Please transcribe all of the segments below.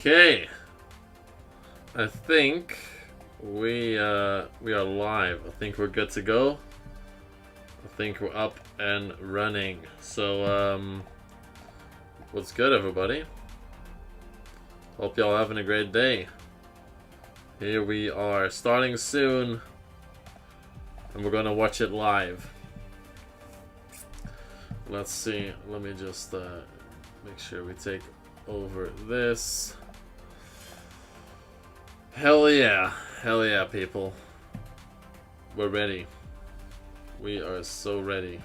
Okay, I think we are live. I think we're good to go. I think we're up and running. So what's good, everybody? Hope y'all having a great day. Here we are, starting soon, and we're gonna watch it live. Let's see. Let me just make sure we take over this. Hell yeah, people. We're ready. We are so ready.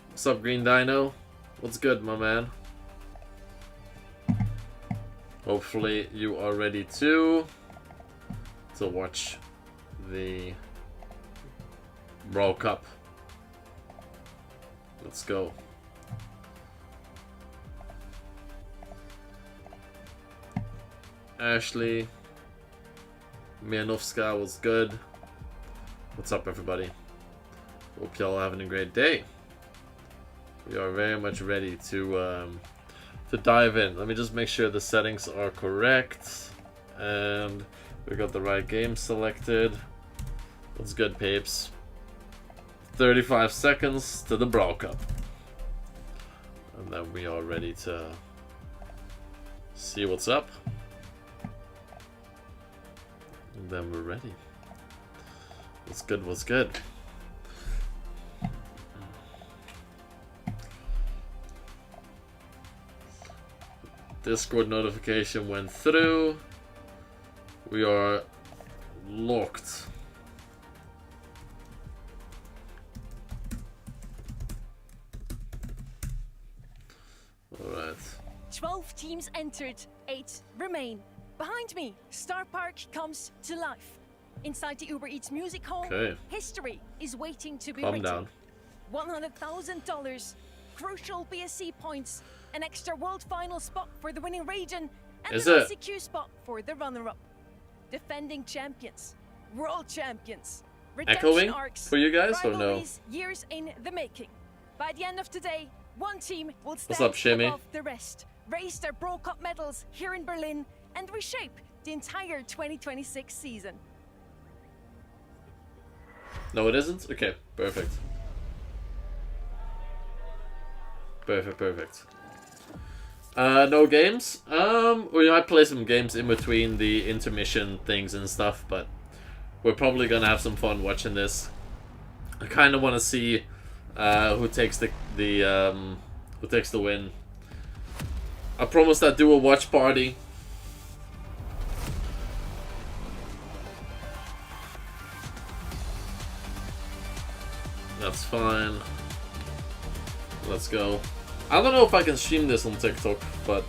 What's up, Green Dino? What's good, my man? Hopefully you are ready too to watch the Brawl Cup. Let's go. Ashley Mianovska was good. What's up, everybody? Hope y'all having a great day. We are very much ready to dive in. Let me just make sure the settings are correct and we got the right game selected. What's good, peeps? 35 seconds to the Brawl Cup. And then we are ready to see what's up. And then we're ready. What's good, what's good? Discord notification went through. We are locked. Alright. 12 teams entered, 8 remain. Behind me, Star Park comes to life. Inside the Uber Eats music hall, history is waiting to be written. Down. $100,000, crucial BSC points, an extra world final spot for the winning region, and an ICQ spot for the runner-up. Defending champions, world champions, redemption arcs for you guys or no? Years in the making. By the end of today, one team will stand above the rest, raise their Brawl Cup medals here in Berlin, and reshape the entire 2026 season. No, it isn't? Okay, perfect. Perfect. No games. We might play some games in between the intermission things and stuff, but we're probably gonna have some fun watching this. I kind of want to see who takes the win. I promised I'd do a watch party. That's fine. Let's go. I don't know if I can stream this on TikTok, but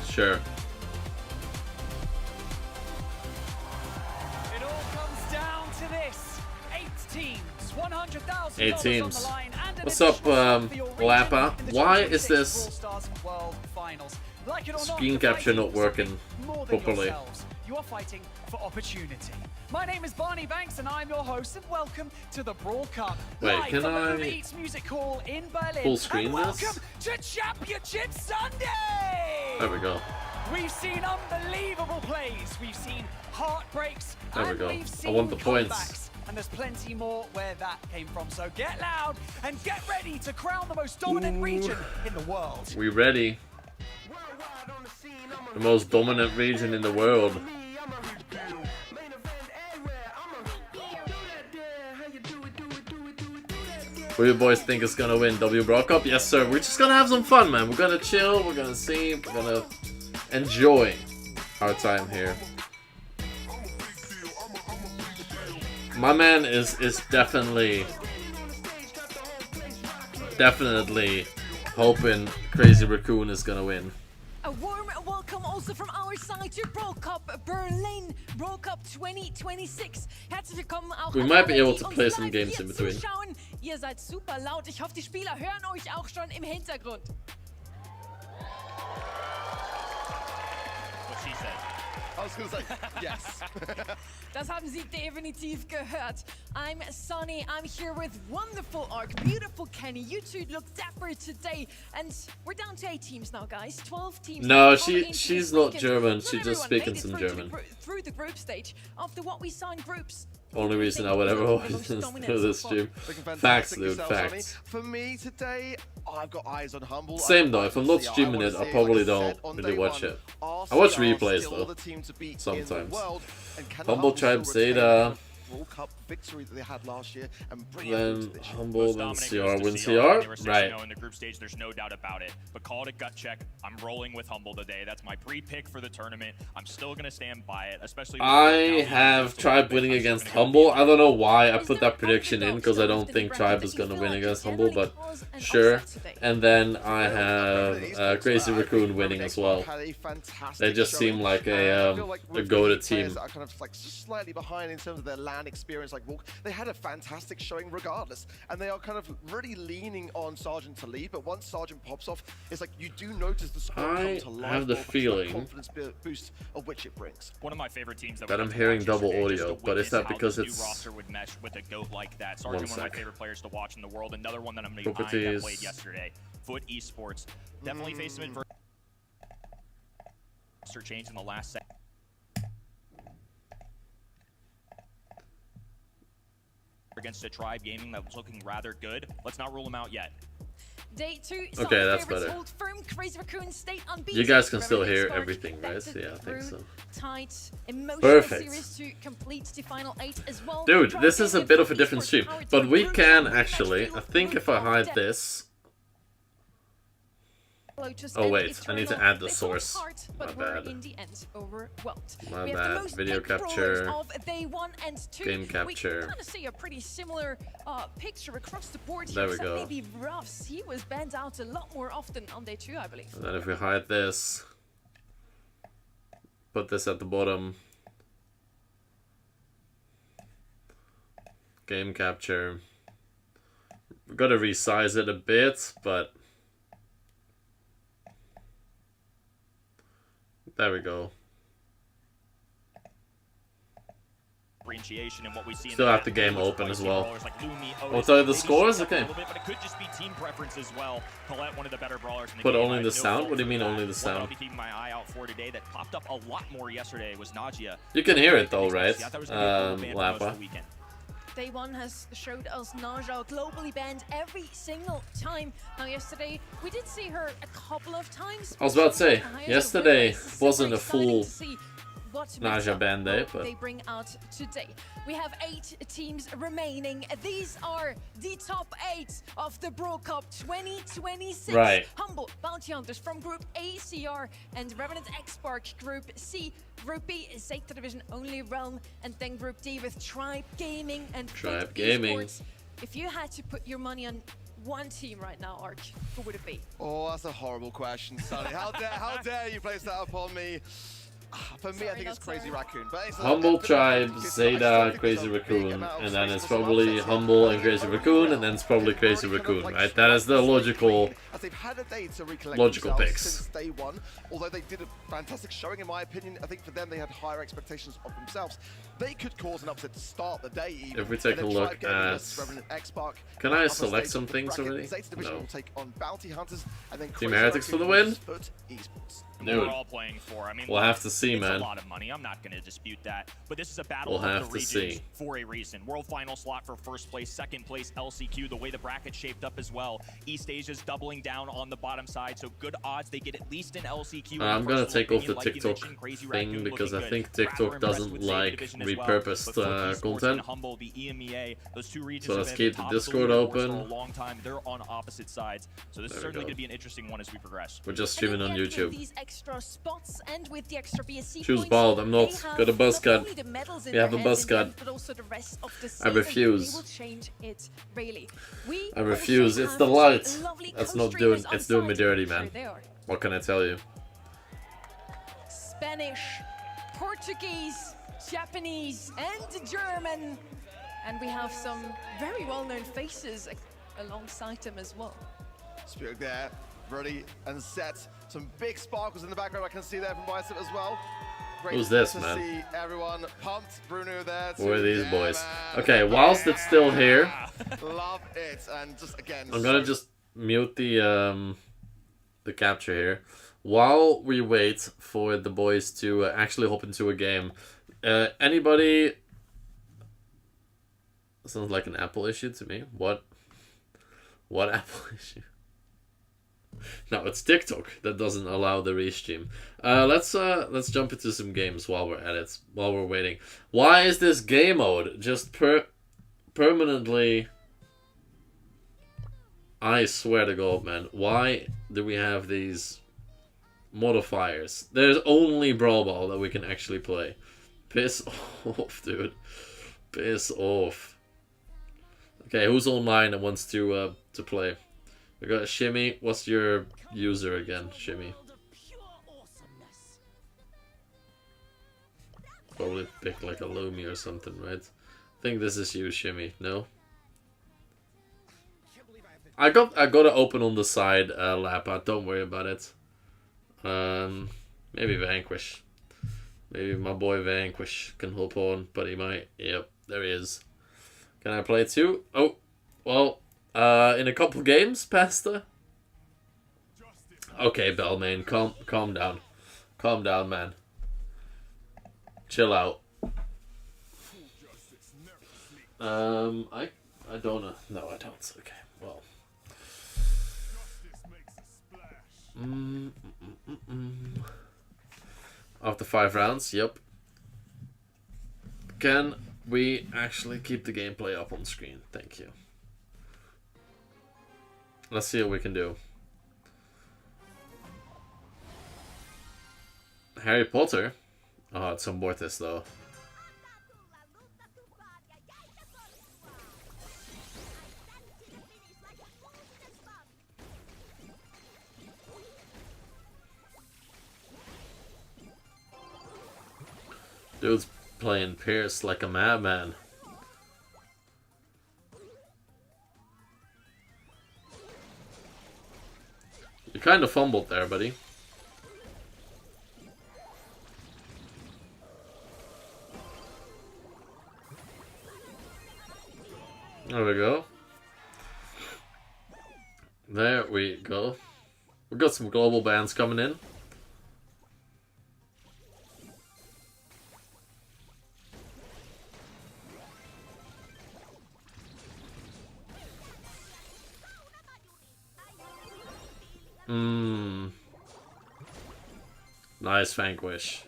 sure. It all comes down to this. 8 teams, $100,000 8 teams. on the line, and what's up, Lappa? Why is this screen capture not working properly? You are fighting for opportunity. My name is Barney Banks and I'm your host, and welcome to the Brawl Cup. Wait, can I Music Hall in Berlin. full screen this? Welcome to Championship Sunday! There we go. We've seen unbelievable plays, we've seen heartbreaks, there we and go. we've seen I want the points. comebacks. And there's plenty more where that came from. So get loud and get ready to crown the most dominant region in the world. We ready. The most dominant region in the world. Who you boys think is gonna win? W Brawl Cup? Yes, sir. We're just gonna have some fun, man. We're gonna chill. We're gonna see. We're gonna enjoy our time here. My man is definitely hoping Crazy Raccoon is gonna win. A warm welcome also from our side to Brawl Cup Berlin, Brawl Cup 2026. Herzlich willkommen auch We might be able to play some games in between. Zuschauen. Ihr seid super laut. Ich hoffe, die Spieler hören euch auch schon im Hintergrund. What she said. I was going to say, yes. Das haben Sie definitiv gehört. I'm Sunny. I'm here with wonderful Ark, beautiful Kenny. You two look dapper today. And we're down to 8 teams now, guys. 12 teams. No, all in she's this not weekend. German. Not She's just everyone speaking made it some through to German. through the group stage. After what we saw in groups. Only reason I would ever watch this stream. Facts, dude, facts. For me today, I've got eyes on Humble. Same though, if I'm not streaming it, I probably don't really watch it. I watch replays though, sometimes. Humble Tribe Zeta, World Cup victory that they had last year, and bring then it Humble, then CR, win CR, right. In the group stage, there's no doubt about it. But call it a gut check. I'm rolling with Humble today. That's my pre-pick for the tournament. I'm still gonna stand by it, especially. I have Tribe winning against Humble. I don't know why I put that prediction in, because I don't think Tribe is gonna win against Humble, but sure. And then I have Crazy Raccoon winning as well. They just seem like a goated team. Are kind of like slightly behind in terms of their LAN experience. Like Walk, they had a fantastic showing regardless, and they are kind of really leaning on Sergeant to lead. But once Sergeant pops off, it's like you do notice the squad come to life. I have the feeling confidence boost of which it brings. One of my favorite teams that I'm hearing double audio, but is that because it's roster would mesh with a goat like that? Sergeant, one of my favorite players to watch in the world. Another one that I'm going to that played yesterday. Foot Esports definitely faced him in roster change in the last second. Against a Tribe Gaming that was looking rather good. Let's not rule them out yet. Day 2. Okay, that's better. Firm, Crazy Raccoon stayed unbeaten. You guys can still hear everything, right? Yeah, I think so. Tight, emotional Perfect. series to complete the final 8 as well. Dude, this is a bit of a different stream, but we can actually, I think if I hide this. Oh wait, I need to add the source. My bad. My bad. Video capture. Game capture. We kind of see a pretty similar picture across the board. There we go. Maybe Ruffs, he was banned out a lot more often on day 2, I believe. And then if we hide this, put this at the bottom. Game capture. We've got to resize it a bit, but there we go. And what we see still have the game open as well. I'll tell you the scores? Okay. But it could just be team preference as well. Colette, one of the better brawlers in the but game. Only the sound? What do you mean only the sound? I'll be keeping my eye out for today that popped up a lot more yesterday was Najia. You can hear it though, right? Lapa. Day 1 has showed us Naja globally banned every single time. Now yesterday, we did see her a couple of times. I was about to say, yesterday wasn't a full Naja ban day, but they bring out today. We have 8 teams remaining. These are the top 8 of the Brawl Cup 2026. Right. Humble Bounty Hunters from Group A, CR, and Revenant X-Spark Group C. Group B is Zeta Division only Realm, and then Group D with Tribe Gaming and Tribe Gaming. Esports. If you had to put your money on one team right now, Ark, who would it be? Oh, that's a horrible question, Sonny. How dare you place that upon me? For me, I think it's Crazy Raccoon. But it's Humble, Tribe, Zeta, Crazy Raccoon, and then it's probably Humble and Crazy Raccoon, and then it's probably Crazy Raccoon, right? That is the logical picks. Since day 1, although they did a fantastic showing, in my opinion, I think for them they had higher expectations of themselves. They could cause an upset to start the day. Even. If we take a look at, can I select some things already? No. Team Heretics for the win? Dude, we're all playing for. I mean, we'll have to see, it's man. a lot of money. I'm not going to dispute that. But this is a battle we'll of the regions for a reason. World final slot for first place, second place LCQ. The way the bracket shaped up as well. East Asia's doubling down on the bottom side, so good odds they get at least an LCQ. I'm going to take off the TikTok thing because I think TikTok doesn't like repurposed content. So let's keep the Discord open. For a long time. They're on opposite sides, so this is certainly going to be an interesting one as we progress. We're just streaming on YouTube. Extra spots and with the extra BSC Choose bald, I'm not. Got a buzz cut. We have a buzz cut. I refuse. I refuse. It's the light. That's not doing. It's doing me dirty, man. What can I tell you? Spanish, Portuguese, Japanese, and German, and we have some very well-known faces alongside them as well. Spirit there, ready and set. Some big sparkles in the background I can see there from Bicep as well. Great Who's this, to man? see everyone pumped. Bruno there. Who are these Yeah, boys? man. Okay, whilst it's still here, Love it. And just again, I'm gonna just mute the capture here while we wait for the boys to actually hop into a game. Anybody? Sounds like an Apple issue to me. What Apple issue? No, it's TikTok that doesn't allow the restream. Let's jump into some games while we're at it. While we're waiting. Why is this game mode just permanently? I swear to God, man. Why do we have these modifiers? There's only Brawl Ball that we can actually play. Piss off, dude. Piss off. Okay, who's online and wants to play? We got Shimmy. What's your user again, Shimmy? Probably pick like a Lumi or something, right? I think this is you, Shimmy. No? I got to open on the side, Lapa. Don't worry about it. Maybe Vanquish. Maybe my boy Vanquish can hop on, but he might. Yep, there he is. Can I play too? Oh, well, in a couple games, Pasta. Okay, Bellman, calm down. Calm down, man. Chill out. I don't know. No, I don't. Okay, well. After 5 rounds, yep. Can we actually keep the gameplay up on screen? Thank you. Let's see what we can do. Harry Potter? Oh, it's some Mortis though. Dude's playing Pierce like a madman. You kind of fumbled there, buddy. There we go. There we go. We've got some global bans coming in. Nice Vanquish.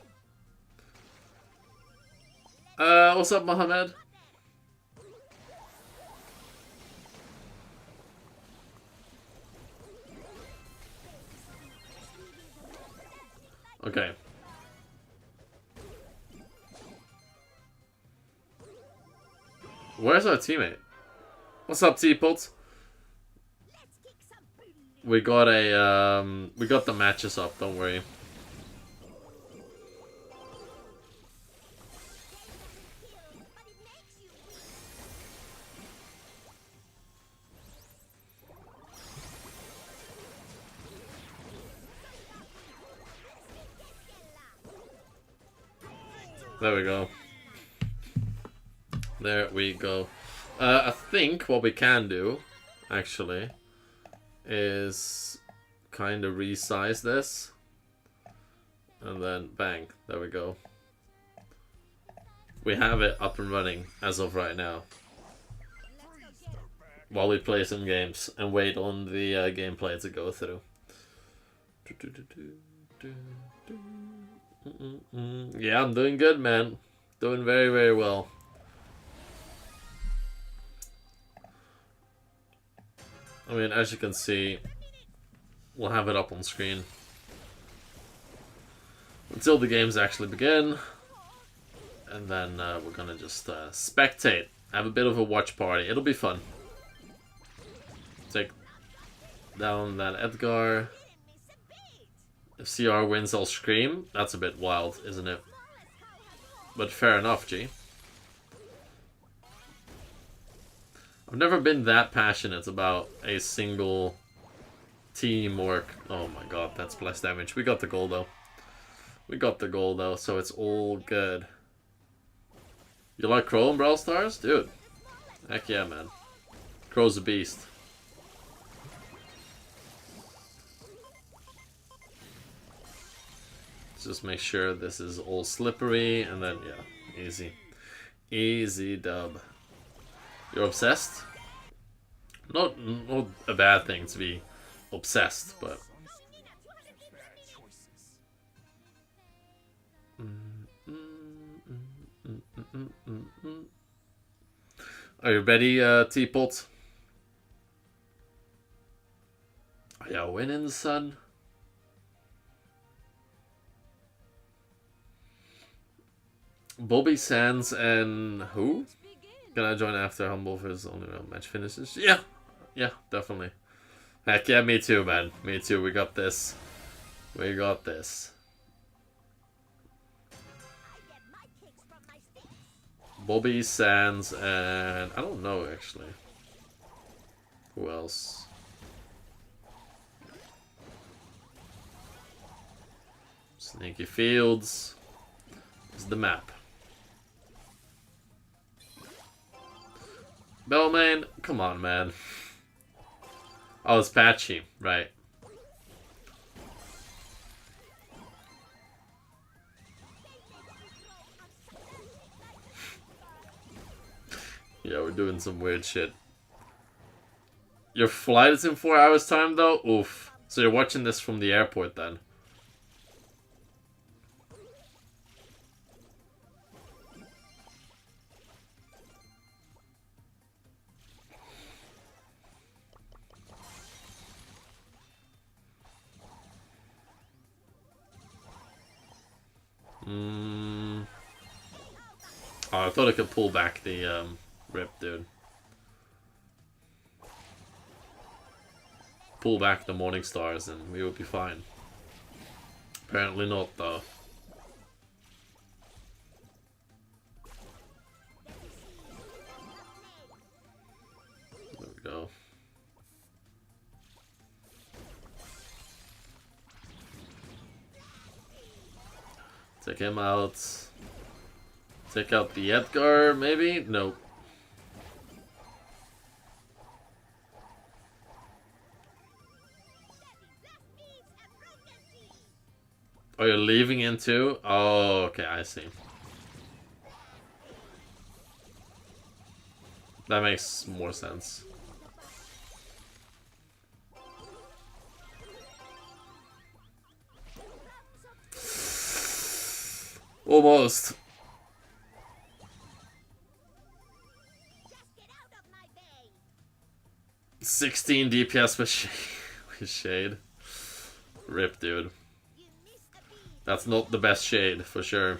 What's up, Mohammed? Okay. Where's our teammate? What's up, Teapots? We got the matches up, don't worry. There we go. There we go. I think what we can do, actually, is kind of resize this. And then bang, there we go. We have it up and running as of right now. While we play some games and wait on the gameplay to go through. Yeah, I'm doing good, man. Doing very, very well. I mean, as you can see, we'll have it up on screen until the games actually begin. And then we're gonna just spectate. Have a bit of a watch party. It'll be fun. Take down that Edgar. If CR wins, I'll scream. That's a bit wild, isn't it? But fair enough, G. I've never been that passionate about a single team or... Oh my god, that's splash damage. We got the goal, though. We got the goal though, so it's all good. You like Crow in Brawl Stars? Dude. Heck yeah, man. Crow's a beast. Let's just make sure this is all slippery, and then, yeah, easy. Easy dub. You're obsessed? Not a bad thing to be obsessed, but... Are you ready, Teapot? Are you winning, son? Bobby Sands and who? Can I join after Humble for his only round match finishes? Yeah! Yeah, definitely. Heck yeah, me too, man. Me too, we got this. We got this. Bobby Sands and... I don't know, actually. Who else? Sneaky Fields. This is the map. Bellman, come on, man. Oh, it's patchy, right. Yeah, we're doing some weird shit. Your flight is in 4 hours time, though? Oof. So you're watching this from the airport, then? Oh, I thought I could pull back the rip, dude. Pull back the Morning Stars and we would be fine. Apparently not, though. There we go. Take him out. Take out the Edgar, maybe? Nope. Oh, you're leaving in too? Oh, okay, I see. That makes more sense. Almost. 16 DPS with shade. Rip, dude. That's not the best shade, for sure.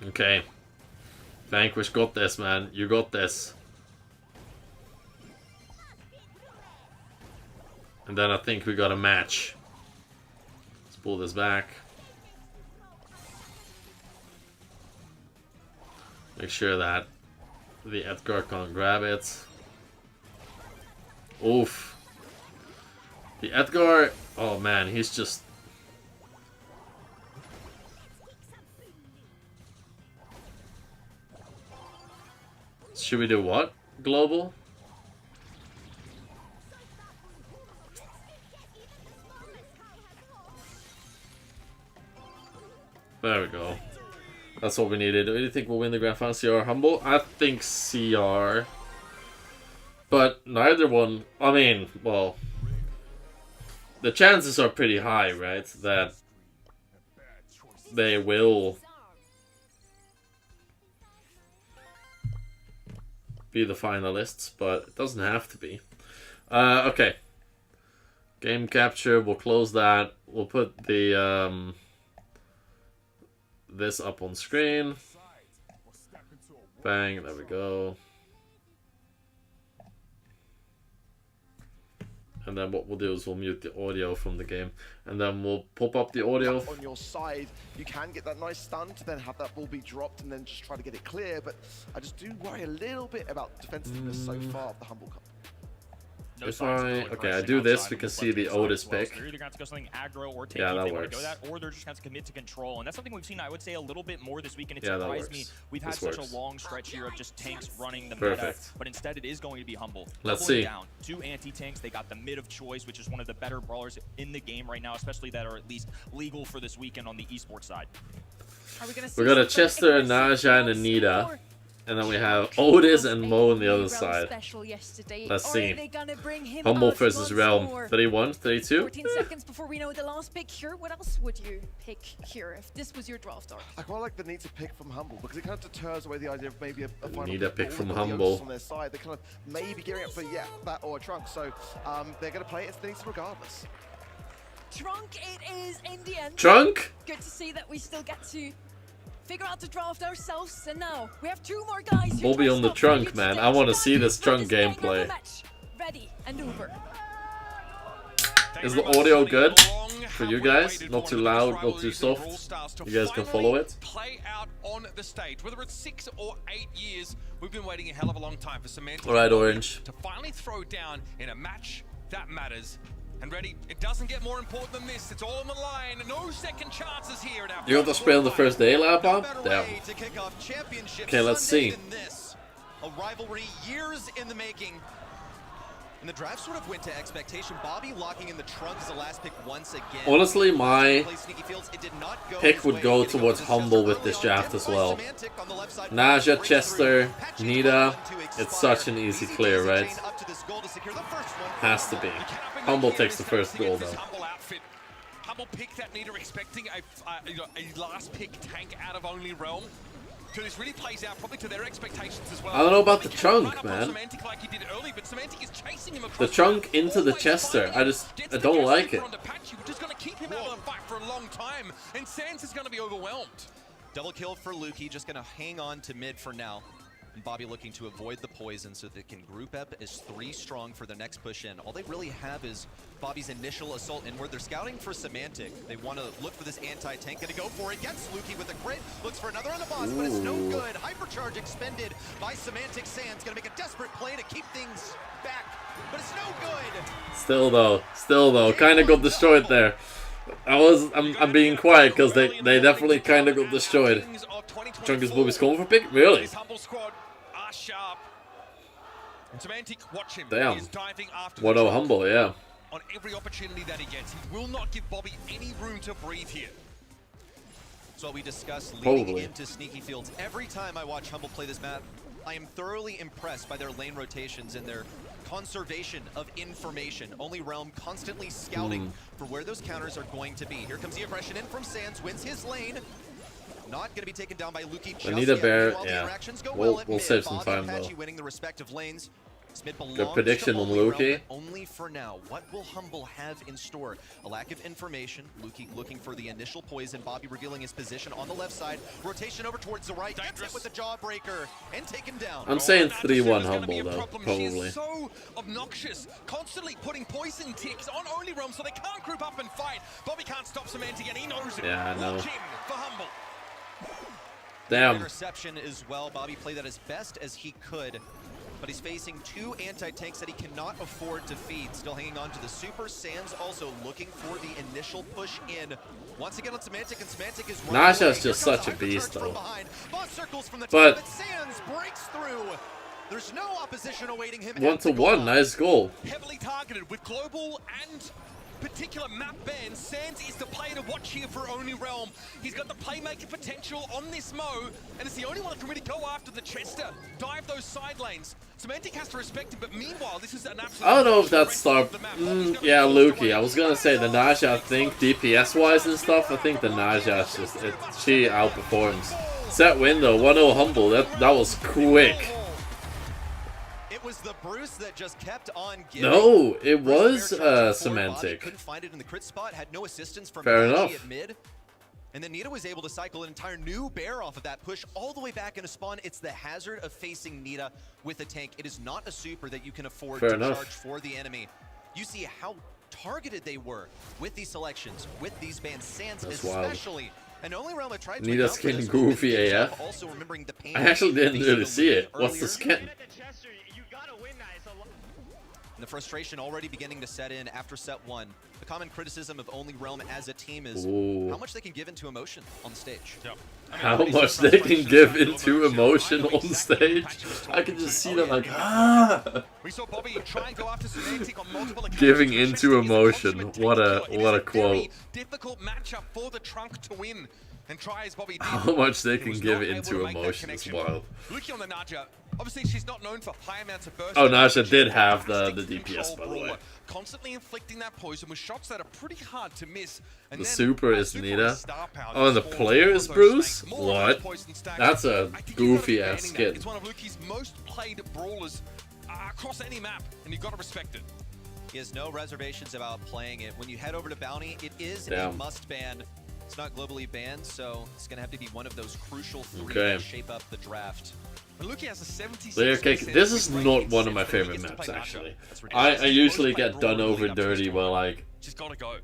Okay. Vanquish got this, man. You got this. And then I think we got a match. Let's pull this back. Make sure that the Edgar can't grab it. Oof. The Edgar... Oh man, he's just... Should we do what? Global? There we go. That's what we needed. Do you think we'll win the Grand Final, CR or Humble? I think CR. But neither one... I mean, well... The chances are pretty high, right? That they will be the finalists, but it doesn't have to be. Okay. Game capture, we'll close that. We'll put the this up on screen. Bang, there we go. And then what we'll do is we'll mute the audio from the game, and then we'll pop up the audio. On your side, you can get that nice stun to then have that ball be dropped and then just try to get it clear. But I just do worry a little bit about defensiveness so far of the Humble Cup. No If signs of I really okay, I pressing do this, outside we on can this see left the hand side Otis as well. So pick. they're either going to have to go something aggro or tanky Yeah, that if they want to works. go that, or they're just going to have to commit to control. And that's something we've seen, I would say, a little bit more this week, and it Yeah, that surprised me. works. We've had This such works. a long stretch here of just tanks running the meta, Perfect. but instead it is going to be Humble. Let's Doubling see. Down. 2 anti-tanks. They got the mid of choice, which is one of the better brawlers in the game right now, especially that are at least legal for this weekend on the esports side. Are we gonna We got a see some Chester, aggressive Naja, and once Anita. more? And then we have Otis and Mo on the other Realm side. special yesterday. Let's Or see. are they gonna bring him Humble out versus once Realm. more? 31, 32. 14 seconds before we know the last pick here. What else would you pick here if this was your draft order? I quite like the need to pick from Humble because it kind of deters away the idea of maybe a final Need a pick but from all of the Humble. Otis on their side. They're kind of maybe gearing up for that or a Trunk. So they're going to play it as they need to regardless. Trunk it is in the end. Trunk? Good to see that we still get to figure out the draft ourselves. And now we have 2 more guys. We'll be on the Trunk, man. I want to see this Trunk gameplay. Ready and over. Is the audio good for you guys? Not too loud, not too soft. You guys can follow it. Play out on the stage. Whether it's 6 or 8 years, we've been waiting a hell of a long time for Semantic All right, Orange. to finally throw down in a match that matters. And ready, it doesn't get more important than this. It's all on the line. No second chances here. You got to spray on the first day, Lapa? Damn. Okay, let's see. A rivalry years in the making. And the draft sort of went to expectation. Bobby locking in the Trunk as the last pick once again. Honestly, my pick pick would go towards Humble with this draft as well. Naja, Chester, Nita. It's such an easy clear, right? Has to be. Humble takes the first goal, though. Humble pick that Nita expecting a last pick tank out of Only Realm. So this really plays out probably to their expectations as well. I don't know about the Trunk, man. The Trunk into the Chester. I don't like it. Just going to keep him out of the fight for a long time, and Sans is going to be overwhelmed. Double kill for Lukey, just going to hang on to mid for now. And Bobby looking to avoid the poison so they can group up as 3 strong for their next push in. All they really have is Bobby's initial assault inward. They're scouting for Semantic. They want to look for this anti-tank. Gonna go for it. Gets Lukey with a crit. Looks for another on the boss, but it's no good. Hypercharge expended by Semantic Sans. Gonna make a desperate play to keep things back, but it's no good. Still though, kind of got destroyed there. I'm being quiet because they definitely kind of got destroyed. Trunk is Bobby's calling for pick? Really? This Humble squad are sharp. And Semantic, watch him. Damn. He's diving after What the a Trunk Humble, yeah. on every opportunity that he gets. He will not give Bobby any room to breathe here. So we discussed leading Probably. into sneaky fields. Every time I watch Humble play this map, I am thoroughly impressed by their lane rotations and their conservation of information. Only Realm constantly scouting for where those counters are going to be. Here comes the aggression in from Sans, wins his lane. Not going to be taken down by Lukey just I need a yet. bear, Meanwhile, the yeah. interactions go We'll at we'll mid. save some Bobby time and Patchy though. winning the respective lanes. Smith belongs Good prediction to on Only Realm, Lukey. but only for now. What will Humble have in store? A lack of information. Lukey looking for the initial poison. Bobby revealing his position on the left side. Rotation over towards the right. Gets it with the jawbreaker and taken down. I'm saying That 3-1 decision's gonna Humble be a though, problem. She probably. is so obnoxious, constantly putting poison ticks on Only Realm so they can't group up and fight. Bobby can't stop Semantic and he knows it. Yeah, I know. Lock in for Humble. Damn. Interception as well. Bobby played that as best as he could. But he's facing 2 anti-tanks that he cannot afford to feed. Still hanging on to the Super. Sans also looking for the initial push in. Once again on Semantic, and Semantic is running Naja's away. just Here comes such a Hypercharge beast, from though. behind. Boss circles from the But- top, Sans breaks through. There's no opposition awaiting him. 1-1, nice goal. Heavily targeted with global and particular map ban. Sans is the player to watch here for Only Realm. He's got the playmaker potential on this Mo, and it's the only one that can really go after the Chester, dive those side lanes. Semantic has to respect him, but meanwhile, this is an absolute... I don't know if that's star. Yeah, Lukey. I was gonna say the Naja. I think DPS wise and stuff. I think the Naja is just she outperforms. Set window 1-0 Humble. That was quick. It was the Bruce that just kept on giving. No, it Bruce was Bear charging forward. Bobby Semantic. couldn't find it in the crit spot, had no assistance from Fair Patchy enough. at mid. And then Nita was able to cycle an entire new bear off of that push all the way back into spawn. It's the hazard of facing Nita with a tank. It is not a super that you can afford Fair to enough. charge for the enemy. you see how targeted they were with these selections, with these bans, Sands That's wild. especially. And only Realm had tried to Nita account for skin this goofy with the AF. also remembering the pain I actually didn't they really faced see it. earlier. What's the skin? And the frustration already beginning to set in after set 1. The common criticism of Only Realm as a team is Ooh. how much they can give into emotion on the stage. Yep. How much they can give into emotion on stage. I can just see them like, We saw Bobby try and go after Semantic on multiple occasions. Giving but into Chester is a emotion. consummate What a tactical. It is quote. very difficult matchup for the Trunk to win. And try as Bobby did. How much they he can was give not able into to make that emotion is connection. wild. Luki on the Naja. Obviously, she's not known for high amounts of burst. Oh, Naja She's did a have the fantastic DPS, control by the way. brawler, constantly inflicting that poison with shots that are pretty hard to miss. And The then, super while is Super Nita. is star power, Oh, and the spawns player more is of those Bruce? snakes, more of those What? poison stacks. That's a I think you've gotta be goofy ass banning that. skin. It's one of Luki's most played brawlers across any map, and you've got to respect it. He has no reservations about playing it. When you head over to Bounty, it is a Damn. must ban. It's not globally banned, so it's going to have to be one of those crucial 3 Okay. that shape up the draft. And Luki has a 76% Layer cake. This is win rate not in one of my sets that he favorite gets to maps, play Naja. actually. That's I ridiculous. usually Most played get done brawl over leading up to this dirty by tournament. like She's got to go.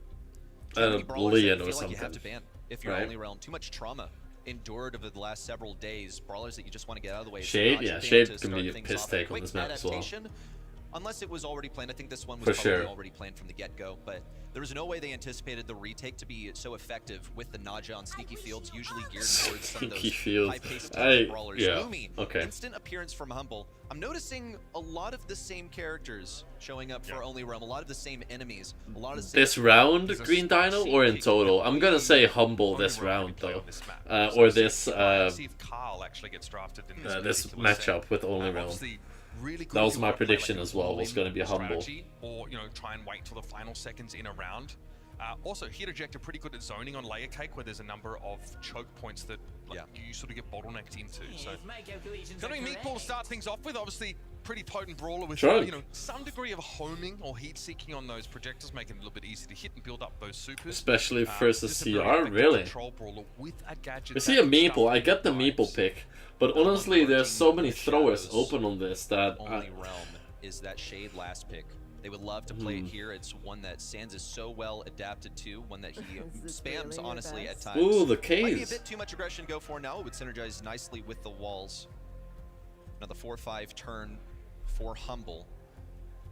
Too many brawlers that Leon you or feel like something. you have to ban if you're Right. Only Realm. Too much trauma endured over the last several days. Brawlers that you just want to get out of the way. It's Shade? not Yeah, ban Shade to can start be a things piss off. take on Quick this map as well. adaptation, unless it was already planned. I think this one was For probably sure. already planned from the get-go, but there was no way they anticipated the retake to be so effective with the Naja on sneaky fields, usually geared towards some of Sneaky those fields. high-paced I- brawlers. yeah, Lumi, okay. instant appearance from Humble. I'm noticing a lot of the same characters showing up for Only Realm, a lot of the same enemies, a lot of the same this round, Green Dino, or in total? I'm gonna say Humble this round though, or this See if Carl actually gets drafted in this particular set. matchup with Only Realm. Obviously, really good That was if you my wanna play prediction like as well, was gonna be all-in Humble. strategy, or try and wait till the final seconds in a round. Also, Hit Eject are pretty good at zoning on Layer Cake, where there's a number of choke points that you sort of get bottlenecked into. So, gonna be Meatball to start things off with. Obviously, pretty potent brawler with Sure. some degree of homing or heat seeking on those projectors, making it a little bit easier to hit and build up those supers. Especially versus Just a very CR, effective really. control brawler with a gadget We see that a can Meeple. stuff I get the vibes. Meeple pick, but honestly, there's so many throwers open on this that Only Realm is that Shade last pick. They would love to play it here. It's one that Sands is so well adapted to, one that he spams, honestly, at times. Ooh, the Might be a K's. bit too much aggression to go for now. It would synergize nicely with the walls. Another 4-5 turn for Humble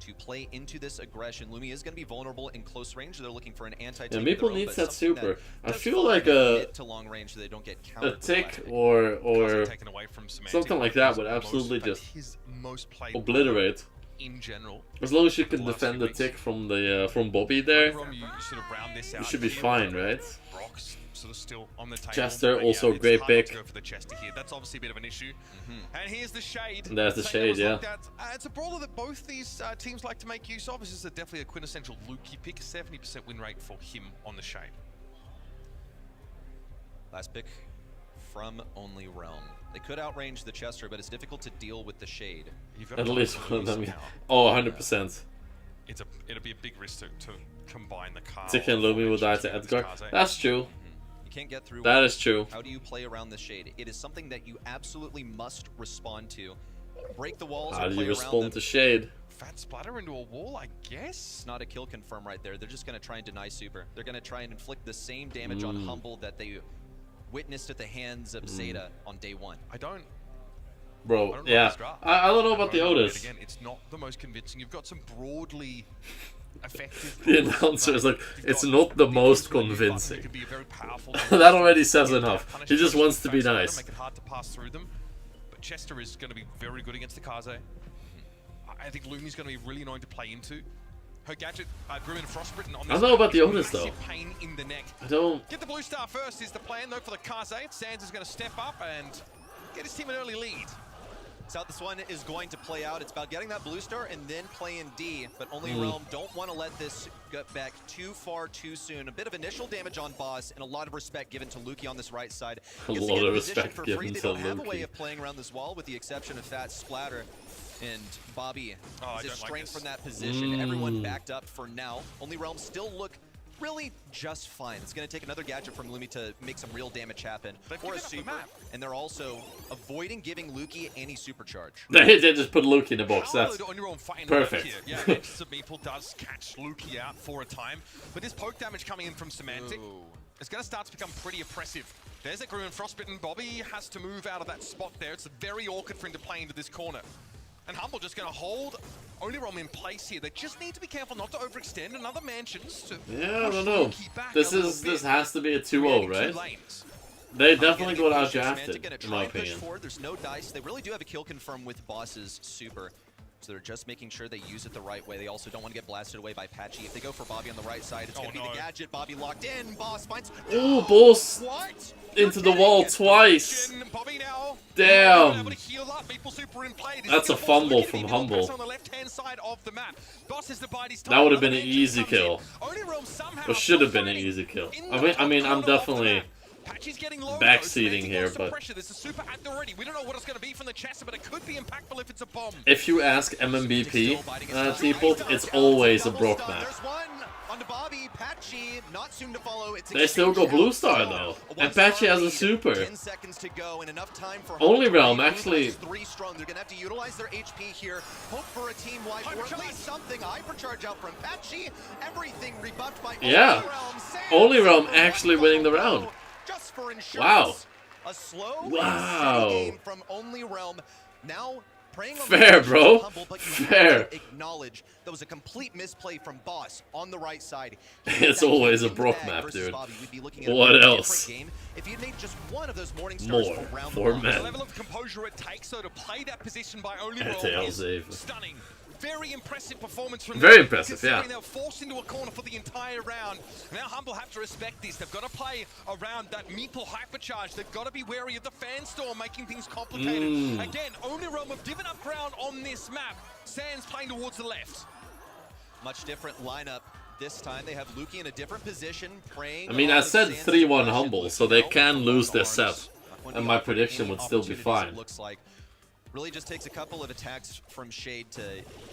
to play into this aggression. Lumi is going to be vulnerable in close range. They're looking for an anti-tick. Yeah, of their Meeple own, needs but that something super. I does feel fall like mid to long range so they don't get a countered with tick last pick. or Taken away from Semantic, something like that would his absolutely most- just his most played obliterate. in general. As long as you can The last defend few the weeks. tick from Bobby there, From you sort of round this you out should be here. fine, right? Brock's sort of still on the table. Chester, but also it's great hard not pick. to go for the Chester here. That's obviously a bit of an issue. And here's the Shade. And there's the Saying Shade, it was yeah. like that. It's a brawler that both these teams like to make use of. This is definitely a quintessential Luki pick. 70% win rate for him on the Shade. Last pick from Only Realm. They could outrange the Chester, but it's difficult to deal with the Shade. You've got At to least find one of them. Lumi Yeah. somehow. Oh, 100%. It'll be a big risk to combine the car. Tick and Lumi will die to Edgar. That's true. You can't get through. That is true. How do you play around the Shade? It is something that you absolutely must respond to. Break the walls How or do play you around respond them. to Shade? Fat splatter into a wall, I guess. It's not a kill confirm right there. They're just going to try and deny super. They're going to try and inflict the same damage on Humble that they witnessed at the hands of Zeta on day one. I don't Bro, know yeah. this draft. I don't know about the don't know yet. Otis. Again, it's not the most convincing. You've got some broadly effective. The brawlers, announcer is like, You've it's got not the Nick most Wilson, who convincing. could be a very powerful That already says Get enough. that He punishment just from wants to be Fat Splatter, nice. Make it hard to pass through them. But Chester is going to be very good against the Kaze. I think Lumi's going to be really annoying to play into. Her gadget, Grim and Frostbitten on this. I don't know about the is Otis, massive though. Pain in the neck. I don't. Get the blue star first is the plan though for the Kaze. Sands is going to step up and get his team an early lead. So how this one is going to play out. It's about getting that blue star and then playing D. But Only Realm don't want to let this get back too far too soon. A bit of initial damage on boss and a lot of respect given to Luki on this right side. A Gets to lot get in of position respect for given free. They to don't have a way Luki. of playing around this wall with the exception of Fat Splatter. And Bobby I is don't like strength this. from that position. Everyone backed up for now. Only Realm still look really just fine. It's going to take another gadget from Lumi to make some real damage happen, They've or a given up the super, map. and they're also avoiding giving Luki any supercharge. They just put Luke in the box. How That's on your own fighting perfect. Here. Yeah, Manchester Meeple does catch Luki out for a time, but this poke damage coming in from Semantic is going to start to become pretty oppressive. There's a Grim and Frostbitten. Bobby has to move out of that spot there. It's very awkward for him to play into this corner. And Humble just going to hold Only Realm in place here. They just need to be careful not to overextend. Another Mansions to yeah, I don't know. This has to be a 2-0, right? lanes. They definitely got out Semantic drafted, gonna in try my and push opinion. forward. There's no dice. They really do have a kill confirm with Boss's super. So they're just making sure they use it the right way. They also don't want to get blasted away by Patchy. If they go for Bobby on the right side, it's going to be the gadget. Bobby locked in. Boss finds... Oh, Boss What? into the wall twice. Bobby now. Damn. Able to heal up. Meeple super in play. This That's is a gonna fumble force Luki from to Humble. press on the left-hand side of the map. Boss is the bite. He's That would have been an Another easy Mansion kill. comes in. Only Realm somehow Or should have been an fighting easy kill. in I the mean, top I'm corner of the definitely map. Patchy's getting low, backseating though. here, Lots of but pressure. There's a super at the ready. We don't know what it's going to be from the Chester, but it could be impactful if it's a bomb. if you ask MMBP people, it's always a broke map. There's one onto Bobby. Patchy, not soon to follow. It's They still go Blue Star though, and Patchy has a super. 10 seconds to go and enough time for Only Humble to Realm break. actually. 3 strong. They're gonna have to utilize their HP here. Hope for a team wipe or at least something. Hypercharge out from Patchy. Everything rebuffed by Yeah. Only Realm. Sands Only Realm for actually one winning the follow. round. Just for insurance. Wow. A slow Wow. and steady game from Only Realm. Now preying on Fair, the bro. Humble, but you Fair. have to acknowledge that was a complete misplay from Boss on the right side. It's always a broke map, dude. What else? Game if you'd made just one of those morning stars More around for the The men. level of composure it takes, though, to play that position by Only That's Realm a is save. stunning. Very impressive performance from Very them, impressive, considering yeah. They were forced into a corner for the entire round. Now Humble have to respect this. They've got to play around that Meeple hypercharge. They've got to be wary of the fan storm, making things complicated. Again, Only Realm have given up ground on this map. Sands playing towards the left. Much different lineup. This time they have Luki in a different position, praying. I mean, I on said Sands' 3-1 aggression. Humble, Luki so they now can with lose the this arms. set, When and he my offered prediction any would still be opportunities, fine. It looks like really just takes a couple of attacks from Shade to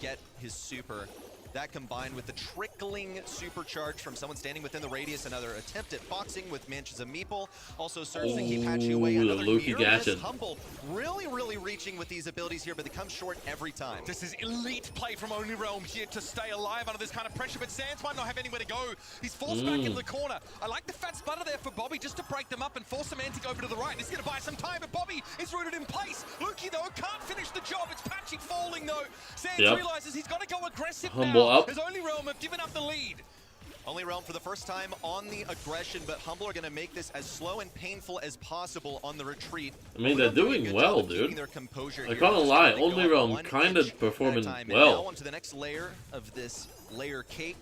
get his super. That combined with the trickling supercharge from someone standing within the radius, another attempt at boxing with Manches of Meeple. Also serves to keep Patchy away. Ooh, the Another Luki near miss. gadget. Humble really reaching with these abilities here, but they come short every time. This is elite play from Only Realm here to stay alive under this kind of pressure, but Sands might not have anywhere to go. He's forced back into the corner. I like the fat sputter there for Bobby just to break them up and force Semantic over to the right. He's going to buy some time, but Bobby is rooted in place. Luki, though, can't finish the job. It's Patchy falling, though. Sands realizes he's got to go aggressive Humble now. up. As Only Realm have given up the lead. Only Realm for the first time on the aggression, but Humble are going to make this as slow and painful as possible on the retreat. I mean, they're doing well, dude. I can't lie, Only Realm kind of performing well. Now onto the next layer of this layer cake,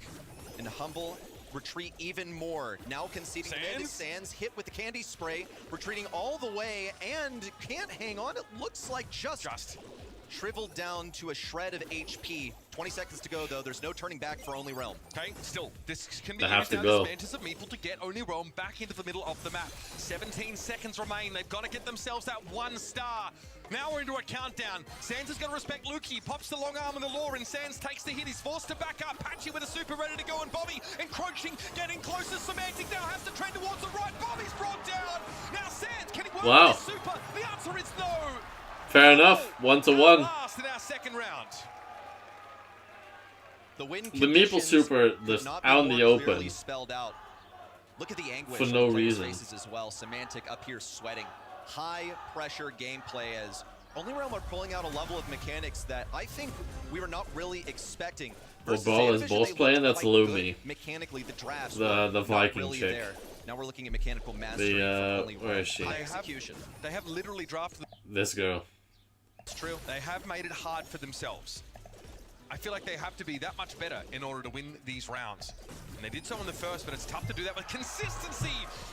and Humble retreat even more. Now conceding mid. Sands hit with the candy spray, retreating all the way, and can't hang on. It looks like just shriveled down to a shred of HP. 20 seconds to go, though. There's no turning back for Only Realm. Okay, still, this can be They have used to now go. as Mantis of Meeple to get Only Realm back into the middle of the map. 17 seconds remain. They've got to get themselves that 1 star. Now we're into a countdown. Sands is going to respect Luki. Pops the long arm and the lure, and Sands takes the hit. He's forced to back up. Patchy with a super ready to go, and Bobby encroaching, getting closer. Semantic now has to trend towards the right. Bobby's brought down. Now Sands, can he work with his super? The answer is no. Fair enough, 1-1. Last in our second round. The win The Meeple super could just not be out in more the open. clearly spelled out. Look at the anguish For on no the players' reason. faces as well. Semantic up here sweating. High pressure gameplay as Only Realm are pulling out a level of mechanics that I think we were not really expecting. Well, Versus Brawl is Xanavision, both they playing, looked that's quite Lumi. good mechanically, the drafts The were not Viking really chick. there. Now we're looking at mechanical mastery from Only Where Realm. is she? High execution. They have literally drafted. This girl. It's true. They have made it hard for themselves. I feel like they have to be that much better in order to win these rounds. And they did so in the first, but it's tough to do that with consistency.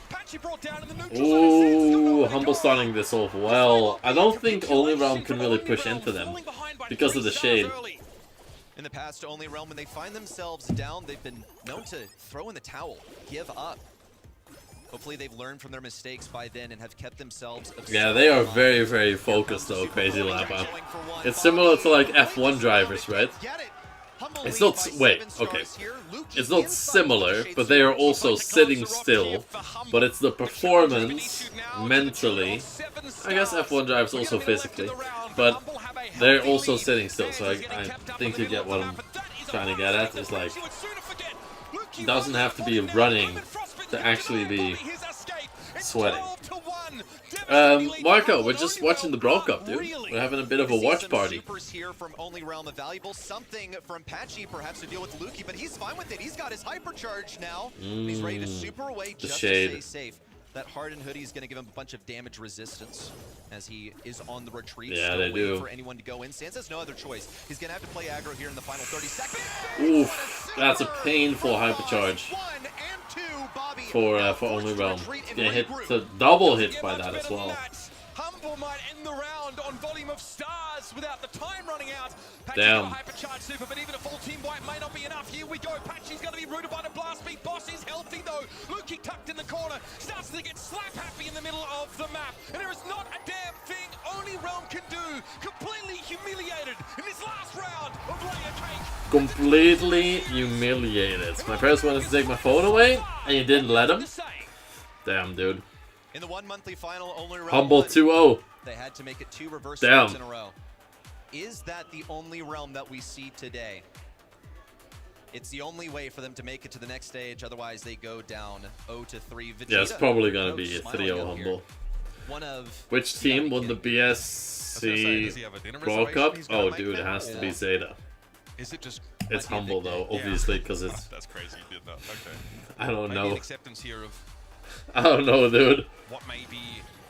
Patchy brought down in the neutral Ooh, Humble starting this off well. I don't think Only Realm can really push into them because of the shade. In the past, Only Realm, when they find themselves down, they've been known to throw in the towel, give up. Hopefully they've learned from their mistakes by then and have kept themselves... Yeah, they are very focused though, Crazy Lapa. It's similar to like F1 drivers, right? It's not. Wait, okay. It's not similar, but they are also sitting still. But it's the performance mentally. I guess F1 drives also physically, but they're also sitting still. So I think you get what I'm trying to get at. It's like it doesn't have to be running to actually be sweating. Marco, we're just watching the Brawl Cup, dude. We're having a bit of a watch party. Supers here from Only Realm available. Something from Patchy perhaps to deal with Lukey, but he's fine with it. He's got his hypercharge now. He's ready to super away just to stay safe. That hardened hoodie is going to give him a bunch of damage resistance as he is on the retreat. Yeah, still they waiting do. for anyone to go in. Sans has no other choice. He's going to have to play aggro here in the final 30 seconds. Oof, that's a painful hypercharge for Only Realm. Get hit to double hit by that as well. Humble might end the round on volume of stars without the time running out. Damn. Hypercharge super, but even a full team wipe may not be enough. Here we go. Patchy's going to be rooted by the blast beat. Boss is healthy though. Lukey tucked in the corner. Starts to get slap happy in the middle of the map. And there is not a damn thing Only Realm can do. Completely humiliated in this last round of Layer Cake. Completely humiliated. My parents wanted to take my phone away, and you didn't let them? Damn, dude. In the 1 monthly final, Only Realm Humble won. 2-0. They had to make it 2 reverse Damn. sweeps in a row. Is that the only realm that we see today? It's the only way for them to make it to the next stage. Otherwise, they go down 0-3. Yeah, it's probably going to be a 3-0 Humble. One of Which team won the BSC Brawl Cup? Oh, dude, it has to be Zeta. Is it just... It's Humble, though, obviously, because it's... That's crazy, you did that. Okay. I don't Maybe know. an acceptance here of I don't know, dude. what may be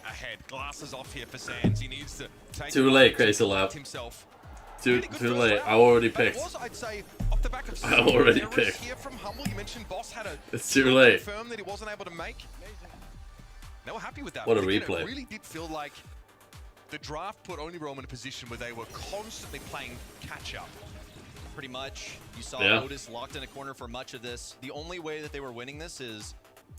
ahead. Glasses off here for Sans. He needs to take Too late, Crazy Lab. himself. Too Really good late. first I round. already But it picked. was, I'd say, off the back of I already errors picked. Here from Humble. You mentioned Boss had a It's too late. confirm that he wasn't able to make. They were happy with that. What a But again, replay. It really did feel like the draft put Only Realm in a position where they were constantly playing catch up. pretty much. You saw Yeah. Otis locked in a corner for much of this. The only way that they were winning this is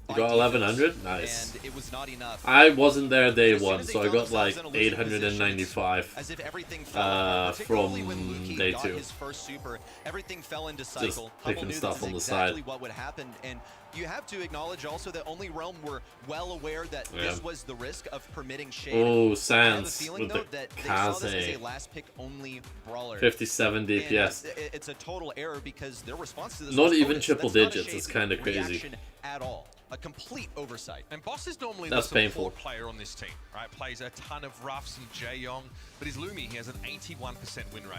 You by got defense, 1100? Nice. And it was not enough. I wasn't there day As soon one, as they so I found got like themselves in a losing position, 895. As if everything fell apart, particularly from when Lukey day got 2. his first super, everything fell into cycle. Just Humble picking knew stuff this is on the exactly side. what would happen, and you have to acknowledge also that Only Realm were well aware that Yeah. this was the risk of permitting shade. Oh, I have a Sans feeling, with though, the that they saw this as a Kaze. last pick only brawler. 57 DPS. And it's a total error because their response to this Not was, even Otis, triple that's not a digits, it's shade kinda crazy. reaction at all. A complete oversight. And Boss is normally That's the painful. support player on this team, right? Plays a ton of roughs and Jaeyong, but his Lumi, he has an 81% win rate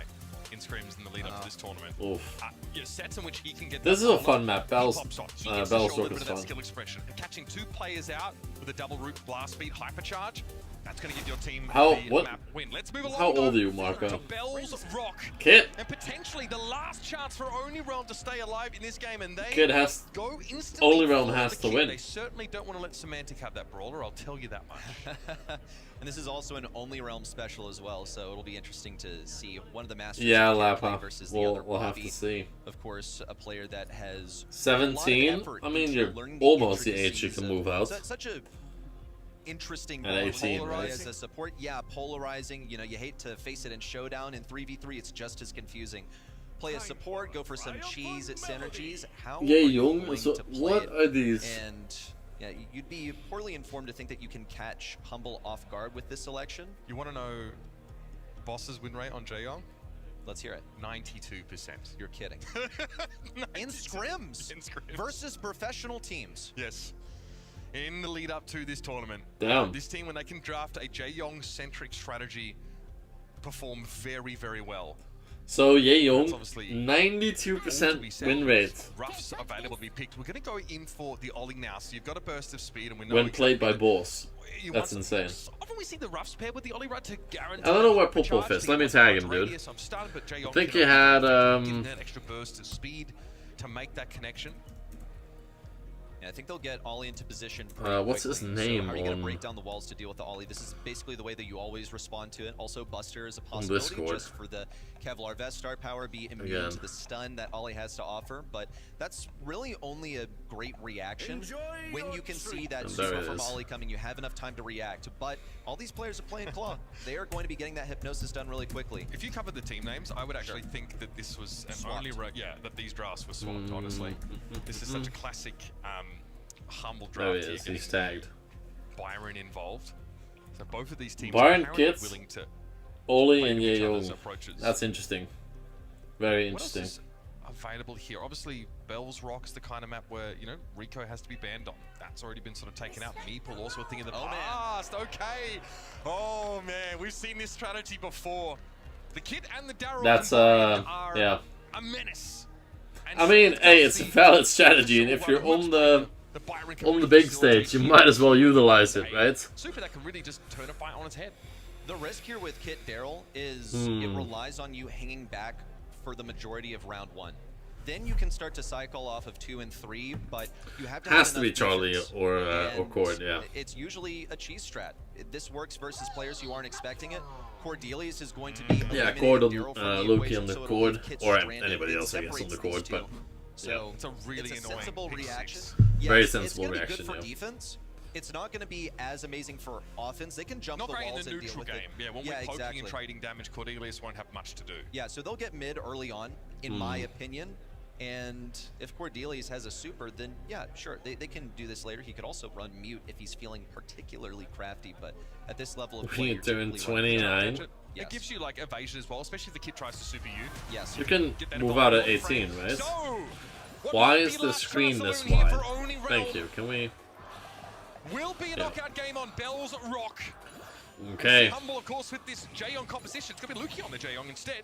in scrims in the lead up to this tournament. Oof. Sets in which he can get This that is a armor, fun map. he Bell's pops on. He Bell's gets to show a little Rook bit is of that fun. skill expression. And catching 2 players out with a double root blast speed hypercharge, that's going to give your team the map win. Let's move along. How though, old are you, Marco? To Bell's Rock. Kit. And potentially the last chance for Only Realm to stay alive in this game, and they Kid has go instantly. Only Realm for has the to kill. win. They certainly don't want to let Semantic have that brawler. I'll tell you that much. And this is also an Only Realm special as well, so it'll be interesting to see one of the masters Yeah, who can play Lapa. versus the other. We'll have to Bobby, see. of course, a player that has 17? a lot of effort I mean, into you're learning the almost the age you intricacies can of move out. Such a interesting At role 18, to right? play as a support. Yeah, polarizing. You know, you hate to face it in showdown. In 3v3, it's just as confusing. Play a support, go for some cheese synergies. How Yeah, are you young. going So to play what it? are these? And yeah, you'd be poorly informed to think that you can catch Humble off guard with this selection. You want to know Boss's win rate on Jaeyong? Let's hear it. 92%. You're kidding. In 92% scrims in scrims. versus professional teams. Yes. In the lead up to this tournament, Damn. this team, when they can draft a Jaeyong-centric strategy, perform very, very well. So That's Yeong, obviously 92% win rate Roughs available to be picked. We're going to go in for the Ollie now. So you've got a burst of speed, and we know when played by exactly Boss. you That's want- insane. Often we see the roughs paired with the Ollie right to guarantee. I don't know where the Popov charge. is. He Let me wants tag large him, dude. radius. I'm starting, but Jaeyong I think can he had, give that extra burst of speed to make that connection. Yeah, I think they'll get Ollie into position. What's his quickly. name So how are you going on- to break down the walls to deal with the Ollie? This is basically the way that you always respond to it. Also, Buster is a possibility Discord. just for the Kevlar vest star power, be immune Again. to the stun that Ollie has to offer. But that's really only a great reaction when you can see that And there super it from is. Ollie coming. You have enough time to react. But all these players are playing Claw. They are going to be getting that hypnosis done really quickly. If you covered the team names, I would actually think that this was an Swapped. that these drafts were swapped, honestly. This is such a classic humble There draft he here. is. He's tagged. Byron involved. So both of these teams Byron are apparently Kits, willing to Oli play and with each other's Yeong. approaches. That's interesting. Very What else interesting. is available here? Obviously, Bell's Rock's the kind of map where, you know, Rico has to be banned on. That's already been sort of taken out. Meeple also a thing in the past. Okay. Oh, man. We've seen this strategy before. The Kid and the Daryl That's, combined are yeah. a menace. And I mean, so hey, it's a the- valid strategy, and if Well, you're much on better. the Byron can on the really big facilitate stage, you here. might as well utilize it, right? Super that can really just turn a fight on its head. The risk here with Kit Daryl is Hmm. it relies on you hanging back for the majority of round 1. Then you can start to cycle off of 2 and 3, but you have to have Has to be enough Charlie defense. or And Cord, yeah. It's usually a cheese strat. This works versus players who aren't expecting it. Cordelius is going to be Yeah, eliminating Cord on Daryl from the Luki equation, on the so it'll Cord, leave Kit or stranded. anybody It else, I guess, on separates the Cord, these but two. So It's a really it's a annoying sensible pick reaction. six. Yes, Very it's sensible gonna be reaction, good for yeah. defense. It's not going to be as amazing for offense. They can jump Not the great in walls the and deal neutral with game. it. Yeah, when we're poking and trading damage, Cordelius won't have much to do. Yeah, so they'll get mid early on, in my opinion. And if Cordelius has a super, then yeah, sure, they can do this later. He could also run mute if he's feeling particularly crafty, but at this level of play, You're you're doing typically running 29. Yes. It gives you like evasion as well, especially if the kid tries to super you. Yes. You can Get that move involved out at in one 18, frame. right? So, what Why might is be the last screen chance this saloon here wide? for Only Realm Thank you. Can we? Will be a Yeah. knockout game on Bell's Rock. Okay. Humble, of course, with this Jaeyoung composition. It's going to be Luki on the Jaeyoung instead.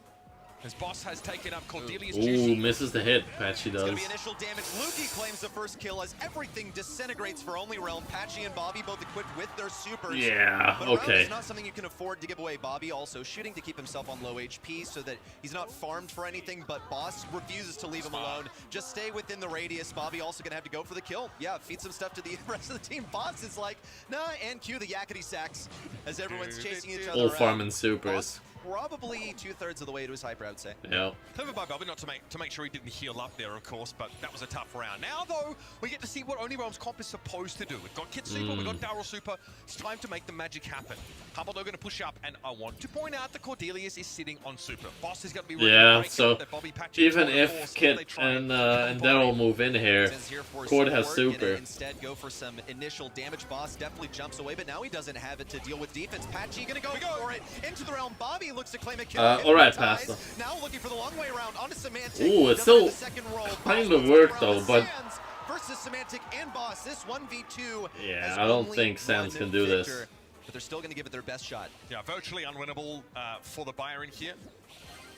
His boss has taken up Cordelius Ooh, Juicy. misses the hit. Patchy It's going does. to be initial damage. Luki claims the first kill as everything disintegrates for Only Realm. Patchy and Bobby both equipped with their supers. Yeah, But a round okay. is not something you can afford to give away. Bobby also shooting to keep himself on low HP so that he's not farmed for anything, but Boss refuses to leave him alone. Just stay within the radius. Bobby also going to have to go for the kill. Yeah, feed some stuff to the rest of the team. Boss is like, nah, and cue the yakety sacks as everyone's chasing each other All around. farming supers. Boss probably 2/3 of the way to his hyper, I would say. Yeah. Clever by Bobby not to make sure he didn't heal up there, of course, but that was a tough round. Now, though, we get to see what Only Realm's comp is supposed to do. We've got Kit Super, we've got Daryl Super. It's time to make the magic happen. Humble, they're going to push up, and I want to point out that Cordelius is sitting on Super. Boss is going to be ready to Yeah, break so out that Bobby Patchy even is on if course, Kit they try and combine. Daryl move in here, Sends here for Cord has support, gonna super. Instead, go for some initial damage. Boss definitely jumps away, but now he doesn't have it to deal with defense. Patchy gonna go for it into the realm. Bobby looks to claim a kill. All right, Ties. Pasta. Now looking for the long way around onto Semantic. Ooh, it's Doesn't still have the second roll. kind Boss of work, goes around though, the but- Sands versus Semantic and Boss. This 1v2. Yeah, has I don't only think Sands one can do this. victor, But they're still gonna give it their best shot. Yeah, virtually unwinnable for the Byron here.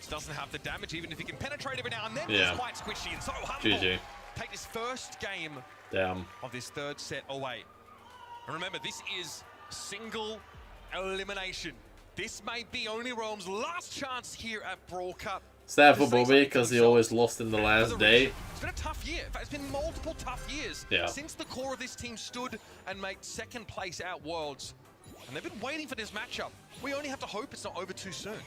Doesn't have the damage, even if he can penetrate every now and then. Yeah. He's quite squishy and so humble. GG. Take this first game Damn. of this third set away. And remember, this is single elimination. This may be Only Realm's last chance here at Brawl Cup. Sad to for say Bobby something because for he himself always lost in the and for last the day. region. It's been a tough year. In fact, it's been multiple tough years Yeah. since the core of this team stood and made second place at Worlds. And they've been waiting for this matchup. We only have to hope it's not over too soon.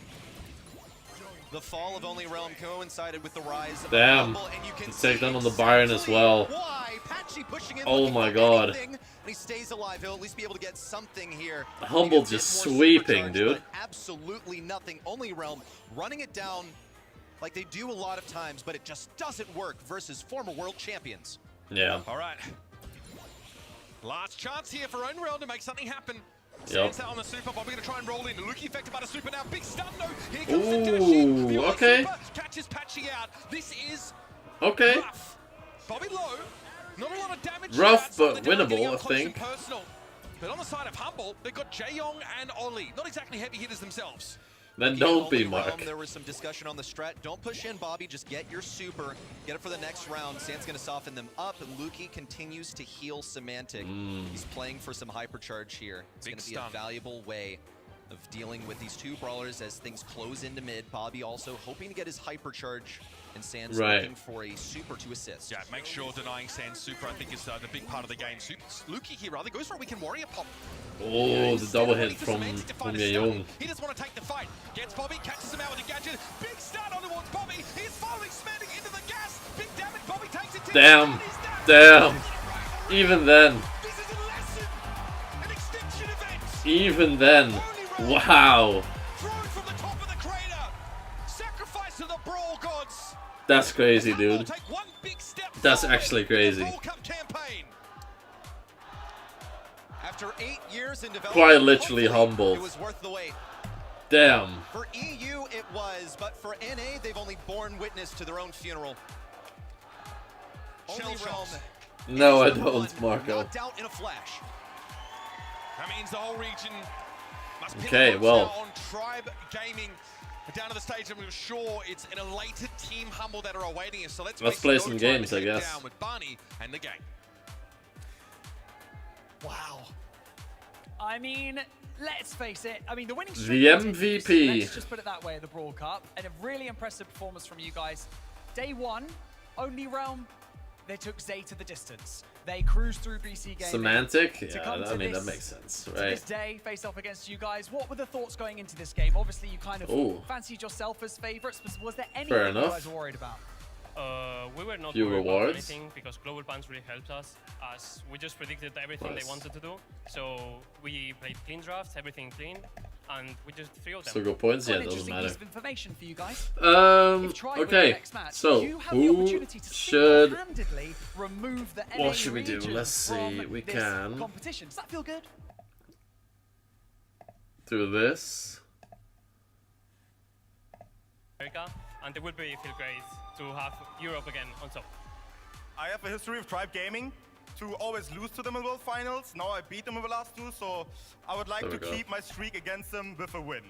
The fall of Only Realm coincided with the rise of Damn. Humble, and you can He take see them on the Byron as well. Why? Patchy pushing in, Oh looking my for God. anything, and he stays alive. He'll at least be able to get something here. Humble Maybe a just bit more sweeping, supercharge, dude. but absolutely nothing. Only Realm running it down like they do a lot of times, but it just doesn't work versus former world champions. Yeah. All right. Last chance here for Only Realm to make something happen. Yep. Stands out on the super. Bobby gonna try and roll in. Luki affected by the super now. Big stun though. Here comes the Ooh, Dashi. The okay. super catches Patchy out. This is Okay. rough. Bobby low. Not a lot of damage. Rough, here outside but the damage, winnable, getting I up close and think. Personal. But on the side of Humble, they've got Jaeyoung and Oli. Not exactly heavy hitters themselves. Then Looking at don't be Only Realm, Mark. There was some discussion on the strat. Don't push in, Bobby. Just get your super. Get it for the next round. Sand's going to soften them up. And Luki continues to heal Semantic. He's playing for some hypercharge here. It's Big going to be a stun. valuable way of dealing with these two brawlers as things close into mid. Bobby also hoping to get his hypercharge, and Sans looking for a super to assist. Yeah, make sure denying Sans super, I think, is the big part of the game. Luki here rather goes for a weekend warrior pop. Oh, the double hit from Young. He doesn't want to take the fight. Gets Bobby, catches him out with a gadget. Big start on towards Bobby. He's following, expanding into the gas. Big damage. Bobby takes it. Damn. Damn. Even then. This is a lesson. An extinction event. Even then. Wow. Thrown from the top of the crater. Sacrifice to the Brawl gods. That's crazy, dude. Take one big step That's forward actually in the crazy. Brawl Cup campaign. After 8 years in development, Quite literally humbled. it was worth the wait. Damn. For EU, it was, but for NA, they've only borne witness to their own funeral. Only Realm. No, I is the one don't, Marco. knocked out in a flash. That means the whole region must pin Okay, their well. hopes now on Tribe Gaming. Down to the stage, and we're sure it's an elated Team Humble that are awaiting us. So let's play some games, I guess. Down with Barney and the gang. Wow. I mean, let's face it. I mean, the winning The streak continues. MVP. Let's just put it that way at the Brawl Cup. And a really impressive performance from you guys. Day one, only Realm, they took Zay to the distance. They cruised through BC Gaming. Semantic? to Yeah, come I to mean, this- that makes sense, To right? this day, face off against you guys. What were the thoughts going into this game? Obviously, you kind of Ooh. fancied yourself as favorites, but was there anything Fair you enough. guys were worried about? We were not Few worried about rewards. anything because global bans really helped us, as we just predicted everything Nice. they wanted to do. So we played clean drafts, everything clean, and we just threw them. So go points? Yeah, What an doesn't interesting matter. piece of information for you guys. If Tribe win the Okay, next match, so you have the who opportunity to should... single-handedly remove the NA What should we do? region Let's see, from we this can competition. Does that feel good? do this. America, and it would be feel great to have Europe again on top. I have a history of Tribe Gaming to always lose to them in World Finals. Now I beat them in the last two, so I would like There to we go. keep my streak against them with a win.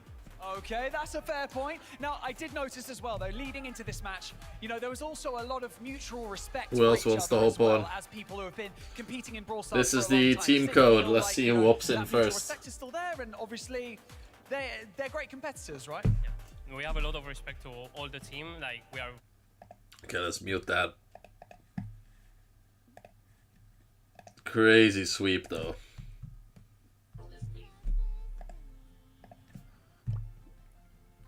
Okay, that's a fair point. Now, I did notice as well, though, leading into this match, you know, there was also a lot of mutual respect Who for else each wants to other as hop well, on? as people who have been competing in Brawl Stars This for is a long the time. team So code. feel Let's like, see you who know, hops in that mutual first. respect is still there, and obviously, they're great competitors, right? We have a lot of respect to all the team. Like we are. Okay, let's mute that. Crazy sweep, though.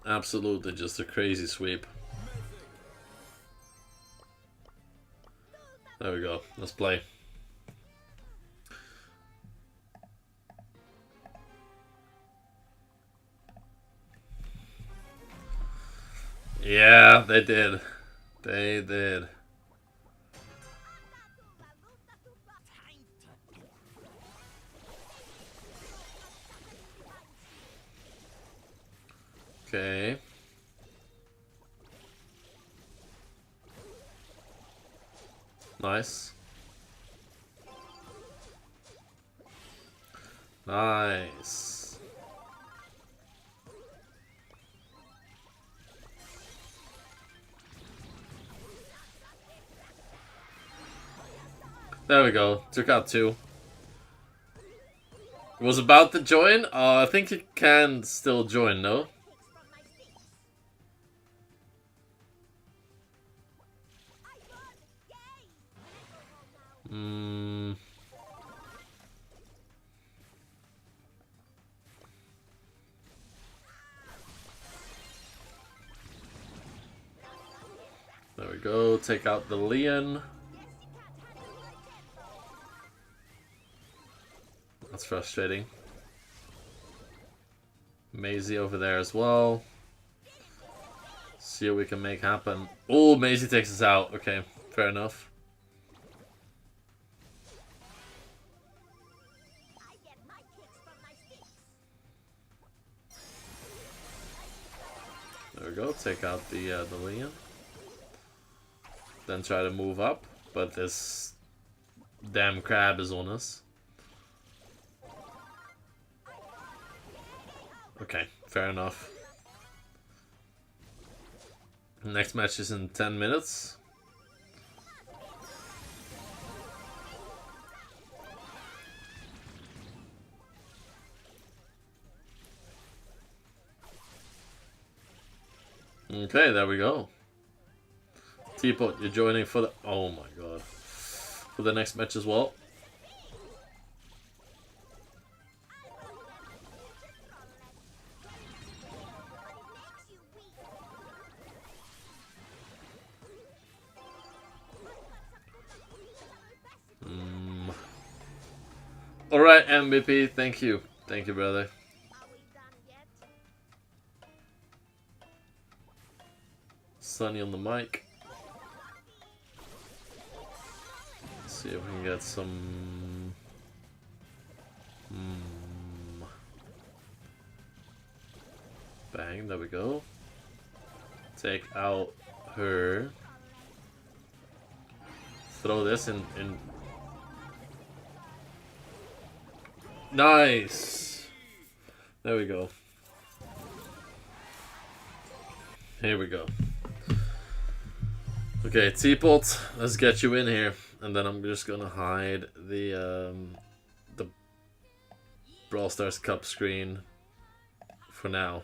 Absolutely just a crazy sweep. There we go. Let's play. Yeah, they did. They did. Okay. Nice. Nice. There we go. Took out two. Was about to join? I think it can still join, no? There we go. Take out the Leon. That's frustrating. Maisie over there as well. See what we can make happen. Oh, Maisie takes us out. Okay, fair enough. There we go. Take out the Leon. Then try to move up, but this damn crab is on us. Okay, fair enough. Next match is in 10 minutes. Okay, there we go. Teapot, you're joining for the... Oh my god. For the next match as well. Alright, MVP, thank you. Thank you, brother. Sunny on the mic. Let's see if we can get some... Bang, there we go. Take out her. Throw this in... Nice! There we go. Here we go. Okay, Teapot, let's get you in here. And then I'm just gonna hide the Brawl Stars Cup screen for now.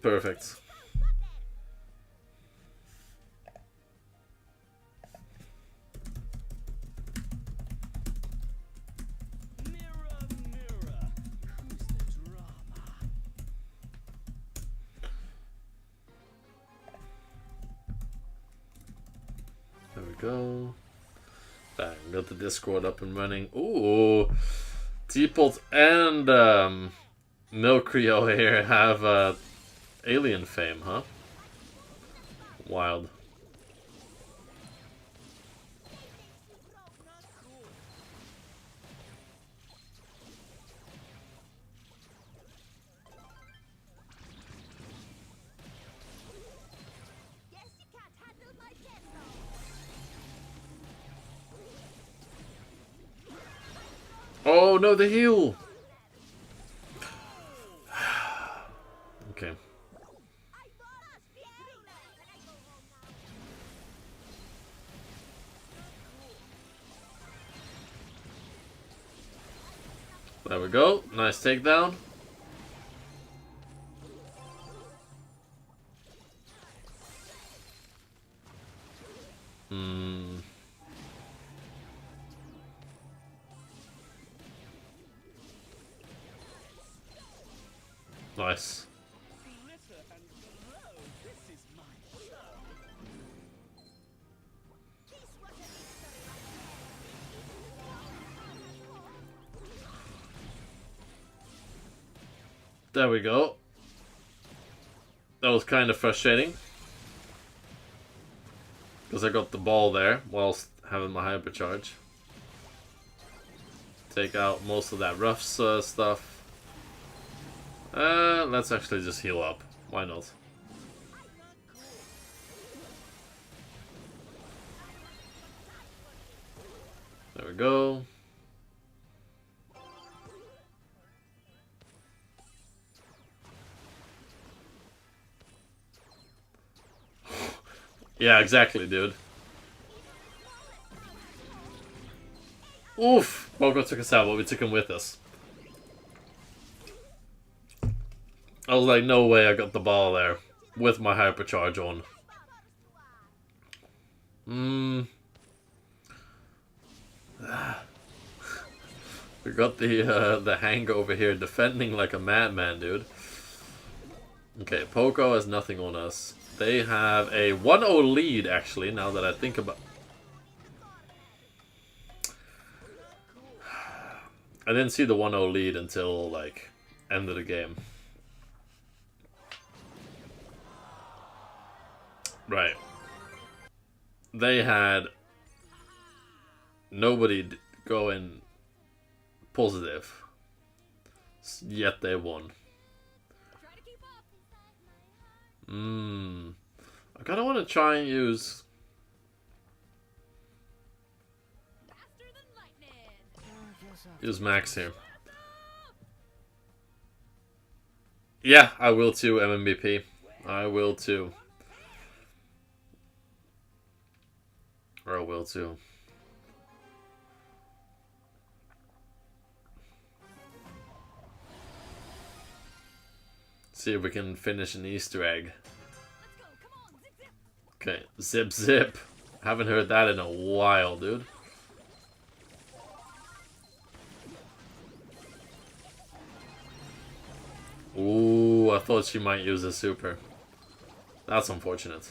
Perfect. There we go. Bang, got the Discord up and running. Ooh, Teapot and Milcreo here have alien fame, huh? Wild. Oh no, the heal! Okay. There we go. Nice takedown. Nice. There we go. That was kind of frustrating. Because I got the ball there whilst having my hypercharge. Take out most of that rough stuff. Let's actually just heal up. Why not? There we go. Yeah, exactly, dude. Oof! Pogo took us out, but we took him with us. I was like, no way I got the ball there with my hypercharge on. We got the hangover here, defending like a madman, dude. Okay, Poco has nothing on us. They have a 1-0 lead, actually, now that I think about... I didn't see the 1-0 lead until, like, end of the game. Right. They had nobody going positive, yet they won. I kind of want to try and use... Use Max here. Yeah, I will too, MMVP. I will too. Or I will too. See if we can finish an Easter egg. Okay, zip zip. Haven't heard that in a while, dude. Ooh, I thought she might use a super. That's unfortunate.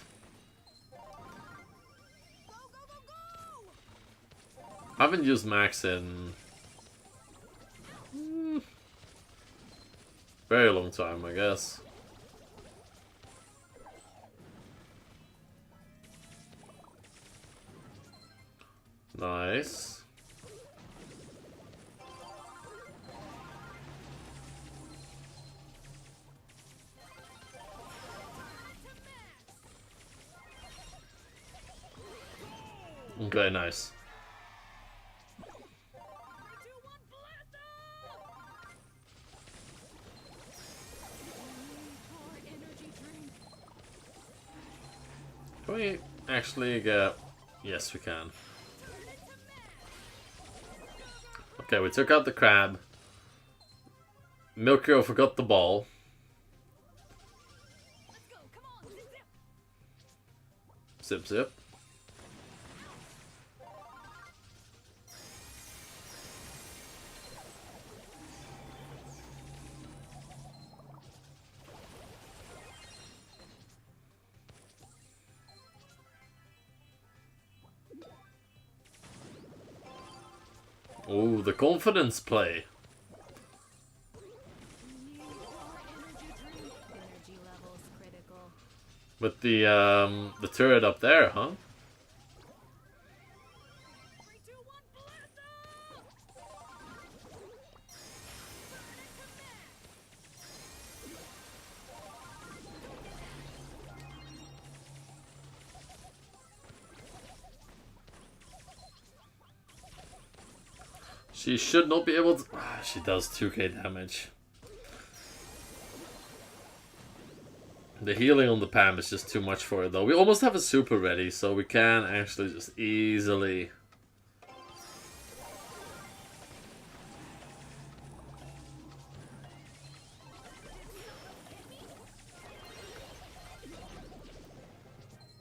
I haven't used Max in very long time, I guess. Nice. Okay, nice. Can we actually get... Yes, we can. Okay, we took out the crab. Milkio forgot the ball. Zip zip. Oh, the confidence play. With the turret up there, huh? She should not be able to... she does 2k damage. The healing on the Pam is just too much for her, though. We almost have a super ready, so we can actually just easily...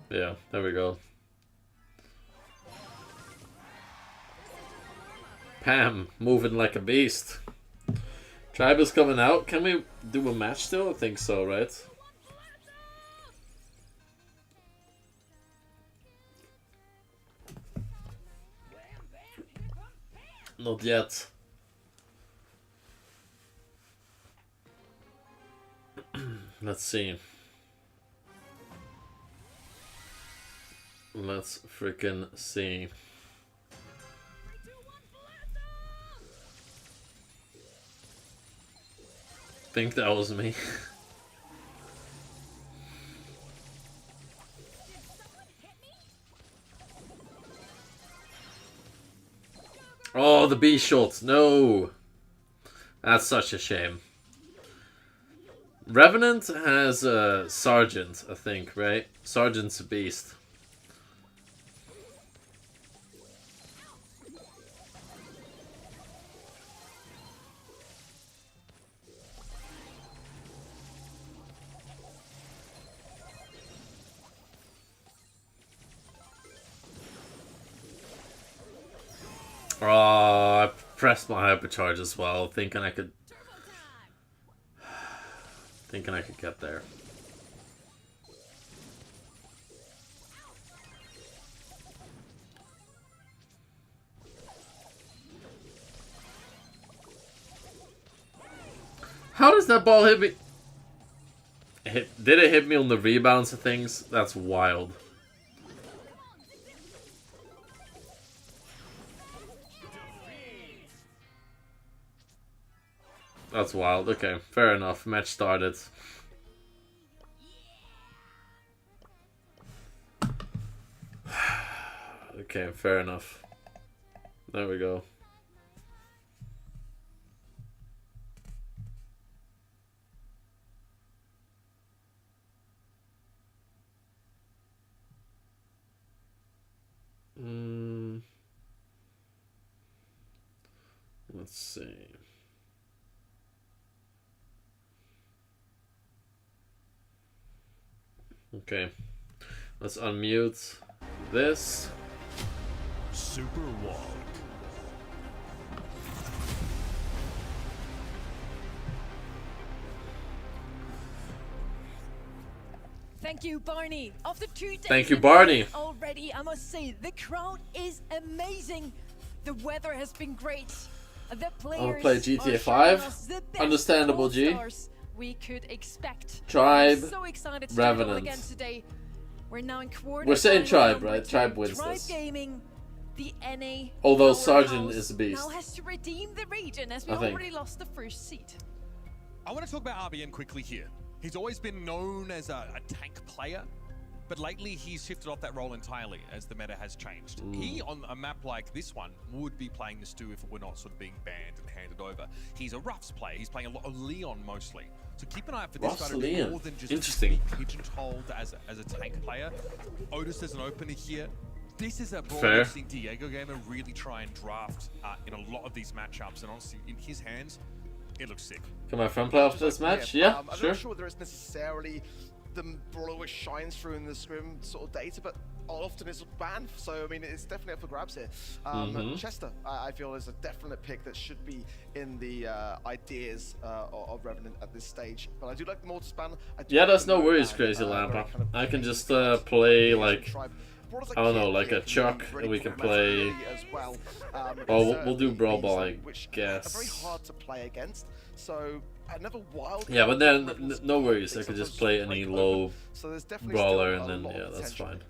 Yeah, there we go. Pam, moving like a beast. Tribe is coming out. Can we do a match still? I think so, right? Not yet. Let's see. Let's freaking see. Think that was me. Oh, the B shot. No. That's such a shame. Revenant has a Sergeant, I think, right? Sergeant's a beast. Oh, I pressed my hypercharge as well, thinking I could get there. How does that ball hit me? Did it hit me on the rebounds of things? That's wild. That's wild. Okay, fair enough. Match started. Okay, fair enough. There we go. Let's see. Okay, let's unmute this. Super Walk. Thank you, Barney. After 2 days Thank you, Barney. already, I must say, the crowd is amazing. The weather has been great. The players play are GTA showing 5. us the best Understandable, Brawl G. Stars we could expect. Tribe, I'm so excited to do it all Revenant. again today. We're now in quarter. We're saying Tribe, final right? with Tribe wins Tribe this. Gaming, the NA. Although powerhouse, Sergeant is a beast. now has to redeem the region as we I think. already lost the first seat. I want to talk about RBN quickly here. He's always been known as a tank player, but lately he's shifted off that role entirely as the meta has changed. He, on a map like this one, would be playing the Stu if it were not sort of being banned and handed over. He's a Ruffs player. He's playing a lot of Leon mostly. So keep an eye out for this Ruffs guy to be Leon. more than just Interesting. be pigeonholed as a tank player. Otis as an opener here. This is a Brawl Fair. we've seen Diego Gamer really try and draft in a lot of these matchups, and honestly, in his hands, it looks sick. Can my friend play off this match? Yeah, I'm sure. not sure whether it's necessarily the brawler which shines through in the scrim sort of data, but often is banned. So I mean, it's definitely up for grabs here. Chester, I feel, is a definite pick that should be in the ideas of Revenant at this stage. But I do like the Mortis ban. Yeah, that's no worries, Crazy Lampa. I can just play like, I don't know, like a Chuck, and we can play. Oh, we'll do Brawl Ball, I guess. Very hard to play against. So another wild. Yeah, but then no worries. I could just play any low So there's definitely brawler, still and a then lot yeah, of that's potential. fine.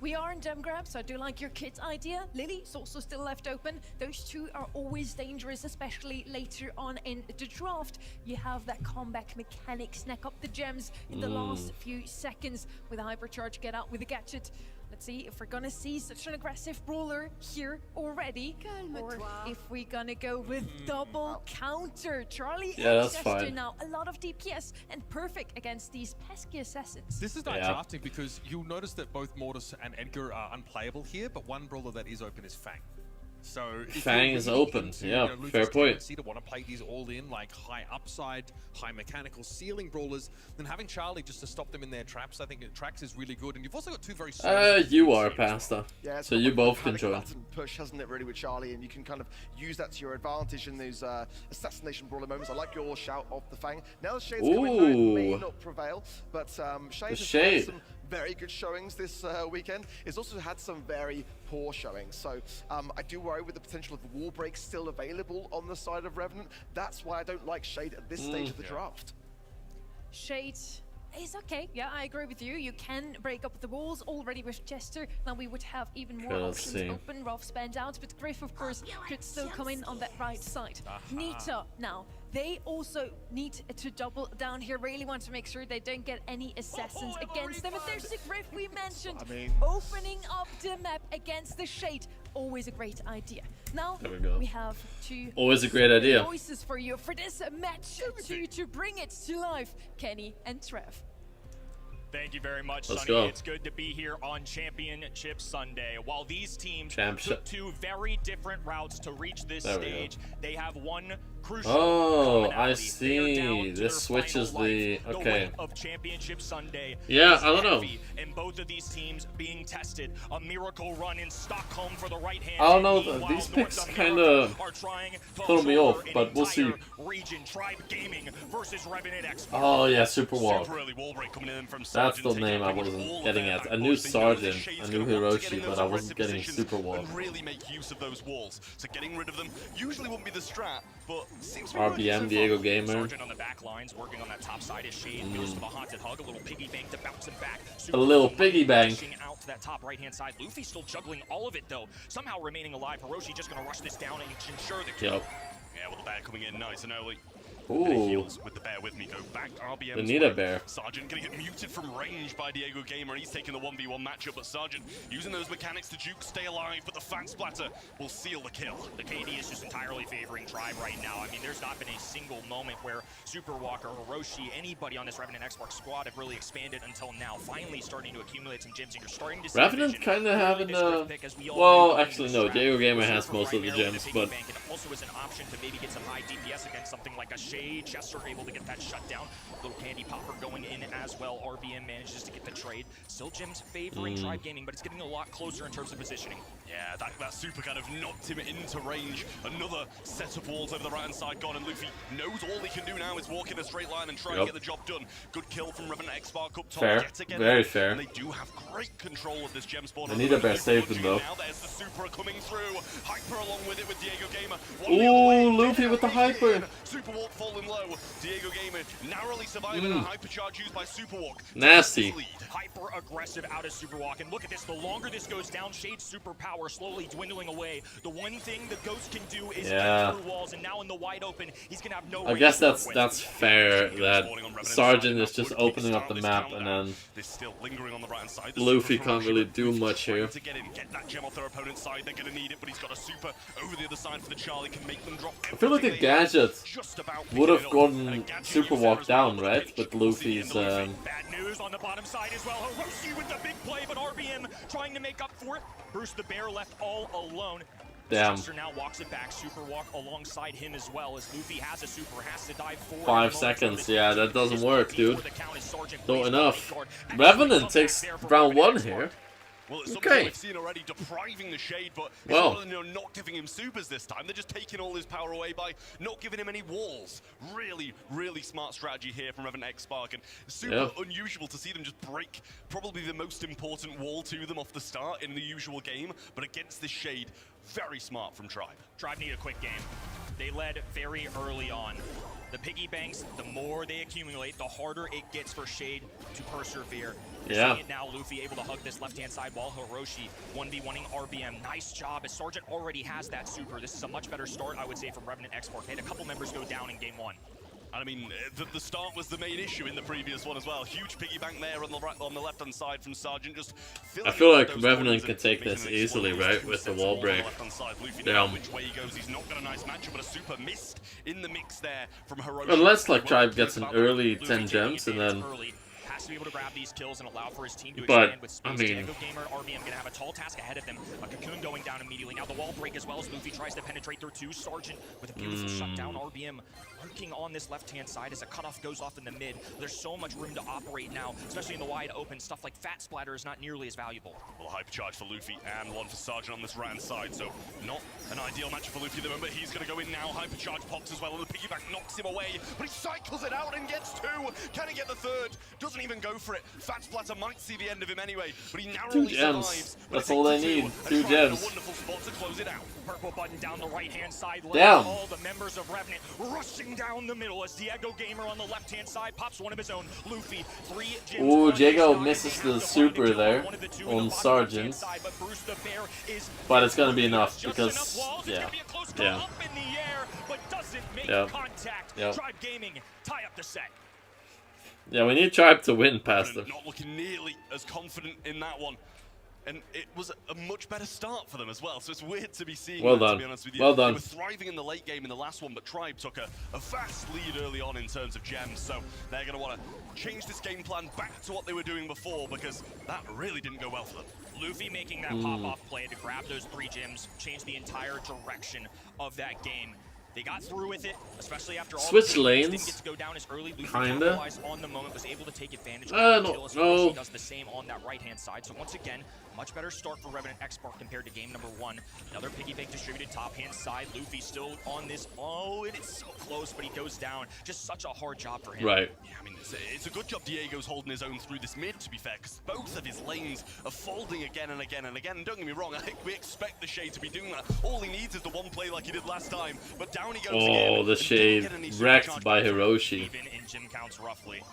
We are in gem grab, so I do like your kid's idea. Lily's also still left open. Those two are always dangerous, especially later on in the draft. You have that comeback mechanic, snack up the gems in the last few seconds with a hypercharge, get out with a gadget. Let's see if we're gonna see such an aggressive brawler here already, or if we're gonna go with double counter. Charlie Yeah, and that's Chester fine. now, a lot of DPS and perfect against these pesky assassins. This is not Yeah. drafting because you'll notice that both Mortis and Edgar are unplayable here, but one brawler that is open is Fang. So if Fang you're is really open, into, yeah, Luffy's fair point. tendency to want to play these all in, like high upside, high mechanical ceiling brawlers, then having Charlie just to stop them in their traps, I think it tracks is really good. And you've also got two very You are Pasta. Yeah, it's So got you like both a can panic join. button push, hasn't it, really, with Charlie, and you can kind of use that to your advantage in those assassination brawler moments. I like your shout of the Fang. Now the Shade's coming, though, it may Ooh. not prevail, but Shade has Shade. had some very good showings this weekend. He's also had some very poor showings, so I do worry with the potential of the wall break still available on the side of Revenant. That's why I don't like Shade at this stage of the draft. Shade is okay. Yeah, I agree with you. You can break up the walls already with Chester. Now we would have even more Okay, let's options see. open. Rolf spanned out, but Griff, of course, could still come in on that right side. Nita now. They also need to double down here. Really want to make sure they don't get any assassins against them. And there's the Griff we mentioned. I mean, opening up the map against the Shade. Always a great idea. Now There we go. have two Always a great idea. voices for you for this match to bring it to life, Kenny and Trev. Thank you very much, Let's Sonny. go. It's good to be here on Championship Sunday. While these teams Championship. took two very different routes to reach this There we go. stage, they have one crucial Oh, I commonality. They are down see. to This their switches final life. the- The okay. weight of Championship Sunday Yeah, is I don't know. heavy, and both of these teams being tested. A miracle run in Stockholm for the right hand. I don't know, Meanwhile, these picks North kinda America are trying to throw me absorb off, an but we'll see. entire Region. Tribe Gaming versus Revenant Export. Oh yeah, Super Walk. Super early wall break coming in from That's Sergeant, the taking name I pretty much wasn't all of getting their at. I back knew boards. They know that Sergeant, Shade's I knew gonna want to get Hiroshi, in but those I wasn't aggressive getting positions Super Walk. and really make use of those walls. So getting rid of them usually won't be the strat, but seems to be working so RBM, far. Diego Gamer. Sergeant on the back lines, working on that top side is Shade. Goes for the haunted hug, a little piggy bank to bounce him back. A little piggy bank. Pushing out to that top right-hand side. Luffy still juggling all of it, though. Somehow remaining alive. Hiroshi just going to rush this down and ensure the kill. Yep. Yeah, well, the bear coming in nice and early. Ooh. The heals with the bear with me go back. RBM. The Nita bear. Sergeant gonna get muted from range by Diego Gamer, and he's taking the 1v1 matchup. But Sergeant using those mechanics to juke, stay alive, but the Fang Splatter will seal the kill. The KD is just entirely favoring Tribe right now. I mean, there's not been a single moment where Super Walker, Hiroshi, anybody on this Revenant Xbox squad have really expanded until now. Finally starting to accumulate some gems, and you're starting to see Revenant vision. kind of Really having this Griff the. pick, as we all Well, know, actually no. strat. Diego Gamer Reserved has for most of the primarily gems, piggy but bank, and also as an option to maybe get some high DPS against something like a Shade. Shade. Chester able to get that shut down. Little candy popper going in as well. RBM manages to get the trade. Still Jim's favoring Tribe Gaming, but it's getting a lot closer in terms of positioning. Yeah, that super kind of knocked him into range. Another set of walls over the right-hand side gone, and Luffy knows all he can do now is walk in a straight line and try and get the job done. Good kill from Revenant X-Spark up top. Fair. Again. Very fair. And they do have great control of this gem spawn. They need a best save them though. Now there's the super coming through. Hyper along with it with Diego Gamer. Ooh, Luffy with the hyper. Super walk falling low. Diego Gamer narrowly surviving a hyper charge used by Super Walk. Nasty. Hyper aggressive out of Super Walk, and look at this. The longer this goes down, Shade's superpower slowly dwindling away. The one thing the Ghost can do is get through walls, and now in the wide open, he's gonna have no. I guess that's fair that Sergeant is just opening up the map, and then Luffy can't really do much here. I feel like the gadget would have gotten Super Walk down, right? With Luffy's Bad news on the bottom side as well. Hiroshi with the big play, but RBM trying to make up for it. Bruce the Bear left all alone. Damn. Chester now walks it back. Super Walk alongside him as well, as Luffy has a super, has to dive forward. 5 seconds, yeah, that doesn't work, dude. Not enough. Revenant takes round 1 here. Well, it's something we've seen already, depriving the Shade, but it's not giving him supers this time. They're just taking all his power away by not giving him any walls. Really, really smart strategy here from Revenant X-Spark, and super unusual to see them just break probably the most important wall to them off the start in the usual game, but against this Shade, very smart from Tribe. Tribe need a quick game. They led very early on. The piggy banks, the more they accumulate, the harder it gets for Shade to persevere. Yeah. Seeing it now, Luffy able to hug this left-hand side while Hiroshi 1v1ing RBM. Nice job, as Sergeant already has that super. This is a much better start, I would say, from Revenant X-Spark. They had a couple members go down in game 1. And I mean, the start was the main issue in the previous one as well. Huge piggy bank there on the left-hand side from Sergeant. Just I feel like Revenant can take this easily, right, with the wall break. Down. Which way he goes, he's not got a nice matchup, but a super missed in the mix there from Hiroshi. Unless like Tribe gets an early 10 gems and then. Has to be able to grab these kills and allow for his team to expand with space. I mean, Diego Gamer and RBM gonna have a tall task ahead of them. A cocoon going down immediately. Now the wall break as well as Luffy tries to penetrate through 2. Sergeant with a beautiful shutdown. RBM lurking on this left-hand side as a cutoff goes off in the mid. There's so much room to operate now, especially in the wide open. Stuff like Fat Splatter is not nearly as valuable. Well, hyper charge for Luffy and one for Sergeant on this right-hand side, so not an ideal match for Luffy at the moment. He's gonna go in now. Hyper charge pops as well, and the piggyback knocks him away, but he cycles it out and gets 2. Can he get the 3rd? Doesn't even go for it. Fat Splatter might see the end of him anyway, but he narrowly 2 gems. survives. That's all they need. 2 gems. A wonderful spot to close it out. Purple button down the right-hand side. Down. All the members of Revenant rushing down the middle as Diego Gamer on the left-hand side pops one of his own. Luffy, 3 gems. Ooh, Diego misses the super there on Sergeant. But it's gonna be enough because, yeah. Tribe Gaming tie up the set. Yeah, we need Tribe to win past them. Not looking nearly as confident in that one. And it was a much better start for them as well, so it's weird to be seeing well that, done. to be honest with you. Well done. They were thriving in the late game in the last one, but Tribe took a fast lead early on in terms of gems, so they're going to want to change this game plan back to what they were doing before, because that really didn't go well for them. Luffy making that pop-off play to grab those 3 gems, change the entire direction of that game. They got through with it, especially after all switch the lanes. Didn't get to go down as early. Luffy Kinda. capitalized on the moment, was able to take advantage of the kill as no. He does the same on that right-hand side. So once again, much better start for Revenant X-Spark compared to game number 1. Another piggy bank distributed top-hand side. Luffy still on this. Oh, and it's so close, but he goes down. Just such a hard job for him. Right. Yeah, I mean, it's a good job Diego's holding his own through this mid, to be fair, because both of his lanes are folding again and again and again. And don't get me wrong, I think we expect the Shade to be doing that. All he needs is the one play like he did last time, but down he goes again. Oh, the Shade wrecked by Hiroshi. Even in gym counts roughly.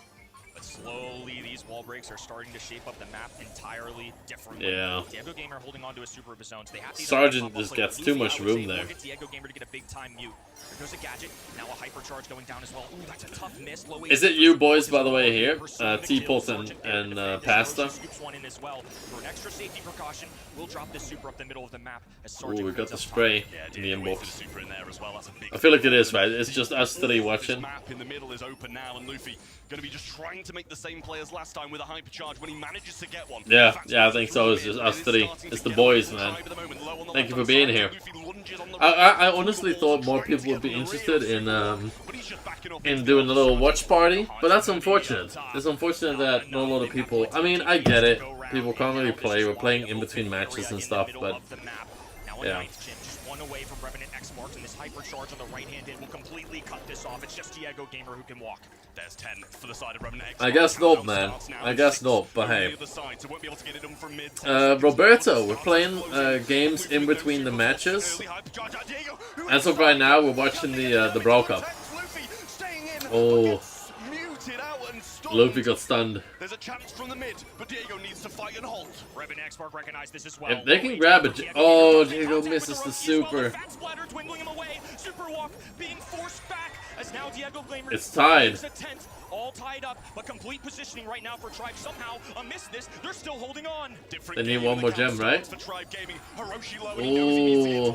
But slowly, these wall breaks are starting to shape up the map entirely differently. Yeah. Diego Gamer holding on to a super of his own. So they have to Sergeant just gets too much room there. Diego Gamer to get a big time mute. There goes a gadget. Now a hypercharge going down as well. Ooh, that's a tough miss. Low Is it you boys, by the way, here? Teapot and Pasta. Scoops one in as well. For an extra safety precaution, we'll drop this super up the middle of the map. Ooh, we got the spray in the inbox. Super in there as well. That's a big I feel like it is, right? It's just us 3 watching. Map in the middle is open now, and Luffy going to be just trying to to make the same play as last time with a hypercharge when he manages to get one. Yeah, I think so. It's just us three. It's the boys, man. Thank you for being here. I honestly thought more people would be interested in doing a little watch party, but that's unfortunate. It's unfortunate that not a lot of people. I mean, I get it. People can't really play. We're playing in between matches and stuff, but yeah. Away from Revenant X marked, and this hypercharge on the right hand end will completely cut this off. It's just Diego Gamer who can walk. There's 10 for the side of Revenant X. I guess not, man. I guess not, but hey. Roberto, we're playing games in between the matches. As of right now, we're watching the Brawl Cup. Oh. Luffy got stunned. There's a chance from the mid, but Diego needs to fight and hold. Revenant X Mark recognized this as well. If they can grab it, oh, Diego misses the super. It's tied. All tied up, but complete positioning right now for Tribe. Somehow, amidst this, they're still holding on. They need one more gem, right? Ooh.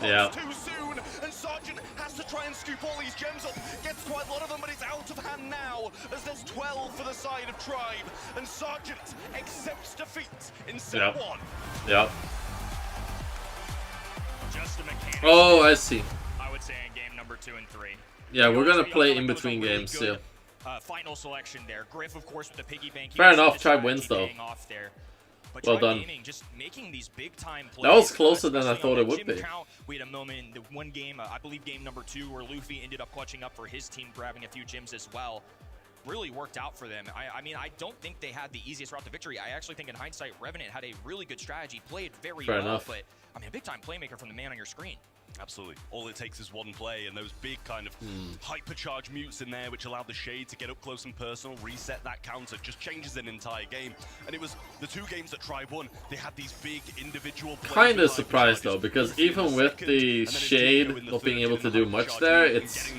Yeah. Too soon, and Sergeant has to try and scoop all these gems up. Gets quite a lot of them, but it's out of hand now, as there's 12 for the side of Tribe, and Sergeant accepts defeat in set 1. Yep. Just a mechanic. Oh, I see. I would say in game number 2 and 3. Yeah, we're gonna play in between games too. Final selection there. Griff, of course, with the piggy bank. Fair enough. Tribe wins though. Well done. Just making these big time plays, that was closer than I thought it would be. We had a moment in the one game, I believe game number 2, where Luffy ended up clutching up for his team, grabbing a few gems as well. Really worked out for them. I mean, I don't think they had the easiest route to victory. I actually think in hindsight, Revenant had a really good strategy, played very well, but I mean, a big time playmaker from the man on your screen. Absolutely. All it takes is one play, and those big kind of hypercharge mutes in there, which allowed the Shade to get up close and personal, reset that counter, just changes an entire game. And it was the 2 games that Tribe won. They had these big individual plays. Kind of surprised though, because even with the Shade not being able to do much there, it's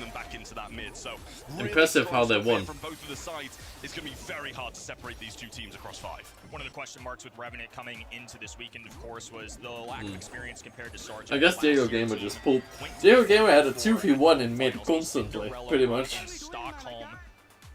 impressive how they won. From both of the sides, it's going to be very hard to separate these 2 teams across 5. One of the question marks with Revenant coming into this weekend, of course, was the lack of experience compared to Sergeant. I guess Diego Gamer just pulled. Diego Gamer had a 2v1 in mid constantly, pretty much. Stockholm,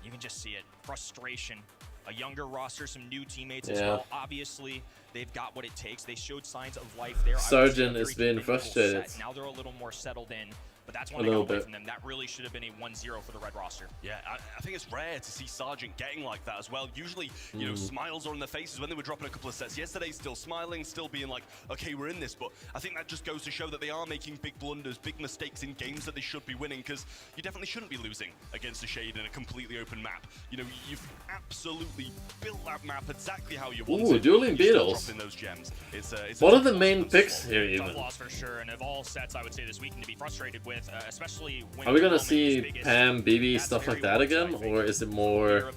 you can just see it. Frustration. A younger roster, some new teammates as well. Obviously, they've got what it takes. They showed signs of life there. Sergeant is being frustrated. Now they're a little more settled in. But that's one they got away from them. That really should have been a 1-0 for the Red roster. Yeah, I think it's rare to see Sergeant getting like that as well. Usually, you know, smiles are on their faces when they were dropping a couple of sets yesterday, still smiling, still being like, okay, we're in this. But I think that just goes to show that they are making big blunders, big mistakes in games that they should be winning, because you definitely shouldn't be losing against the Shade in a completely open map. You know, you've absolutely built that map exactly how you want it. Ooh, dueling beetles. Those gems. What are the main picks here even? Tough loss for sure, and of all sets, I would say this weekend to be frustrated with, especially when are we gonna see Pam, BB, stuff like that again, or is it more?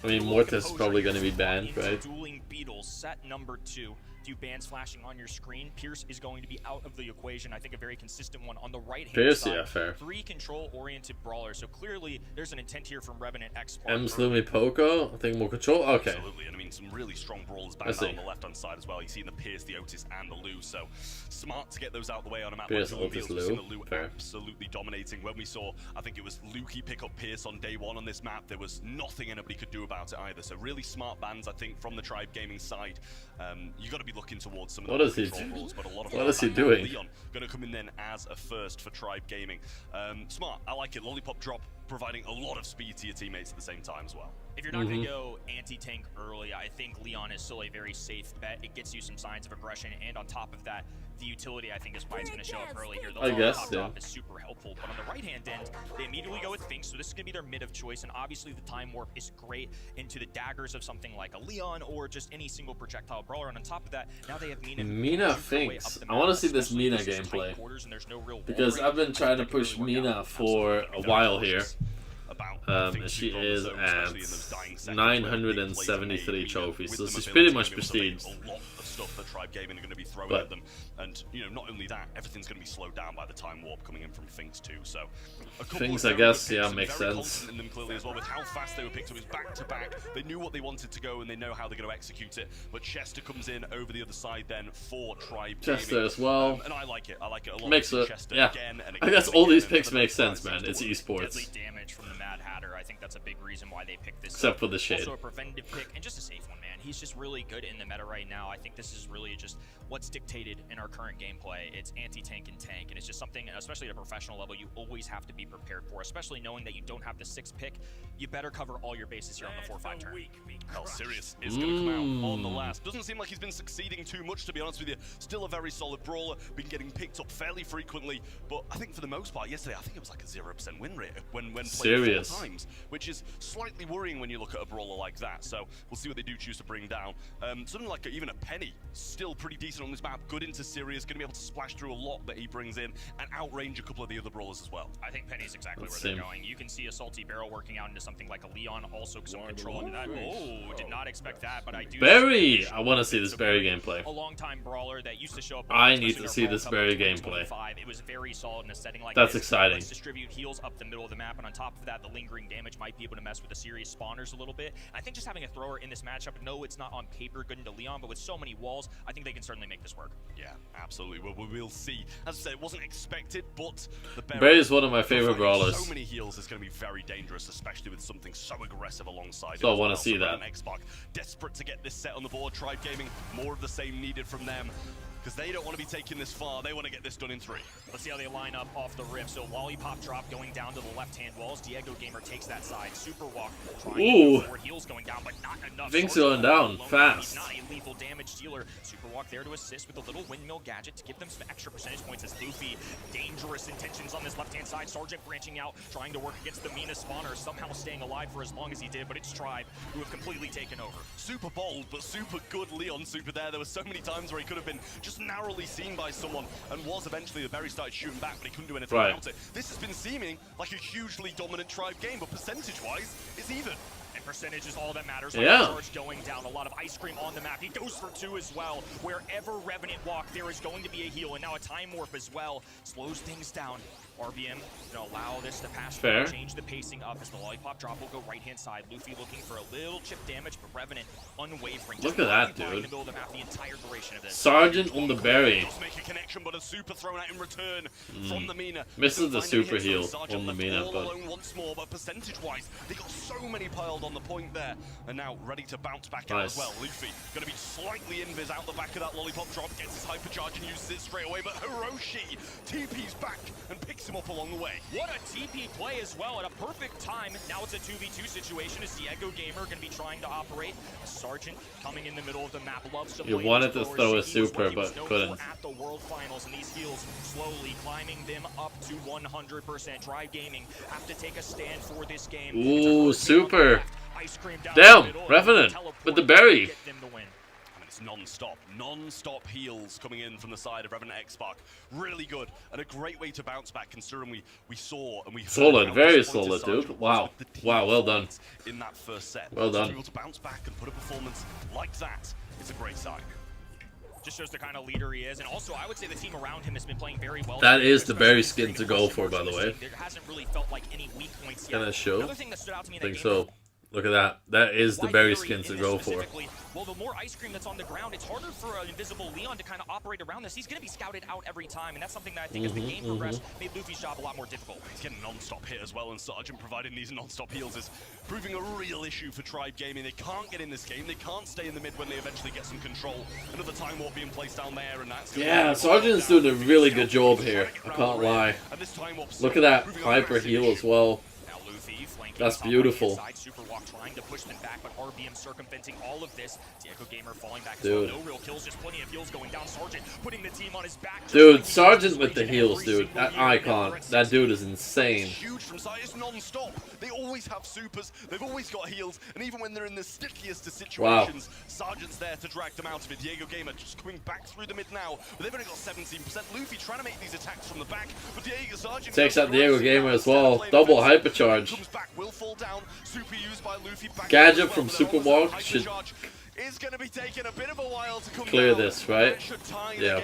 I mean, Mortis is probably gonna be banned, right? Dueling beetles, set number 2. Few bans flashing on your screen. Pierce is going to be out of the equation. I think a very consistent one on the right hand side. Yeah, fair. 3 control-oriented brawlers. So clearly, there's an intent here from Revenant X. M's Lumi Poco. I think more control. Okay. Absolutely, and I mean some really strong brawlers back on the left-hand side as well. You see the Pierce, the Otis, and the Lou. So smart to get those out of the way on a map Pierce, like Otis, Lou. Lou. The Lou absolutely dominating. When we saw, I think it was Lukey pick up Pierce on day 1 on this map, there was nothing anybody could do about it either. So really smart bans, I think, from the Tribe Gaming side. You got to be looking towards some of the what is he doing? Leon going to come in then as a first for Tribe Gaming. Smart, I like it. Lollipop drop, providing a lot of speed to your teammates at the same time as well. If you're not going to go anti-tank early, I think Leon is still a very safe bet. It gets you some signs of aggression, and on top of that, the utility, I think, is why it's going to show up early here. I guess, drop is super helpful. But on the right-hand end, they immediately go with Finks, so this is going to be their mid of choice, and obviously the time warp is great into the daggers of something like a Leon or just any single projectile brawler. And on top of that, now they have Mina. Mina Finks. I want to see this Mina gameplay, because I've been trying to push Mina for a while here. She is at 973 trophies, so she's pretty much prestige. Stuff that Tribe Gaming are going to be throwing at them, and you know, not only that, everything's going to be slowed down by the time warp coming in from Finks too. So Finks, I guess, yeah, makes sense. In them clearly as well, with how fast they were picked up, is back to back. They knew what they wanted to go, and they know how they're going to execute it. But Chester comes in over the other side then for Tribe Chester Gaming. as well, and I like it. I like it a lot. Makes it, Chester yeah. again and I guess all these picks make sense, man. It's esports. Deadly damage from the Mad Hatter. I think that's a big reason why they picked this. Except for the shade. Also a preventative pick and just a safe one, man. He's just really good in the meta right now. I think this is really just what's dictated in our current gameplay. It's anti-tank and tank, and it's just something, especially at a professional level, you always have to be prepared for, especially knowing that you don't have the 6th pick. You better cover all your bases here on the 4-5 turn. Hell, Sirius is going to come out on the last. Doesn't seem like he's been succeeding too much, to be honest with you. Still a very solid brawler, been getting picked up fairly frequently, but I think for the most part, yesterday, I think it was like a 0% win rate when played 4 times, which is slightly worrying when you look at a brawler like that. So we'll see what they do choose to bring down. Something like even a Penny, still pretty decent on this map, good into Sirius, going to be able to splash through a lot that he brings in and outrange a couple of the other brawlers as well. I think Penny's exactly where they're going. You can see a Salty Barrel working out into something like a Leon, also some control into that. Oh, did not expect that, but I do. Barry! I want to see this Barry gameplay. A long-time brawler that used to show up. I need to see this Barry gameplay. It was very solid in a setting like That's this. exciting. Let's distribute heals up the middle of the map, and on top of that, the lingering damage might be able to mess with the serious spawners a little bit. I think just having a thrower in this matchup, no, it's not on paper good into Leon, but with so many walls, I think they can certainly make this work. Yeah, absolutely. Well, we'll see. As I said, it wasn't expected, but the Barry is one of my favorite brawlers. So many heals is going to be very dangerous, especially with something so aggressive alongside. So I want to see that. Xbox desperate to get this set on the board. Tribe Gaming, more of the same needed from them. Because they don't want to be taking this far. They want to get this done in 3. Let's see how they line up off the rip. So Lollipop drop going down to the left-hand walls. Diego Gamer takes that side. Super Walk trying to forward heals going down, but not enough. Things going down fast. He's not a lethal damage dealer. Super Walk there to assist with a little windmill gadget to give them some extra percentage points as Luffy. Dangerous intentions on this left-hand side. Sergeant branching out, trying to work against the Mina spawner, somehow staying alive for as long as he did, but it's Tribe who have completely taken over. Super bold, but super good Leon Super there. There were so many times where he could have been just narrowly seen by someone and was eventually the Berry started shooting back, but he couldn't do anything about it. This has been seeming like a hugely dominant Tribe game, but percentage-wise, it's even. And percentage is all that matters. Yeah. Charge going down, a lot of ice cream on the map. He goes for 2 as well. Wherever Revenant walk, there is going to be a heal, and now a time warp as well. Slows things down. RBM gonna allow this to pass. Fair. Change the pacing up as the Lollipop drop will go right-hand side. Luffy looking for a little chip damage, but Revenant unwavering. Look at that, dude. In the middle of the map the entire duration of this. Sergeant on the Berry. Does make a connection, but a super thrown out in return from the Mina. Misses the super heal on the Mina, all but alone once more, but percentage-wise, they got so many piled on the point there, and now ready to bounce back out as well. Luffy gonna be slightly invis out the back of that Lollipop drop, gets his hypercharge and uses it straight away, but Hiroshi TP's back and picks him up along the way. What a TP play as well at a perfect time. Now it's a 2v2 situation as Diego Gamer going to be trying to operate. Sergeant coming in the middle of the map. Loves to you wanted to throw a super, but couldn't. At the World Finals, and these heals slowly climbing them up to 100%. Tribe Gaming have to take a stand for this game. Ooh, super. Ice cream down Damn, Revenant with the berry. Get them to win. It's non-stop heals coming in from the side of Revenant X-Spark. Really good, and a great way to bounce back considering we saw and we heard solid, very solid, dude. Wow, well done. In that first set. Well done. To be able to bounce back and put a performance like that is a great sign. Just shows the kind of leader he is, and also I would say the team around him has been playing very well. That is the berry skin to go for, by the way. There hasn't really felt like any weak points yet. Can I show? Another thing that stood out to me in I think that so. game, Look at that. That is the berry skin to go for. Well, the more ice cream that's on the ground, it's harder for an invisible Leon to kind of operate around this. He's going to be scouted out every time, and that's something that I think as the game progressed made Luffy's job a lot more difficult. He's getting non-stop hit as well, and Sergeant providing these non-stop heals is proving a real issue for Tribe Gaming. They can't get in this game. They can't stay in the mid when they eventually get some control. Another time warp being placed down there, and that's Sergeant's doing a really good job here. I can't lie. Look at that hyper heal as well. That's beautiful. Super Walk trying to push them back, but RBM circumventing all of this. Diego Gamer falling back. Dude. No real kills, just plenty of heals going down. Sergeant putting the team on his back. Dude, Sergeant with the heals, dude. That icon. That dude is insane. Huge from side. It's non-stop. They always have supers. They've always got heals, and even when they're in the stickiest of situations, Sergeant's there to drag them out of it. Diego Gamer just coming back through the mid now, but they've only got 17%. Luffy trying to make these attacks from the back, but Sergeant takes out Diego Gamer as well. Double hypercharge. Comes back, will fall down. Super used by Luffy. Gadget from Super Walk should is going to be taking a bit of a while to come clear down. this, right? Yeah.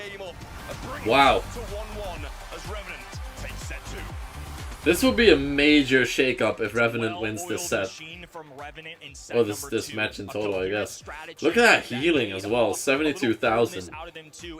Wow. To 1-1 as Revenant takes set 2. This will be a major shake-up if Revenant wins this set. Or this match in total, I guess. Look at that healing as well, 72,000.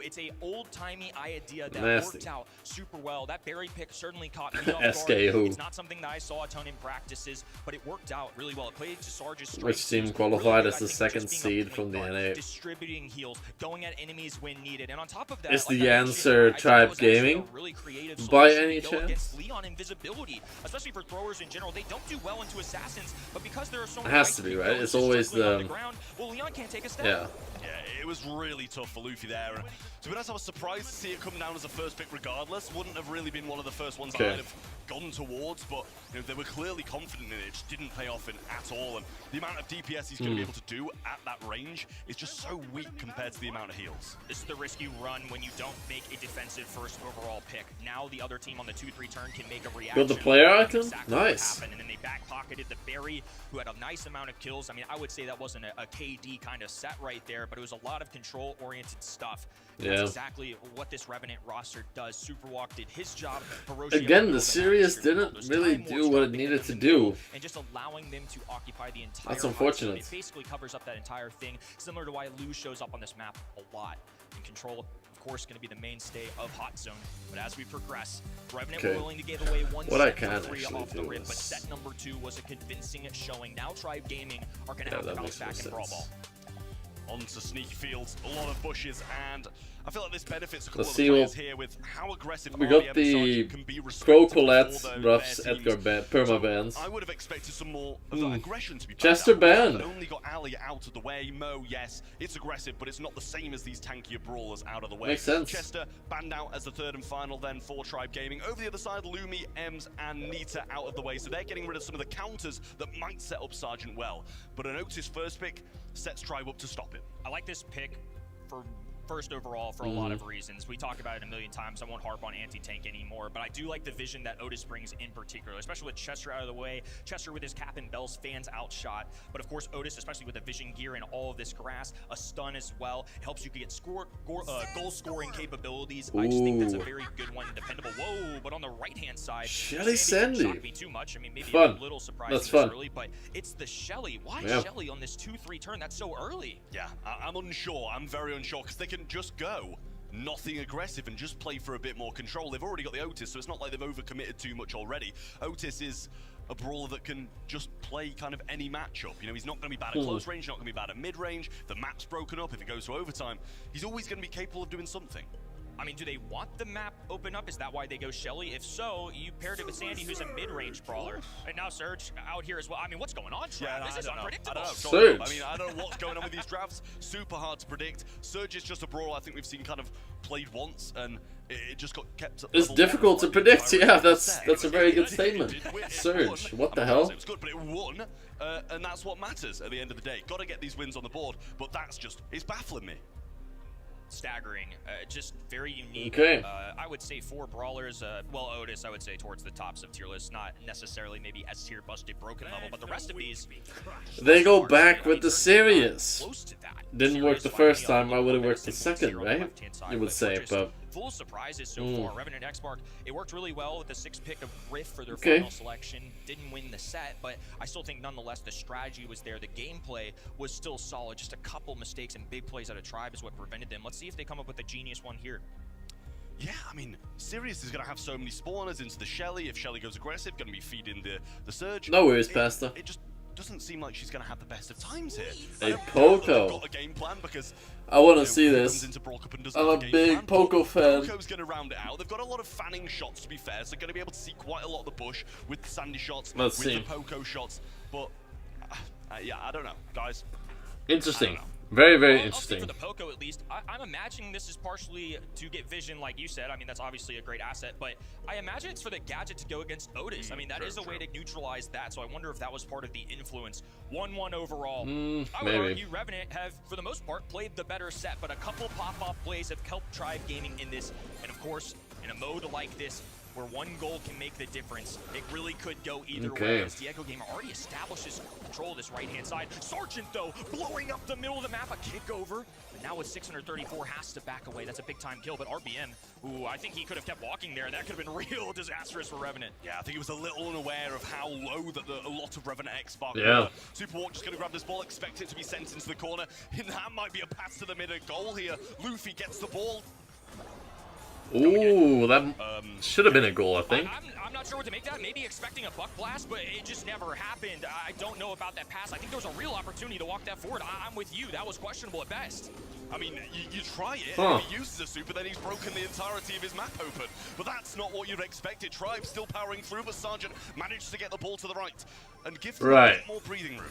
It's a old-timey idea that Nasty. worked out super well. That berry pick certainly caught me off guard. SKO. It's not something that I saw a ton in practices, but it worked out really well. It played to Sarge's strengths. Which team It was qualified really as good, the I think, second just being a seed from the point NA? guard, distributing heals, going at enemies when needed, and on top of that, Is like the I answer mentioned, I Tribe thought it was actually Gaming? a really creative By solution any to go chance? against Leon invisibility, especially for throwers in general. They don't do well into assassins, but because there are so It many has guys to be, keep right? going It's just always struggling on the- the ground, well, Leon can't take a step. Yeah. Yeah, it was really tough for Luffy there. And to be honest, I was surprised to see it come down as a first pick regardless. Wouldn't have really been one of the first ones Okay. I'd have gone towards, but you know, they were clearly confident in it. It just didn't pay off in at all. And the amount of DPS he's going to be able to do at that range is just so weak compared to the amount of heals. This is the risk you run when you don't make a defensive first overall pick. Now the other team on the 2-3 turn can make a reaction. Build the player icon? Exactly what Nice. happened. And then they back-pocketed the Berry, who had a nice amount of kills. I mean, I would say that wasn't a KD kind of set right there, but it was a lot of control-oriented stuff. And Yeah. That's exactly what this Revenant roster does. Superwalk did his job. Hiroshi Again, had the to Sirius build didn't those really Time do Lords what it dropping needed into to the do. middle And just allowing them to occupy the entire That's high unfortunate. zone. It basically covers up that entire thing, similar to why Lou shows up on this map a lot. And Control, of course, going to be the mainstay of Hot Zone. But as we progress, Revenant Okay. were willing to give away one What I set for can free actually off the do rip, but is- set number 2 was a convincing showing. Now Tribe Gaming are going to Yeah, have to that bounce makes more back in Brawl sense. Ball. Onto sneaky fields, a lot of bushes, and I feel like this benefits a couple Let's of see the players what- here with how aggressive We got RBM the Sergeant can be respected Crocolet, for their Ruffs, teams. Edgar permabans. I would have expected some more of that aggression to be Chester banned. banned. Only got Ali out of the way. Mo, yes, it's aggressive, but it's not the same as these tankier brawlers out of the way. Makes sense. Chester banned out as the third and final then for Tribe Gaming. Over the other side, Lumi, Ems, and Nita out of the way, so they're getting rid of some of the counters that might set up Sergeant well. But an Otis first pick sets Tribe up to stop it. I like this pick for first overall for a lot of reasons. We talk about it a million times. I won't harp on anti-tank anymore, but I do like the vision that Otis brings in particular, especially with Chester out of the way. Chester with his cap and bells, fans outshot. But of course, Otis, especially with the vision gear and all of this grass, a stun as well, helps you get goal-scoring capabilities. I just think that's a very good one, dependable. Whoa, but on the right-hand side, Shelly Sandy didn't Sandy. shock me too much. I mean, maybe Fun. a little surprising That's fun. early, but it's the Shelly. Why Yeah. Shelly on this 2-3 turn? That's so early. Yeah, I'm unsure. I'm very unsure because they can just go nothing aggressive and just play for a bit more control. They've already got the Otis, so it's not like they've overcommitted too much already. Otis is a brawler that can just play kind of any matchup. You know, he's not going to be bad at close range, not going to be bad at mid range. The map's broken up. If it goes to overtime, he's always going to be capable of doing something. I mean, do they want the map open up? Is that why they go Shelly? If so, you paired it with Sandy, who's a mid-range brawler. And now Surge out here as well. I mean, what's going on, Trav? This is unpredictable. Surge. I mean, I don't know what's going on with these drafts. Super hard to predict. Surge is just a brawler I think we've seen kind of played once, and it just got kept at It's level difficult to 1. predict. I Yeah, really that's upset. a very good It statement. did win. It Surge, won. what the I mean, hell? It was good, but it won, and that's what matters at the end of the day. Got to get these wins on the board, but it's baffling me. Staggering, just very unique. Okay. I would say 4 brawlers. Well, Otis, I would say towards the tops of tier list, not necessarily maybe S tier, busted, broken level, but the rest of these. They go are back certainly with the not Sirius. close to that. Didn't work Sirius the finally first on time, the I would have level, worked the single second, tier on the right? left-hand side, You would but say, just but full of surprises so far. Revenant X-Mark, it worked really well with the 6th pick of Riff for their Okay. final selection. Didn't win the set, but I still think nonetheless the strategy was there. The gameplay was still solid. Just a couple mistakes and big plays out of Tribe is what prevented them. Let's see if they come up with a genius one here. Yeah, I mean, Sirius is going to have so many spawners into the Shelly. If Shelly goes aggressive, going to be feeding the Surge. No worries, Pastor. It just doesn't seem like she's going to have the best of times here. A I don't know that Poco. they've got a game plan because I want you to know, see who this. comes into Brawl Cup and doesn't I'm have a game big plan? Poco fan. Poco's going to round it out. They've got a lot of fanning shots, to be fair, so they're going to be able to see quite a lot of the bush with the Sandy shots, Let's with see. the Poco shots. But yeah, I don't know, guys. Interesting. I don't know. Very, very I'll say interesting. for the Poco, at least, I'm imagining this is partially to get vision, like you said. I mean, that's obviously a great asset, but I imagine it's for the gadget to go against Otis. I mean, that is a way to neutralize that, so I wonder if that was part of the influence. 1-1 overall. I would maybe. argue Revenant have, for the most part, played the better set, but a couple pop-off plays have helped Tribe Gaming in this, and of course, in a mode like this, where one goal can make the difference. It really could go either Okay. way, as Diego Gamer already establishes control of this right-hand side. Sergeant, though, blowing up the middle of the map, a kick over. But now with 634, has to back away. That's a big-time kill, but RBM, who I think he could have kept walking there. That could have been real disastrous for Revenant. Yeah, I think he was a little unaware of how low that a lot of Revenant X-Spark Yeah. were. Superwalk just going to grab this ball, expect it to be sent into the corner. And that might be a pass to the mid goal here. Luffy gets the ball. Ooh, that should have been a goal, I think. I'm not sure what to make that. Maybe expecting a buck blast, but it just never happened. I don't know about that pass. I think there was a real opportunity to walk that forward. I'm with you. That was questionable at best. I mean, you try it, Huh. if he uses a super, then he's broken the entirety of his map open. But that's not what you'd expected. Tribe still powering through, but Sergeant managed to get the ball to the right and give them a bit more breathing room.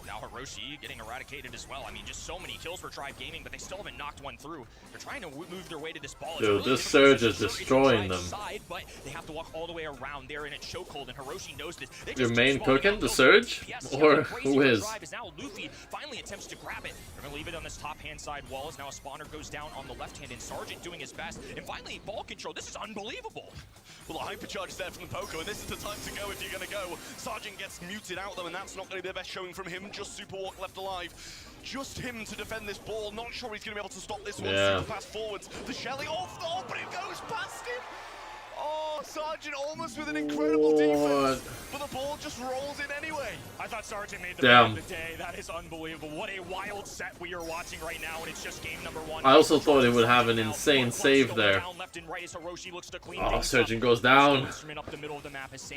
Now Hiroshi getting eradicated as well. I mean, just so many kills for Tribe Gaming, but they still haven't knocked one through. They're trying to move their way to this ball. It's Dude, really this difficult surge is because it's destroying Tribe's them. Side, but they have to walk all the way around. They're in a chokehold, and Hiroshi knows this. They Your just main keep swallowing cooking, down the kills. surge? Yes, Or something crazy who for is? Tribe is now Luffy finally attempts to grab it. They're going to leave it on this top-hand side wall as now a spawner goes down on the left hand, and Sergeant doing his best. And finally, ball control. This is unbelievable. Well, the hypercharge there from the Poco, and this is the time to go if you're going to go. Sergeant gets muted out, though, and that's not going to be the best showing from him. Just Superwalk left alive. Just him to defend this ball. Not sure he's going to be able to stop this one. Yeah. Super pass forwards. The Shelly off, oh, but it goes past him. Oh, Sergeant almost with an incredible defense, but the ball just rolls in anyway. I thought Sergeant made the Damn. play of the day. That is unbelievable. What a wild set we are watching right now, and it's just game number one. I also thought it would have an insane save there. Oh, Sergeant goes down.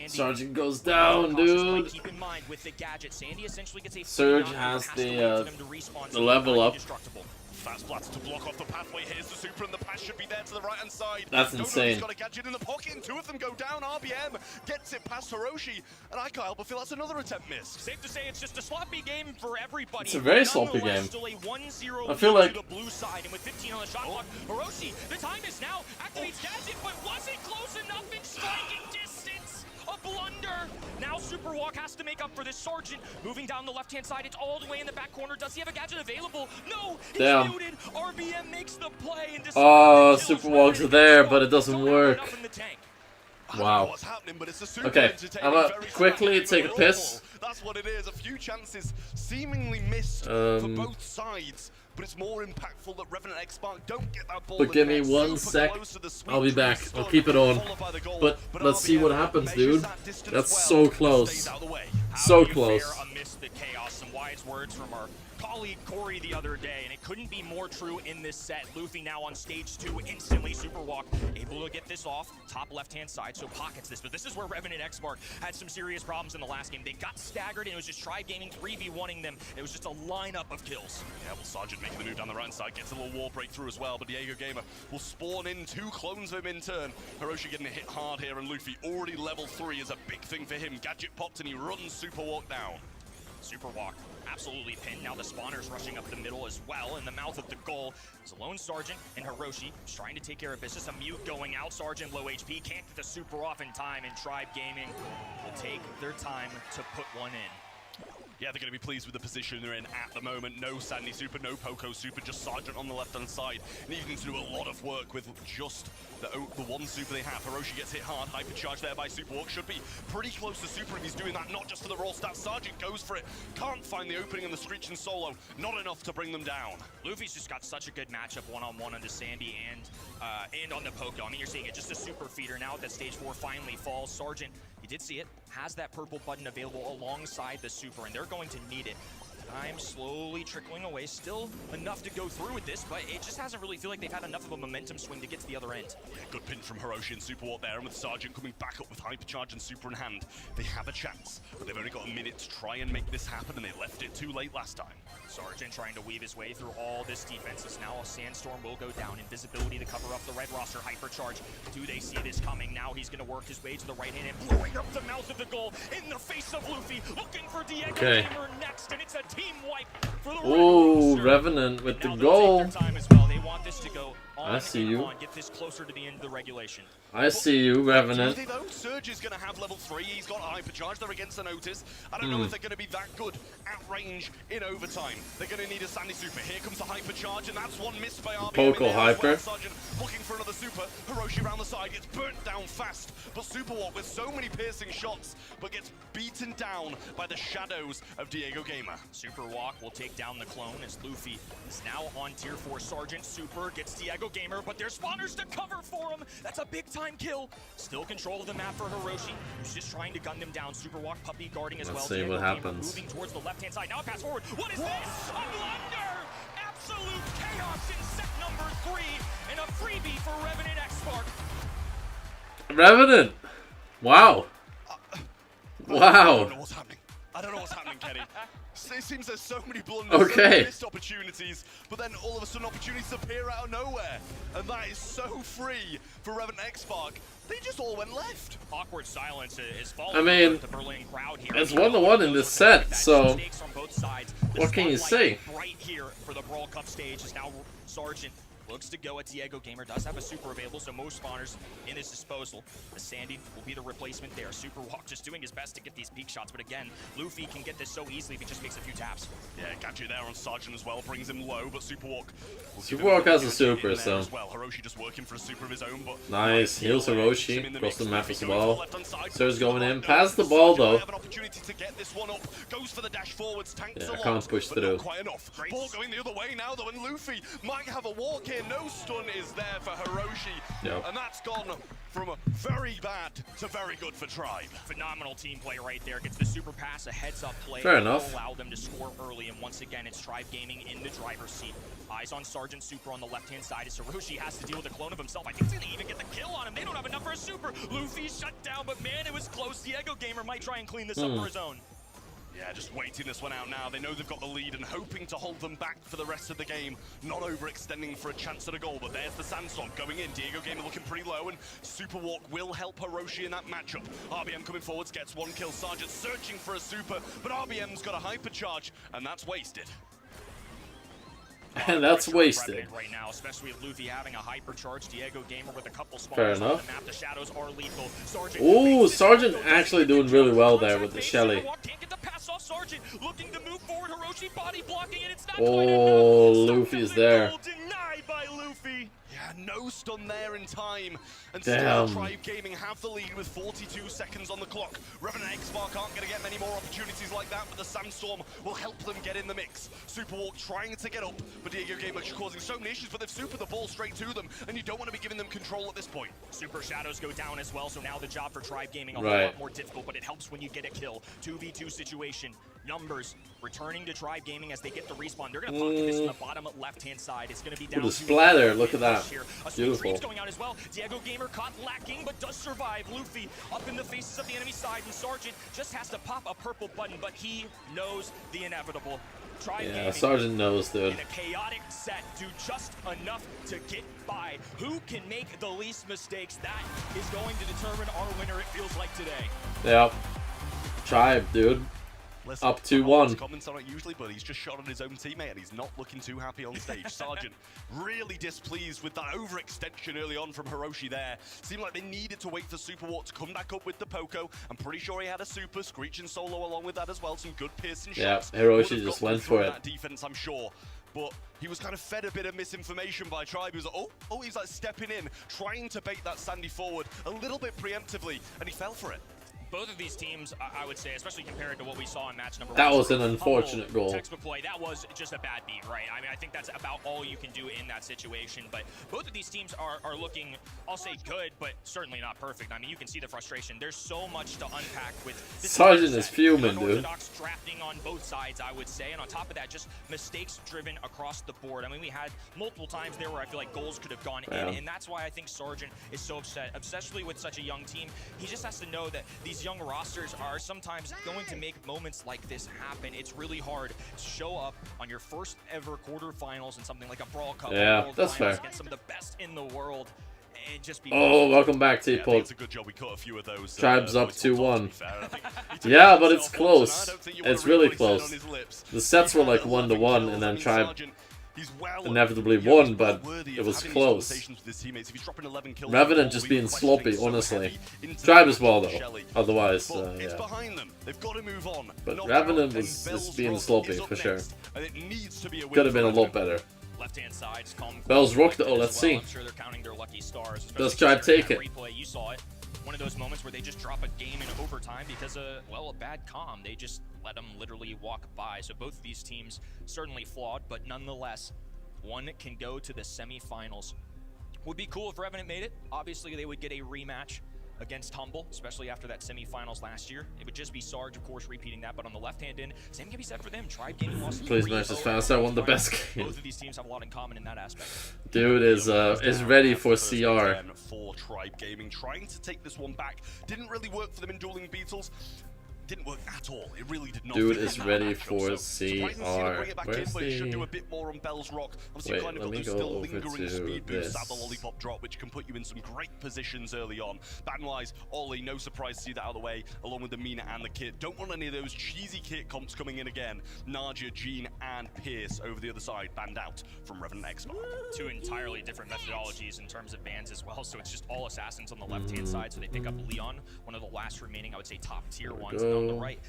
Sergeant goes down, dude. Keep in mind with the gadget, Sandy essentially gets a Surge free has knock, to wait the for them to respawn, so level they're up. indestructible. Fast Blats to block off the pathway. Here's the super, and the pass should be there to the right-hand side. That's Dodo's insane. got a gadget in the pocket, and two of them go down. RBM gets it past Hiroshi, and I can't help but feel that's another attempt missed. Safe to say it's just a sloppy game for everybody. It's a very sloppy game. Still a 1-0 I feel lead like to the blue side, and with 15 on the shot clock, Hiroshi, the time is now. Activates gadget, but wasn't close enough in striking distance. A blunder. Now Superwalk has to make up for this. Sergeant moving down the left-hand side. It's all the way in the back corner. Does he have a gadget available? No, he's Damn. muted. RBM makes the play. And Oh, Superwalk's there, but it doesn't work. I don't know Wow. what's happening, but it's the super Okay, entertaining, I'm gonna very quickly flat, take a but piss. overall, that's what it is. A few chances seemingly missed for both sides, but it's more impactful that Revenant X-Spark don't get that ball. But give me They're one super sec. close to the sweep I'll be to back. the I'll stun, keep it on. followed by the goal. But let's see what RBM happens, measures dude. that distance That's well, so but close. stays out of the way. So How do you close. fare amidst the chaos? Some wise words from our colleague Corey the other day, and it couldn't be more true in this set. Luffy now on stage 2, instantly Superwalk able to get this off top left-hand side, so pockets this. But this is where Revenant X-Spark had some serious problems in the last game. They got staggered, and it was just Tribe Gaming 3v1ing them. It was just a lineup of kills. Yeah, well, Sergeant making the move down the right side, gets a little wall breakthrough as well, but Diego Gamer will spawn in 2 clones of him in turn. Hiroshi getting hit hard here, and Luffy already level 3 is a big thing for him. Gadget popped, and he runs Superwalk down. Superwalk absolutely pinned. Now the spawners rushing up the middle as well. In the mouth of the goal is a lone Sergeant and Hiroshi just trying to take care of business. A mute going out. Sergeant low HP. Can't get the super off in time. And Tribe Gaming will take their time to put one in. Yeah, they're going to be pleased with the position they're in at the moment. No Sandy super, no Poco super, just Sergeant on the left-hand side. Needing to do a lot of work with just the one super they have. Hiroshi gets hit hard, hypercharge there by Superwalk. Should be pretty close to super if he's doing that, not just for the raw stats. Sergeant goes for it. Can't find the opening in the Screech and solo. Not enough to bring them down. Luffy's just got such a good matchup one-on-one onto Sandy and on the Poco. I mean, you're seeing it, just a super feeder now that stage 4 finally falls. Sergeant, you did see it, has that purple button available alongside the super, and they're going to need it. Time slowly trickling away, still enough to go through with this, but it just hasn't really feel like they've had enough of a momentum swing to get to the other end. Yeah, good pin from Hiroshi and Superwalk there, and with Sergeant coming back up with hypercharge and super in hand, they have a chance, but they've only got a minute to try and make this happen, and they left it too late last time. Sergeant trying to weave his way through all this defenses. Now a Sandstorm will go down. Invisibility to cover up the red roster. Hypercharge. Do they see this coming? Now he's going to work his way to the right hand and blowing up the mouth of the goal in the face of Luffy. Looking for Diego Gamer next, and it's a team wipe for the Ooh, red roster. Revenant with the Now goal. they'll take their time as well. They want this to go I see you. Get this closer to the end of the regulation. I see you, Revenant. Though Surge is going to have level 3. He's got hypercharge. They're against the Notice. I don't know if they're going to be that good at range in overtime. They're going to need a Sandy Super. Here comes the hypercharge, and that's one missed by RBM. Poco hyper. Sergeant looking for another super. Hiroshi around the side gets burnt down fast, but Superwalk with so many piercing shots, but gets beaten down by the shadows of Diego Gamer. Superwalk will take down the clone as Luffy is now on tier 4. Sergeant Super gets Diego Gamer, but there's spawners to cover for him. That's a big time kill. Still control of the map for Hiroshi, who's just trying to gun them down. Superwalk puppy guarding as well. Let's see Diego what Gamer happens. moving towards the left-hand side. Now pass forward. What is this? A blunder! Absolute chaos in set number 3, and a freebie for Revenant X-Spark. Revenant! Wow. I Wow. don't know what's happening. I don't know what's happening, Kenny. It seems there's so many blunders, so Okay. many missed opportunities, but then all of a sudden opportunities appear out of nowhere. And that is so free for Revenant X-Spark. They just all went left. Awkward silence is falling. I mean, the Berlin crowd here. it's 1-1 in this set, so Mistakes on both sides. what can you say? Right here for the Brawl Cup stage is now Sergeant looks to go at Diego Gamer. Does have a super available, so most spawners in his disposal. The Sandy will be the replacement there. Superwalk just doing his best to get these peak shots, but again, Luffy can get this so easily if he just makes a few taps. Yeah, gadget there on Sergeant as well, brings him low, but Superwalk. Superwalk has a super, so as well. Hiroshi just working for a super of his own, but nice. Heals Hiroshi across the map as well. Surge going in. Pass the ball though. Have an opportunity to get this one up. Goes for the dash forwards, tanks Yeah, a lot, can't push but through. not quite enough. Ball going the other way now though, and Luffy might have a walk here. No stun is there for Hiroshi, Yep. and that's gone from very bad to very good for Tribe. Phenomenal team play right there. Gets the super pass, a heads-up play. Fair that will enough. allow them to score early, and once again, it's Tribe Gaming in the driver's seat. Eyes on Sergeant Super on the left-hand side as Hiroshi has to deal with a clone of himself. I think he's gonna even get the kill on him. They don't have enough for a super. Luffy shut down, but man, it was close. Diego Gamer might try and clean this up for his own. Yeah, just waiting this one out now. They know they've got the lead and hoping to hold them back for the rest of the game. Not overextending for a chance at a goal, but there's the Sandstorm going in. Diego Gamer looking pretty low, and Superwalk will help Hiroshi in that matchup. RBM coming forwards, gets one kill. Sergeant searching for a super, but RBM's got a hypercharge, and that's wasted. And that's wasted. Right now, especially with Luffy having a hypercharge. Diego Gamer with a couple Fair spawns on enough. the map. The shadows are lethal. Sergeant Ooh, Sergeant actually doing really well there with the Shelly. Can't get the pass off. Sergeant looking to move forward. Hiroshi body blocking it. It's not Oh, quite enough. Luffy's there. Denied by Luffy. Yeah, no stun there in time. And Damn. still Tribe Gaming have the lead with 42 seconds on the clock. Revenant X-Spark aren't going to get many more opportunities like that, but the Sandstorm will help them get in the mix. Superwalk trying to get up, but Diego Gamer causing so many issues, but they've supered the ball straight to them, and you don't want to be giving them control at this point. Super shadows go down as well, so now the job for Tribe Gaming a whole Right. lot more difficult, but it helps when you get a kill. 2v2 situation. Numbers returning to Tribe Gaming as they get the respawn. They're going to pocket this on the bottom left-hand side. It's going to be down the to splatter, look at that. here. A sweet Beautiful. dream's going out as well. Diego Gamer caught lacking, but does survive. Luffy up in the faces of the enemy side, and Sergeant just has to pop a purple button, but he knows the inevitable. Tribe Yeah, Gaming Sergeant knows, dude. in a chaotic set do just enough to get by. Who can make the least mistakes? That is going to determine our winner, it feels like today. Yep. Tribe, dude. Listen, Up 2-1. Comments on it usually, but he's just shot on his own teammate and he's not looking too happy on stage. Sergeant really displeased with that overextension early on from Hiroshi there. Seemed like they needed to wait for Superwalk to come back up with the Poco. I'm pretty sure he had a super, screeching solo along with that as well. Some good piercing Yeah, shots. Hiroshi Would have just got went through for it. that defense, I'm sure. But he was kind of fed a bit of misinformation by Tribe. He was like, oh, he's like stepping in, trying to bait that Sandy forward a little bit preemptively, and he fell for it. Both of these teams, I would say, especially compared to what we saw in match number 1. That was an unfortunate goal. Textbook play. That was just a bad beat, right? I mean, I think that's about all you can do in that situation. But both of these teams are looking, I'll say good, but certainly not perfect. I mean, you can see the frustration. There's so much to unpack with this Sergeant is fuming, dude. unorthodox drafting on both sides, I would say. And on top of that, just mistakes driven across the board. I mean, we had multiple times there where I feel like goals could have gone in. And that's why I think Sergeant is so upset, especially with such a young team. He just has to know that these young rosters are sometimes going to make moments like this happen. It's really hard to show up on your first ever quarterfinals in something like a Brawl Cup. Yeah, World that's Finals fair. against some of the best in the world. And just be Oh, welcome back, Yeah, I think T-Pod. it's a good job we caught a few of those. Tribe's up those ones off, 2-1. to be fair. I think he took Yeah, it but it's himself once, close. and I don't think you wanna It's really read what he said close. on his lips. The sets He were had like 11 1-1, kills. and I then mean, Tribe Sergeant He's well inevitably you know, won, he's but worthy it of was having these close. conversations with his teammates. If he's dropping 11 kills Revenant just being sloppy, honestly. Tribe as well, though. Otherwise, it's yeah. behind them. They've got to move on. But Knocked Revenant out, was and just Bell's being Rock sloppy, is up for sure. next, and it needs to be a win Could have been a for lot Revenant. better. Left-hand side is calm. Bell's Rock, though, let's see. I'm sure they're counting their lucky stars. Does especially Tribe considering take that it? Replay, you saw it. One of those moments where they just drop a game in overtime because of, well, a bad comm. They just let them literally walk by. So both of these teams certainly flawed, but nonetheless, one can go to the semifinals. Would be cool if Revenant made it. Obviously, they would get a rematch against Humble, especially after that semifinals last year. It would just be Sarge, of course, repeating that. But on the left-hand end, same can be said for them. Tribe Gaming lost. Please match this fast. I won the best game. Both of these teams have a lot in common in that aspect. Dude is ready for CR. For Tribe Gaming, trying to take this one back. Didn't really work for them in Dueling Beetles. Didn't work at all. It really did not. Dude fit is that ready matchup. for So, CR. Where's Where's It should do the... a bit more on Bell's Rock. Obviously, Wait, kind of let got me those go still over lingering to speed boosts this. at the lollipop drop, which can put you in some great positions early on. Ban-wise, Ollie, no surprise to see that out of the way, along with the Mina and the Kit. Don't want any of those cheesy Kit comps coming in again. Nadia, Jean, and Pierce over the other side, banned out from Revenant X-Spark. Two entirely different methodologies in terms of bans as well, so it's just all assassins on the left-hand side, so they pick up Leon, one of the last remaining, I would say, top-tier ones, and on the right,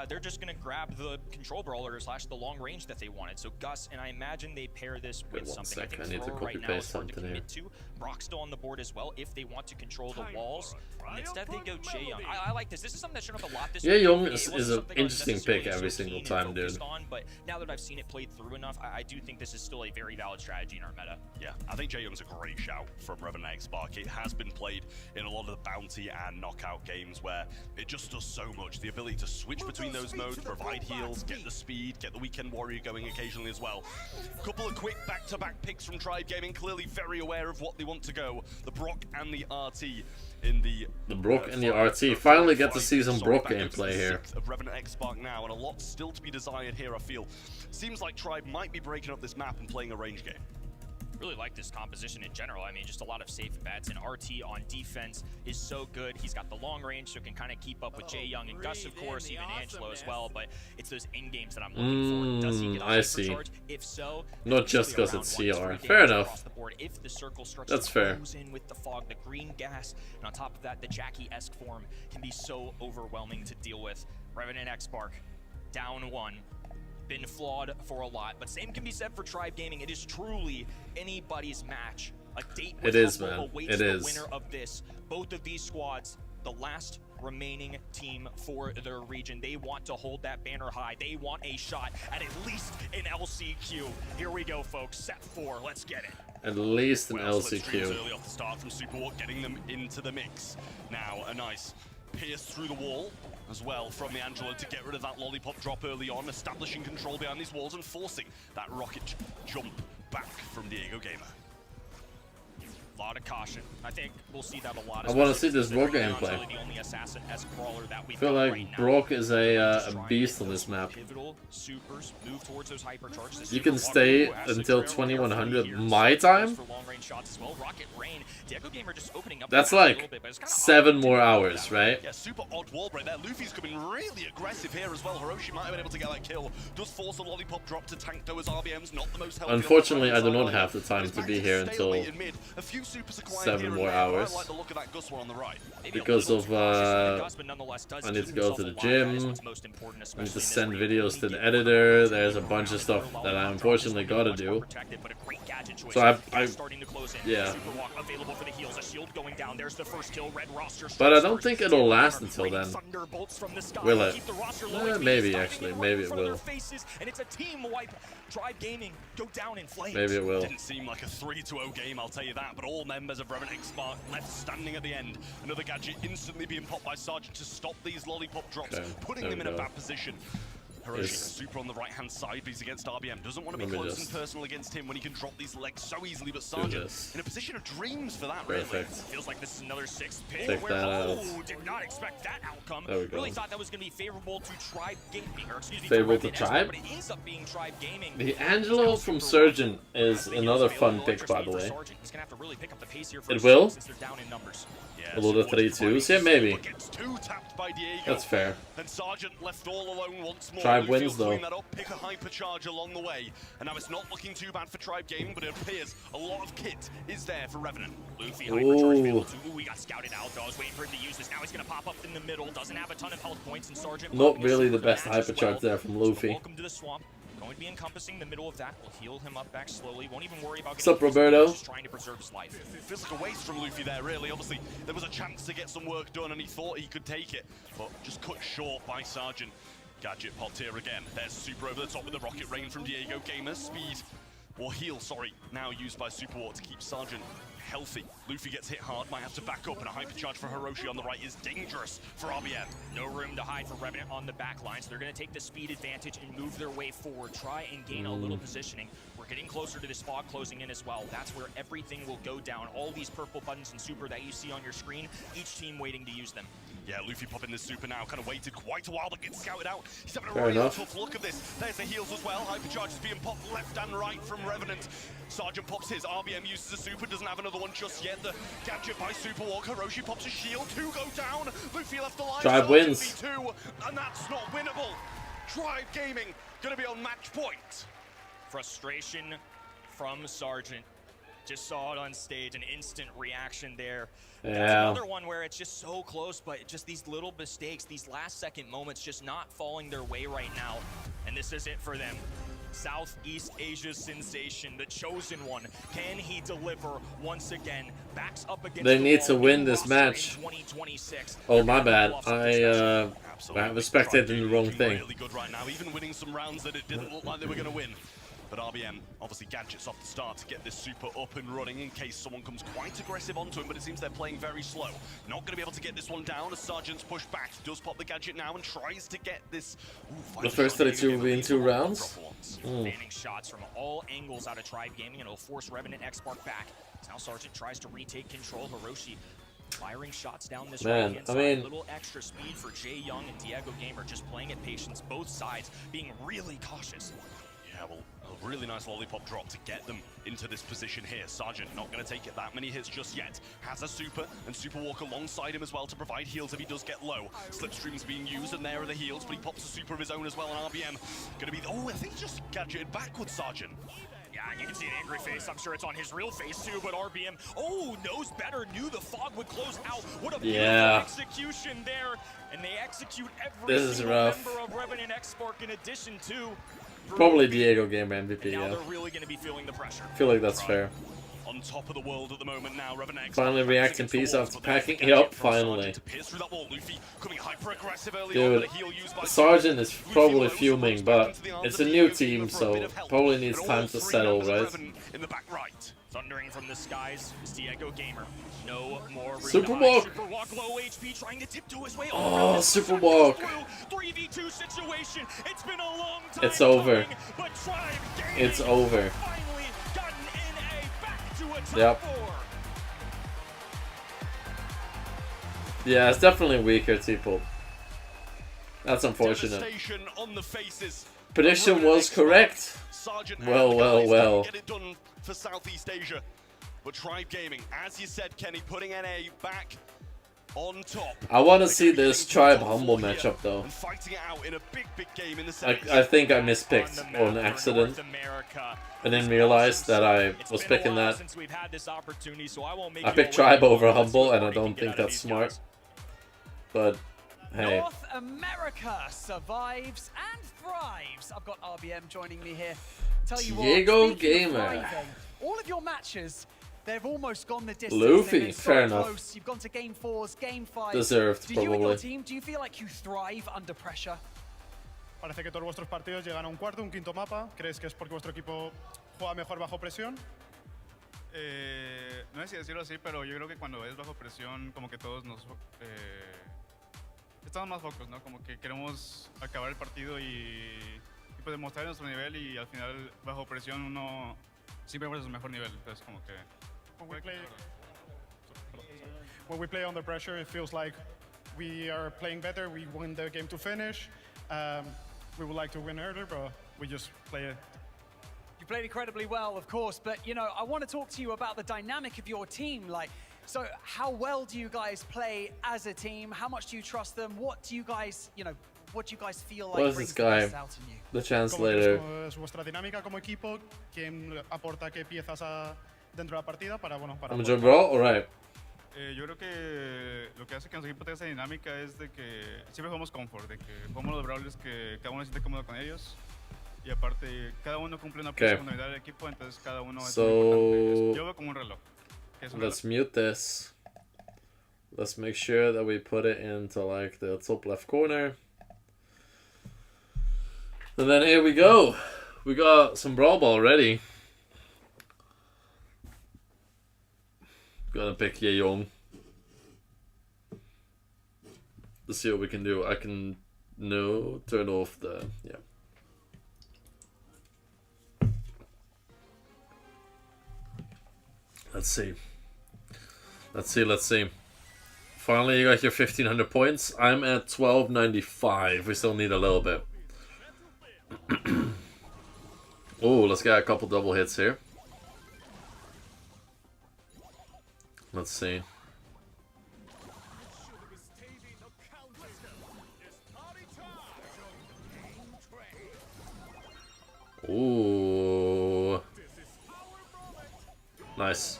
they're just going to grab the control brawler / the long range that they wanted. So Gus, and I imagine they pair this with something. I think Thrower right now is hard to commit to. Brock's still on the board as well if they want to control the walls. And instead they go Jaeyoung. I like this. This is something that's shown up a lot this week. Jaeyoung is an interesting pick every single time, dude. But now that I've seen it played through enough, I do think this is still a very valid strategy in our meta. Yeah, I think Jaeyoung's a great shout from Revenant X-Spark. It has been played in a lot of the bounty and knockout games where it just does so much. The ability to switch between those modes, provide heals, get the speed, get the Weekend Warrior going occasionally as well. A couple of quick back-to-back picks from Tribe Gaming, clearly very aware of what they want to go. The Brock and the RT in the Brock and the RT. Finally get to see some Brock gameplay here. Of Revenant X-Spark now, and a lot still to be desired here, I feel. Seems like Tribe might be breaking up this map and playing a range game. Really like this composition in general. I mean, just a lot of safe bets, and RT on defense is so good. He's got the long range, so can kind of keep up with Jaeyoung and Gus, of course, even Angelo as well, but it's those end games that I'm looking for. Does he get a hypercharge? If so, not just because it's CR. Fair enough. If the circle structure That's fair. goes in with the fog, the green gas, and on top of that, the Jackie-esque form can be so overwhelming to deal with. Revenant X-Spark, down one. Been flawed for a lot, but same can be said for Tribe Gaming. It is truly anybody's match. A date with Humble awaits the winner of this. Both of these squads, the last remaining team for their region. They want to hold that banner high. They want a shot at least an LCQ. Here we go, folks. Set 4. Let's get it. At least an LCQ. LCQ. Early off the start from Superwalk, getting them into the mix. Now a nice pierce through the wall as well from the Angelo to get rid of that lollipop drop early on, establishing control behind these walls and forcing that rocket jump back from Diego Gamer. A lot of caution. I think we'll see that a lot. I want to see this Brock gameplay. I feel like Brock is a beast on this map. You can stay until 2100 my time? That's like 7 more hours, right? Yeah, super odd wall break there. Luffy's coming really aggressive here as well. Hiroshi might have been able to get that kill. Does force a lollipop drop to tank though as RBM's not the most healthy. Unfortunately, I do not have the time to be here until 7 more hours because of I need to go to the gym, I need to send videos to the editor. There's a bunch of stuff that I unfortunately gotta do. So yeah. But I don't think it'll last until then. Will it? Maybe actually, maybe it will. Maybe it will. Didn't seem like a 3-0 game, I'll tell you that, but all members of Revenant X-Spark left standing at the end. Another gadget instantly being popped by Sergeant to stop these lollipop drops, putting them in a bad position. Hiroshi, super on the right-hand side, but he's against RBM. Doesn't want to be close and personal against him when he can drop these legs so easily, but Sergeant in a position of dreams for that, really. Feels like this is another 6th pick. Take that out. Did not expect that outcome. There we go. Really thought that was going to be favorable to Tribe Gaming, or excuse me, favorable to Tribe? but it ends up being Tribe Gaming. The Angelo from Surgeon is another fun pick, by the way. It will? Will the 3-2s? Yeah, maybe. That's fair. And Sergeant left all alone once more. Tribe Luffy wins will though. clean that up, pick a hypercharge along the way, and now it's not looking too bad for Tribe Gaming, but it appears a lot of kit is there for Revenant. Luffy hypercharge failed too. Ooh, he got scouted out though. I was waiting for him to use this. Now he's gonna pop up in the middle. Doesn't have a ton of health points, and Sergeant Not popping really super the best match as hypercharge well. there from So Luffy. welcome to the swamp. Going to be encompassing the middle of that. We'll heal him up back slowly. Won't even worry about What's up, getting Roberto? just trying to preserve his life. It feels like a waste from Luffy there, really. Obviously, there was a chance to get some work done, and he thought he could take it, but just cut short by Sergeant. Gadget popped here again. There's Super over the top with the Rocket Rain from Diego Gamer. Speed, or heal, sorry, now used by Superwar to keep Sergeant healthy. Luffy gets hit hard, might have to back up, and a hypercharge for Hiroshi on the right is dangerous for RBM. No room to hide for Revenant on the back line, so they're going to take the speed advantage and move their way forward. Try and gain a little positioning. We're getting closer to this fog closing in as well. That's where everything will go down. All these purple buttons and super that you see on your screen, each team waiting to use them. Yeah, Luffy popping this super now, kind of waited quite a while, but gets scouted out. He's having a Fair really enough. tough look at this. There's the heals as well. Hypercharge is being popped left and right from Revenant. Sergeant pops his, RBM uses a super, doesn't have another one just yet. The gadget by Superwalk, Hiroshi pops a shield, 2 go down. Luffy left alive. Tribe Sergeant wins. V2, and that's not winnable. Tribe Gaming gonna be on match point. Frustration from Sergeant. Just saw it on stage, an instant reaction there. That's Yeah. another one where it's just so close, but just these little mistakes, these last second moments just not falling their way right now. And this is it for them. Southeast Asia's sensation, the chosen one. Can he deliver once again? Backs up against They the need wall, to win new this roster in match. 2026. Oh, my bad. Absolutely. I was spectating the wrong Looking thing. Really good right now, even winning some rounds that it didn't look like they were going to win. But RBM, obviously gadgets off the start to get this super up and running in case someone comes quite aggressive onto him, but it seems they're playing very slow. Not going to be able to get this one down as Sergeant's pushed back. Does pop the gadget now and tries to get this. The first 32 will be in 2 rounds. Banning shots from all angles out of Tribe Gaming, and it'll force Revenant X-Spark back. Now Sergeant tries to retake control. Hiroshi firing shots down this Man, right-hand I side. mean- Little extra speed for Jay Young and Diego Gamer, just playing at patience, both sides being really cautious. Yeah, well, a really nice lollipop drop to get them into this position here. Sergeant not going to take it that many hits just yet. Has a super, and Superwalk alongside him as well to provide heals if he does get low. Slipstream's being used, and there are the heals, but he pops a super of his own as well, and RBM going to be... Oh, I think he just gadgeted backwards, Sergeant. Yeah, and you can see an angry face. I'm sure it's on his real face too, but RBM, oh, knows better, knew the fog would close out. What a beautiful execution there. And they execute every This is single rough. member of Revenant X-Spark in addition to... Probably Diego Gamer MVP, And now yeah. they're really going to be feeling the pressure. I feel like that's fair. On top of the world at the moment now, Revenant X Finally react in peace after packing up, finally. to pierce through that wall. Luffy coming hyper aggressive early Dude, on, but a heal used by Sergeant is Luffy probably low, fuming, so but into the arms it's of a new Diego team, Gamer for a so bit of help. probably needs And time all to 3 settle, members of right? Revenant in the back right. Thundering from the skies is Diego Gamer. No more Superwalk. Superwalk low HP trying to tiptoe his way Oh, over. Superwalk. 3v2 situation. It's been a long time It's over. coming, but Tribe Gaming It's over. finally gotten NA back to a top Yep. 4. Yeah, it's definitely weaker, people. That's unfortunate. Devastation on the faces. Prediction Revenant was X-Spark. correct. Sergeant and Well, the well, guys well. couldn't get it done for Southeast Asia. But Tribe Gaming, as you said, Kenny, putting NA back on top. I want to They're see gonna be this getting Tribe top Humble 4 here matchup, though. And fighting it out in a big game in the semis. I think I mispicked On the map on for accident. North America. I didn't realize that I It's was been a picking while that. since we've had this opportunity, so I won't make I you picked all wait Tribe over anymore. Let's see Humble, what and I more we don't can get think out of that's these smart. guys. But hey, North America survives and thrives. I've got RBM joining me here. Tell you Diego what, speaking of Gamer. thriving, all of your matches, they've almost gone the distance. Luffy, They've been so fair enough. close. You've gone to game 4s, game 5s. Deserved, Do you and your probably. team, do you feel like you thrive under pressure? Parece que todos vuestros partidos llegan a un cuarto, un quinto mapa. ¿Crees que es porque vuestro equipo juega mejor bajo presión? No sé si decirlo así, pero yo creo que cuando es bajo presión, como que todos nos estamos más focos, ¿no? Como que queremos acabar el partido y pues demostrar nuestro nivel y al final bajo presión uno siempre muestra su mejor nivel. Entonces como que When we play under pressure, it feels like we are playing better. We win the game to finish. We would like to win earlier, but we just play it. You played incredibly well, of course, but you know, I want to talk to you about the dynamic of your team. Like, So how well do you guys play as a team? How much do you trust them? What do you guys, what do you guys feel like What is brings this the guy? best out in you? The translator. ¿Cómo es vuestra dinámica como equipo? ¿Quién aporta qué piezas dentro de la partida para, bueno, para I'm a poder- join Brawl? Alright. Yo creo que lo que hace que nuestro equipo tenga esa dinámica es de que siempre jugamos comfort, de que jugamos los brawlers que cada uno se siente cómodo con ellos. Y aparte, cada uno cumple una pieza fundamental del equipo, entonces cada uno es muy importante. Yo veo como un reloj. Que es un Let's reloj. mute this. Let's make sure that we put it into like the top left corner. And then here we go. We got some Brawl Ball ready. Gonna pick Yeong. Let's see what we can do. I can turn off the Let's see. Let's see. Finally, you got your 1500 points. I'm at 1295. We still need a little bit. Oh, let's get a couple double hits here. Let's see. Ooh. Nice.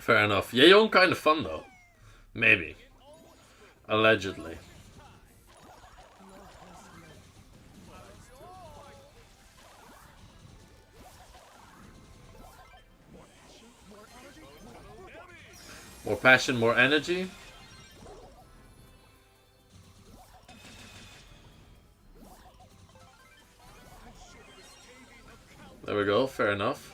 Fair enough. Yeong kind of fun though. Maybe. Allegedly. More passion, more energy. There we go, fair enough.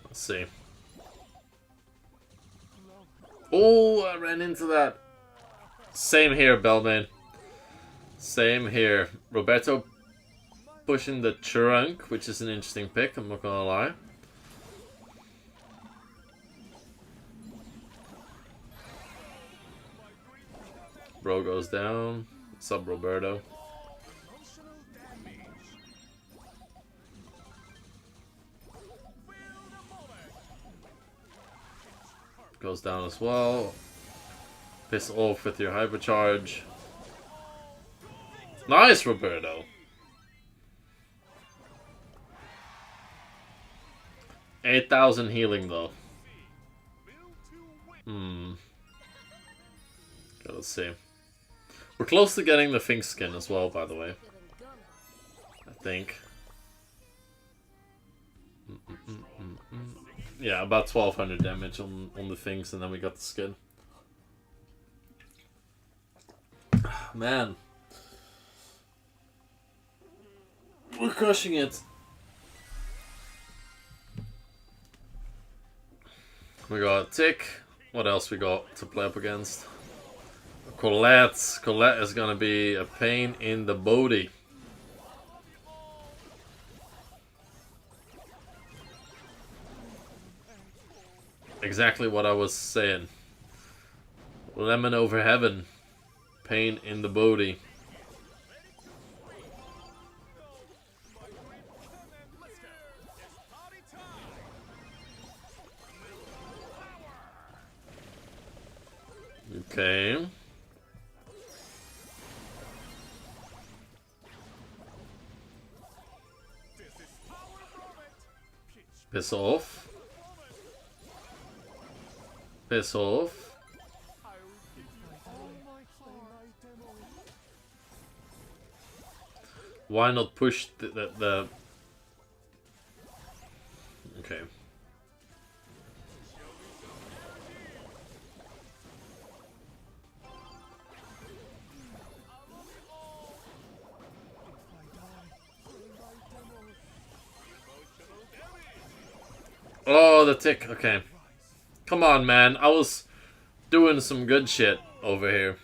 Let's see. Oh, I ran into that. Same here, Bellman. Same here. Roberto pushing the trunk, which is an interesting pick, I'm not gonna lie. Bro goes down. What's up, Roberto? Goes down as well. Piss off with your hypercharge. Nice, Roberto. 8,000 healing though. Okay, let's see. We're close to getting the Fink skin as well, by the way. I think. Yeah, about 1200 damage on the things, and then we got the skin. Man. We're crushing it. We got Tick. What else we got to play up against? Colette. Colette is gonna be a pain in the booty. Exactly what I was saying. Lemon over heaven. Pain in the booty. Okay. Piss off. Piss off. Why not push the... Okay. Oh, the tick. Okay. Come on, man. I was doing some good shit over here.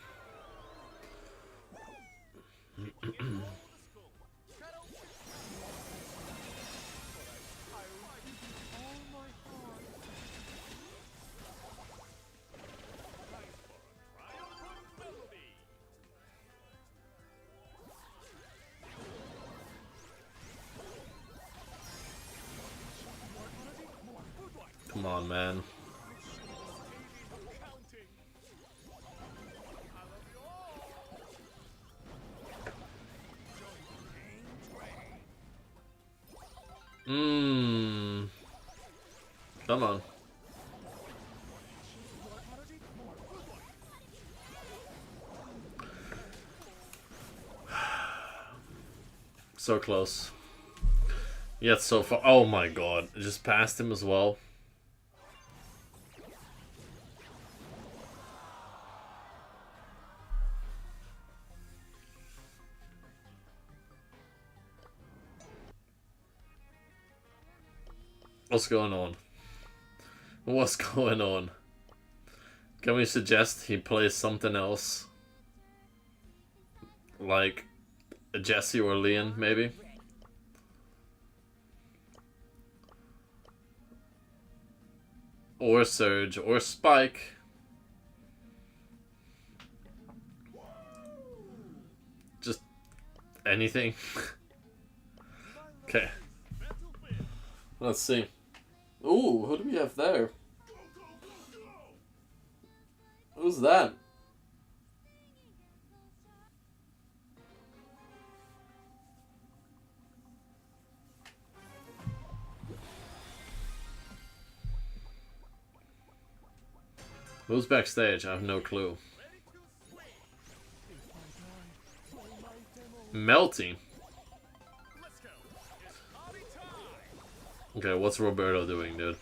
Come on, man. Come on. So close. Yet so far. Oh my god. I just passed him as well. What's going on? What's going on? Can we suggest he plays something else? Like a Jesse or Leon, maybe? Or Surge, or Spike. Just anything. Okay. Let's see. Ooh, who do we have there? Who's that? Who's backstage? I have no clue. Melty. Okay, what's Roberto doing, dude?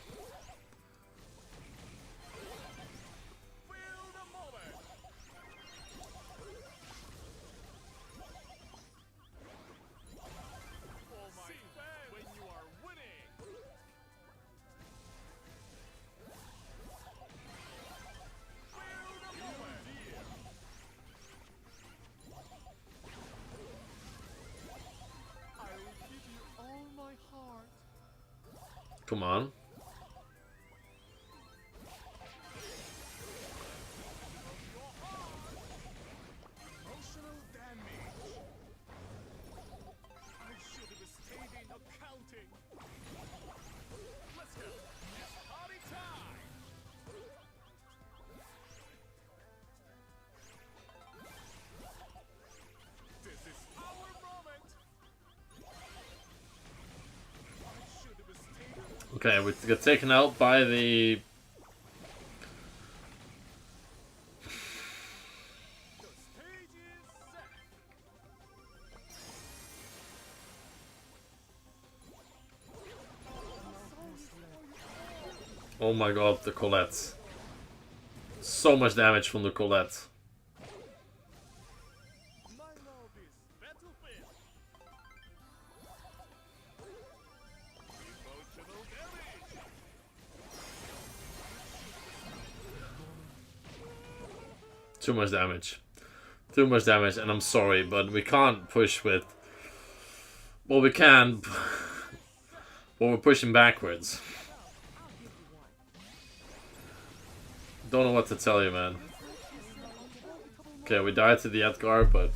Come on. Okay, we get taken out by the... Oh my god, the Colette. So much damage from the Colette. Too much damage. Too much damage, and I'm sorry, but we can't push with... Well, we can, but we're pushing backwards. Don't know what to tell you, man. Okay, we died to the Edgar, but...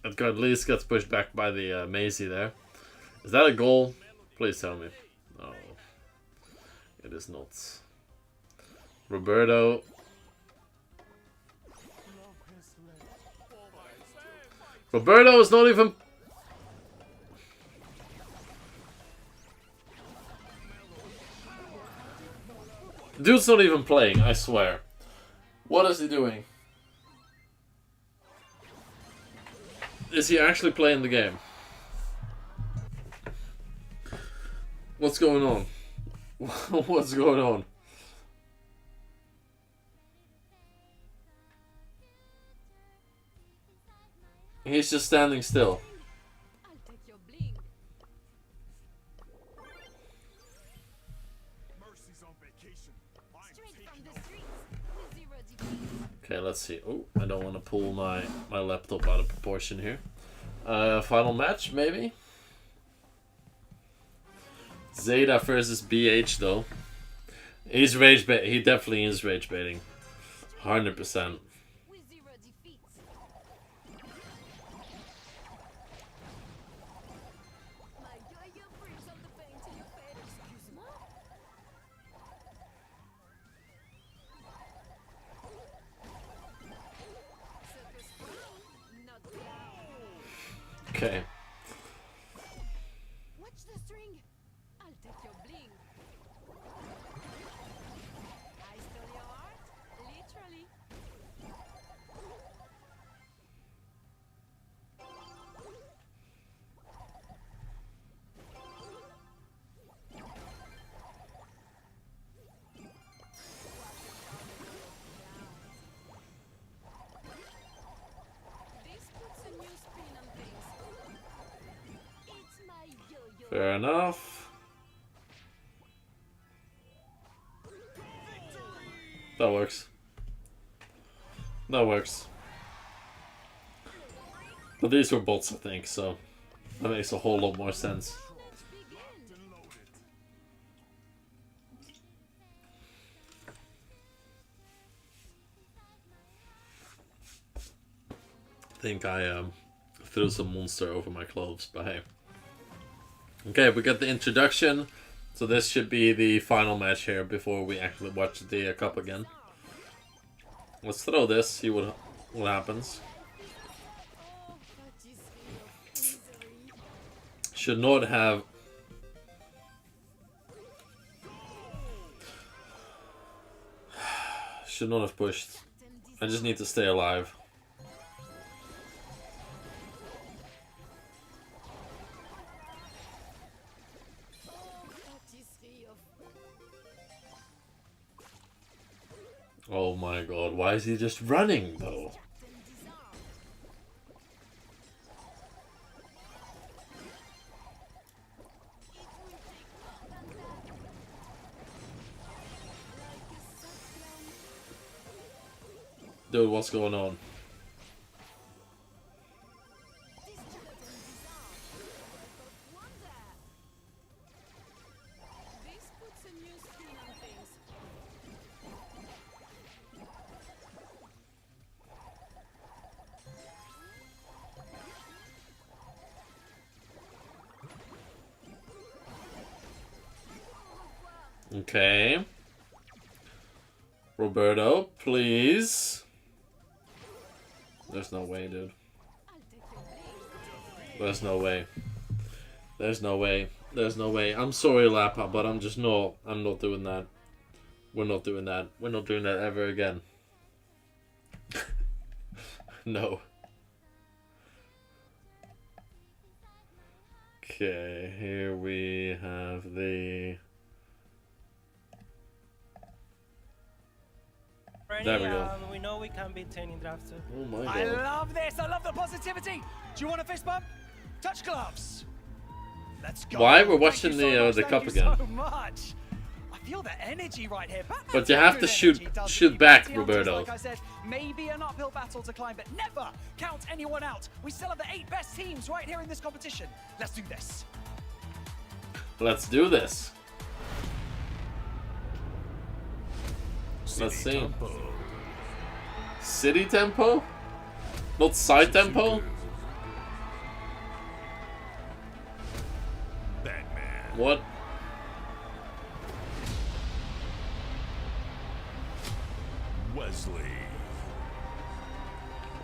Edgar at least gets pushed back by the Maisie there. Is that a goal? Please tell me. No. It is not. Roberto... Roberto is not even... Dude's not even playing, I swear. What is he doing? Is he actually playing the game? What's going on? What's going on? He's just standing still. I'll take your bling. Mercy's on vacation. Straight from the streets. Okay, let's see. Oh, I don't want to pull my laptop out of proportion here. Final match, maybe? Zeta versus BH, though. He's rage bait. He definitely is rage baiting. 100%. Okay. Watch the string. I'll take your bling. I stole your heart, literally. This puts a new spin on things. It's my yo-yo. Fair enough. That works. That works. But these were bots, I think, so that makes a whole lot more sense. Let's begin. I think I threw some monster over my clothes, but hey. Okay, we got the introduction, so this should be the final match here before we actually watch the cup again. Let's throw this, see what happens. Oh, patisserie of misery. Should not have. Should not have pushed. I just need to stay alive. Patisserie of Oh my god, why is he just running though? Dude, what's going on? This puts a new spin on things. Okay. Roberto, please. There's no way, dude. I'll take your bling. There's no way. There's no way. There's no way. I'm sorry, Lapa, but I'm just not. I'm not doing that. We're not doing that. We're not doing that ever again. No. Okay, here we have the... There we go. We know we can beat 10 in draft too. Oh my I god. love this. I love the positivity. Do you want a fist bump? Touch gloves. Let's go. Why? We're Thank watching you so much, the thank cup you again. So much. I feel the energy right here. Batman's But you got have good to shoot- energy, doesn't shoot he? back, Bounty Roberto. Hunters, like I said, maybe an uphill battle to climb, but never count anyone out. We still have the 8 best teams right here in this competition. Let's do this. Let's do this. Let's see. City tempo? Not side tempo? Batman. What? Wesley.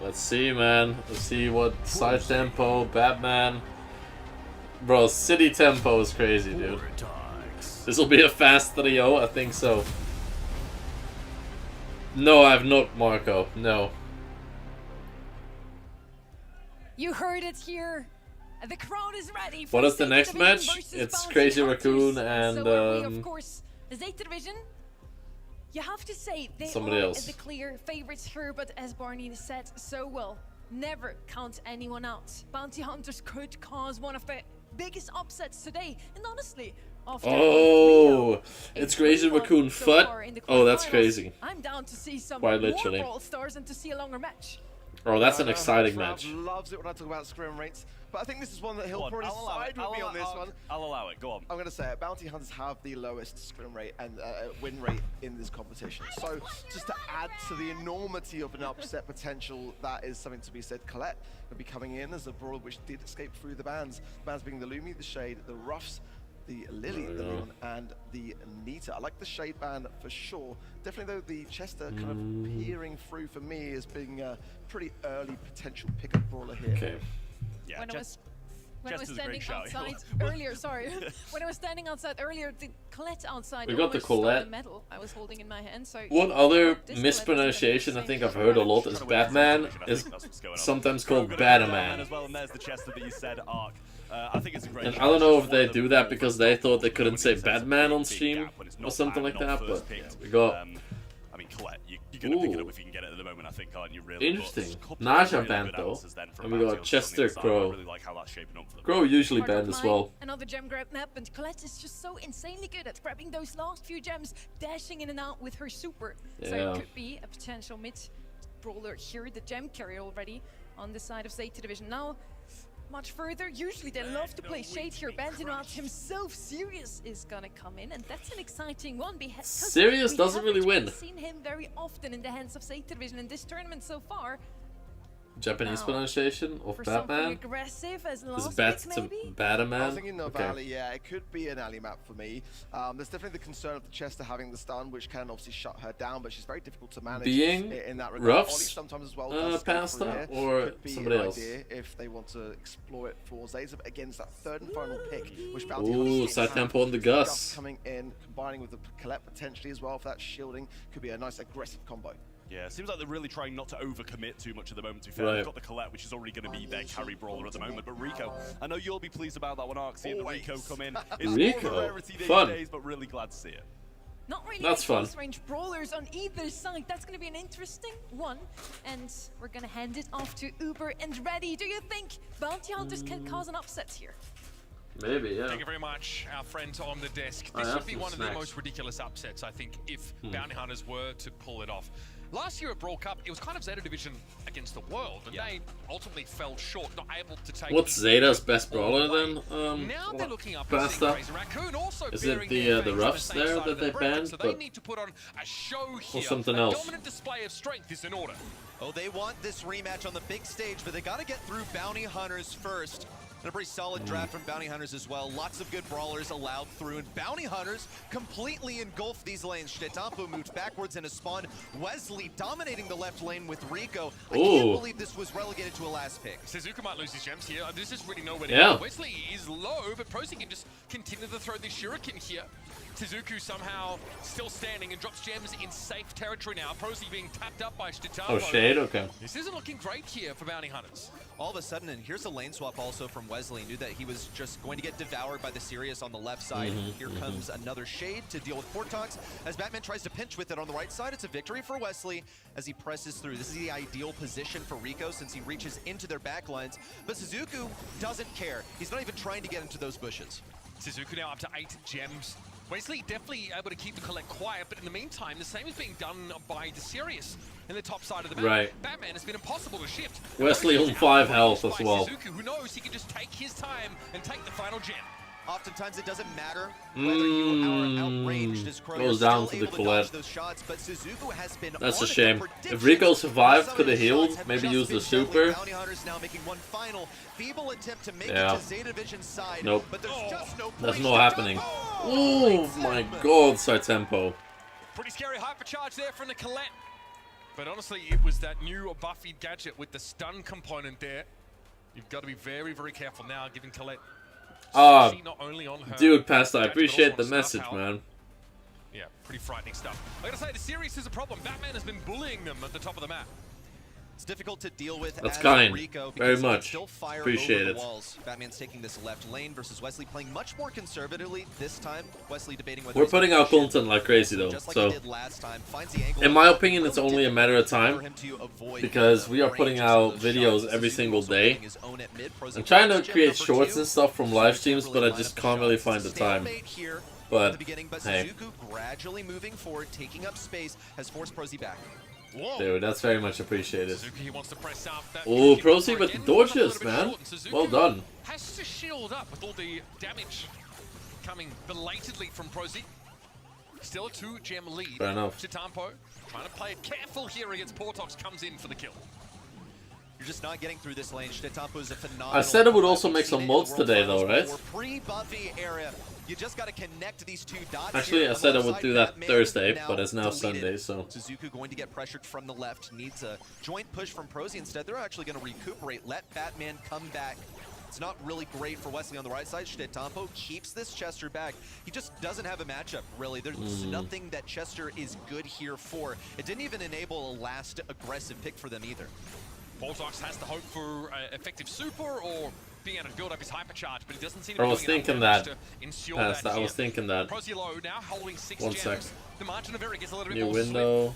Let's see, man. Let's see what side tempo, Batman. Bro, city tempo is crazy, dude. This will be a fast 3-0, I think so. No, I've not, Marco. No. You heard it here. The crowd is ready for What is the Zeta next Division match? versus It's Bounty Crazy Hunters. Raccoon and, so are we, of course, Zeta Division. You have to say they Somebody are else. the clear favorites here, but as Barney said so well, never count anyone out. Bounty Hunters could cause one of the biggest upsets today, and honestly, after it's Crazy Raccoon Foot. Oh, that's crazy. I'm down to see some Quite more literally. Brawl Stars and to see a longer match. Oh, that's an exciting Trav match. loves it when I talk about scrim rates, but I think this is one that he'll probably side with me on this one. I'll allow it. Go on. I'm going to say it. Bounty Hunters have the lowest scrim rate and win rate in this competition. So just to add to the enormity of an upset potential, that is something to be said. Colette will be coming in as a brawler which did escape through the bans. The bans being the Lumi, the Shade, the Ruffs, the Lily, the Leon, and the Nita. I like the Shade ban for sure. Definitely though, the Chester kind of peering through for me as being a pretty early potential pickup brawler here. Okay. Yeah, When I was Chester's a standing great shout. outside earlier, sorry. When I was standing outside earlier, the Colette outside. We got the almost stole Colette. the medal I was holding in my hand. So One other this Colette mispronunciation I is think the I've heard a lot is Batman is sometimes called Bataman. As well, and there's the Chester that you said, Arc. I think it's a great And I shout. don't know if One they of the do that more because they thought they couldn't say dominant Batman on big stream gap when it's or not something Bat, like not that, first but picked. we got I mean, Colette, you're going to pick it up if you can get it at the moment, I think, aren't you, really? interesting. But a couple Naja of really banned good though, answers then from and we Bounty got Hunters on the Chester, inside. I Crow. really like how that's shaping up for them. Crow usually Hard banned up as line, well. Another gem grab map, and Colette is just so insanely good at grabbing those last few gems, dashing in and out with her super. So Yeah. it could be a potential mid brawler here, the gem carrier already on the side of Zeta Division. Now, much further, usually they love to play Shade here. Bandinout himself, Sirius, is gonna come in, and that's an exciting one. Because Sirius we doesn't really haven't win. seen him very often in the hands of Zeta Division in this tournament so far. Japanese Now, pronunciation of For something Batman aggressive as is last Bat pick, to maybe? Bataman. I was thinking Nova Okay. Alley, yeah, it could be an alley map for me. There's definitely the concern of the Chester having the stun, which can obviously shut her down, but she's very difficult to manage Being in that regard. Ollie Ruffs, sometimes as well does go pasta through here. or Could be somebody an else? idea if they want to explore it for Zeta, but again, it's that third and final pick, which Bounty Ooh, Hunters side have. tempo on the Gus. Coming in, combining with the Colette potentially as well for that shielding, could be a nice aggressive combo. Yeah, it seems like they're really trying not to overcommit too much at the moment, to be fair. Right. They've got the Colette, which is already going to be their carry brawler at the moment, but Rico, I know you'll be pleased about that one, Arc, seeing the Rico come in. It's Rico, more of a rarity these fun. days, but really glad to see it. Not really That's fun. close range brawlers on either side. That's going to be an interesting one. And we're going to hand it off to Uber and Reddy. Do you think Bounty Hunters can cause an upset here? Maybe, yeah. Thank you very much, our friend on the desk. I This have would be some one of the snacks. most ridiculous upsets, I think, if Bounty Hunters were to pull it off. Last year at Brawl Cup, it was kind of Zeta Division against the world, and they ultimately fell short, not able to take. What's Zeta's best brawler then? Now they're looking up Pasta? Crazy Raccoon also Is bearing it the their the face Ruffs to the same there side that of the they bracket, banned? so they But need to put on a show here. something a else. dominant display of strength is in order. Oh, they want this rematch on the big stage, but they got to get through Bounty Hunters first. And a pretty solid draft from Bounty Hunters as well. Lots of good brawlers allowed through, and Bounty Hunters completely engulfed these lanes. Shtetampo moved backwards in a spawn. Wesley dominating the left lane with Rico. I can't Ooh. believe this was relegated to a last pick. Suzuka might lose his gems here. This is really nowhere to Yeah. go. Wesley is low, but Prosy can just continue to throw this shuriken here. Suzuku somehow still standing and drops gems in safe territory now. Prosy being tapped up by Shtetampo. Oh, Shade? Okay. This isn't looking great here for Bounty Hunters. All of a sudden, and here's a lane swap also from Wesley. Knew that he was just going to get devoured by the Sirius on the left side. Here comes another Shade to deal with Portox. As Batman tries to pinch with it on the right side, it's a victory for Wesley as he presses through. This is the ideal position for Rico since he reaches into their backlines. But Suzuku doesn't care. He's not even trying to get into those bushes. Suzuku now up to 8 gems. Wesley definitely able to keep the Colette quiet, but in the meantime, the same is being done by the Sirius in the top side of the map. Right. Batman has been impossible to shift. Wesley on 5 health as well. Suzuku, who knows he can just take his time and take the final gem. Oftentimes it doesn't matter whether you are outranged as Crow. Goes You're down still to the able Colette. dodge those shots, but Suzuku has been That's on a it. shame. The If predictions Rico of survived, some of could have his healed, shots have maybe just used the been deadly. super. Bounty Hunters now making one final feeble attempt to make Yeah. it to Zeta Division's side. Nope. But there's just no That's place not to happening. jump. Oh my god, side tempo. Pretty scary hypercharge there from the Colette. But honestly, it was that new buffied gadget with the stun component there. You've got to be very, very careful now, giving Colette Ah, not only on her dude, Pasta, I gadget, but appreciate also the on her message, star power. man. Yeah, pretty frightening stuff. I gotta say, the series is a problem. Batman has been bullying them at the top of the map. It's difficult to deal with. That's as kind. Rico Very because he can much. still fire Appreciate over it. the walls. Batman's taking this left lane versus Wesley playing much more conservatively this time. Wesley debating whether We're he's gonna putting out push in. content like crazy though, Just like so he did last time, finds the angle in my opinion it's only a matter of time, for him to avoid because we are range putting of some of out those videos shots. every Suzuki single also day. holding his own at mid. Prosy I'm trying to finds gem create number shorts 2. and stuff from live streams, but I Line up just the can't really shots. find the time. Stalemate here at But the beginning, but hey, Suzuki gradually moving forward, taking up space, has forced Prosy back. Whoa. dude, that's very much appreciated. Suzuki wants to press up that Oh, Suzuki Prosy bumper with again. the Comes up a dodges, little bit man. short, and Suzuki Well done. Has to shield up with all the damage coming belatedly from Prosy. Still a 2-gem lead. Fair enough. Chitampo trying to play it careful here against Portox, comes in for the kill. You're just not getting through this lane. Chitampo is a phenomenal. I said I would also We've make seen some it in the mods World today Finals though, right? before. Pre-Buffy area. You just got to connect these two dots. Actually, here. I On the said I left would side, do that Batman Thursday, now but it's now deleted. Sunday, so Suzuki going to get pressured from the left. Needs a joint push from Prosy. Instead, they're actually going to recuperate. Let Batman come back. It's not really great for Wesley on the right side. Chitampo keeps this Chester back. He just doesn't have a matchup, really. There's nothing that Chester is good here for. It didn't even enable a last aggressive pick for them either. Portox has to hope for effective super or being able to build up his hypercharge, but he doesn't seem to I be was doing enough thinking damage that. to ensure Past that that, I was here. thinking that. Prosy low now holding 6 One gems. sec. The margin of error gets a little bit New more window. slim.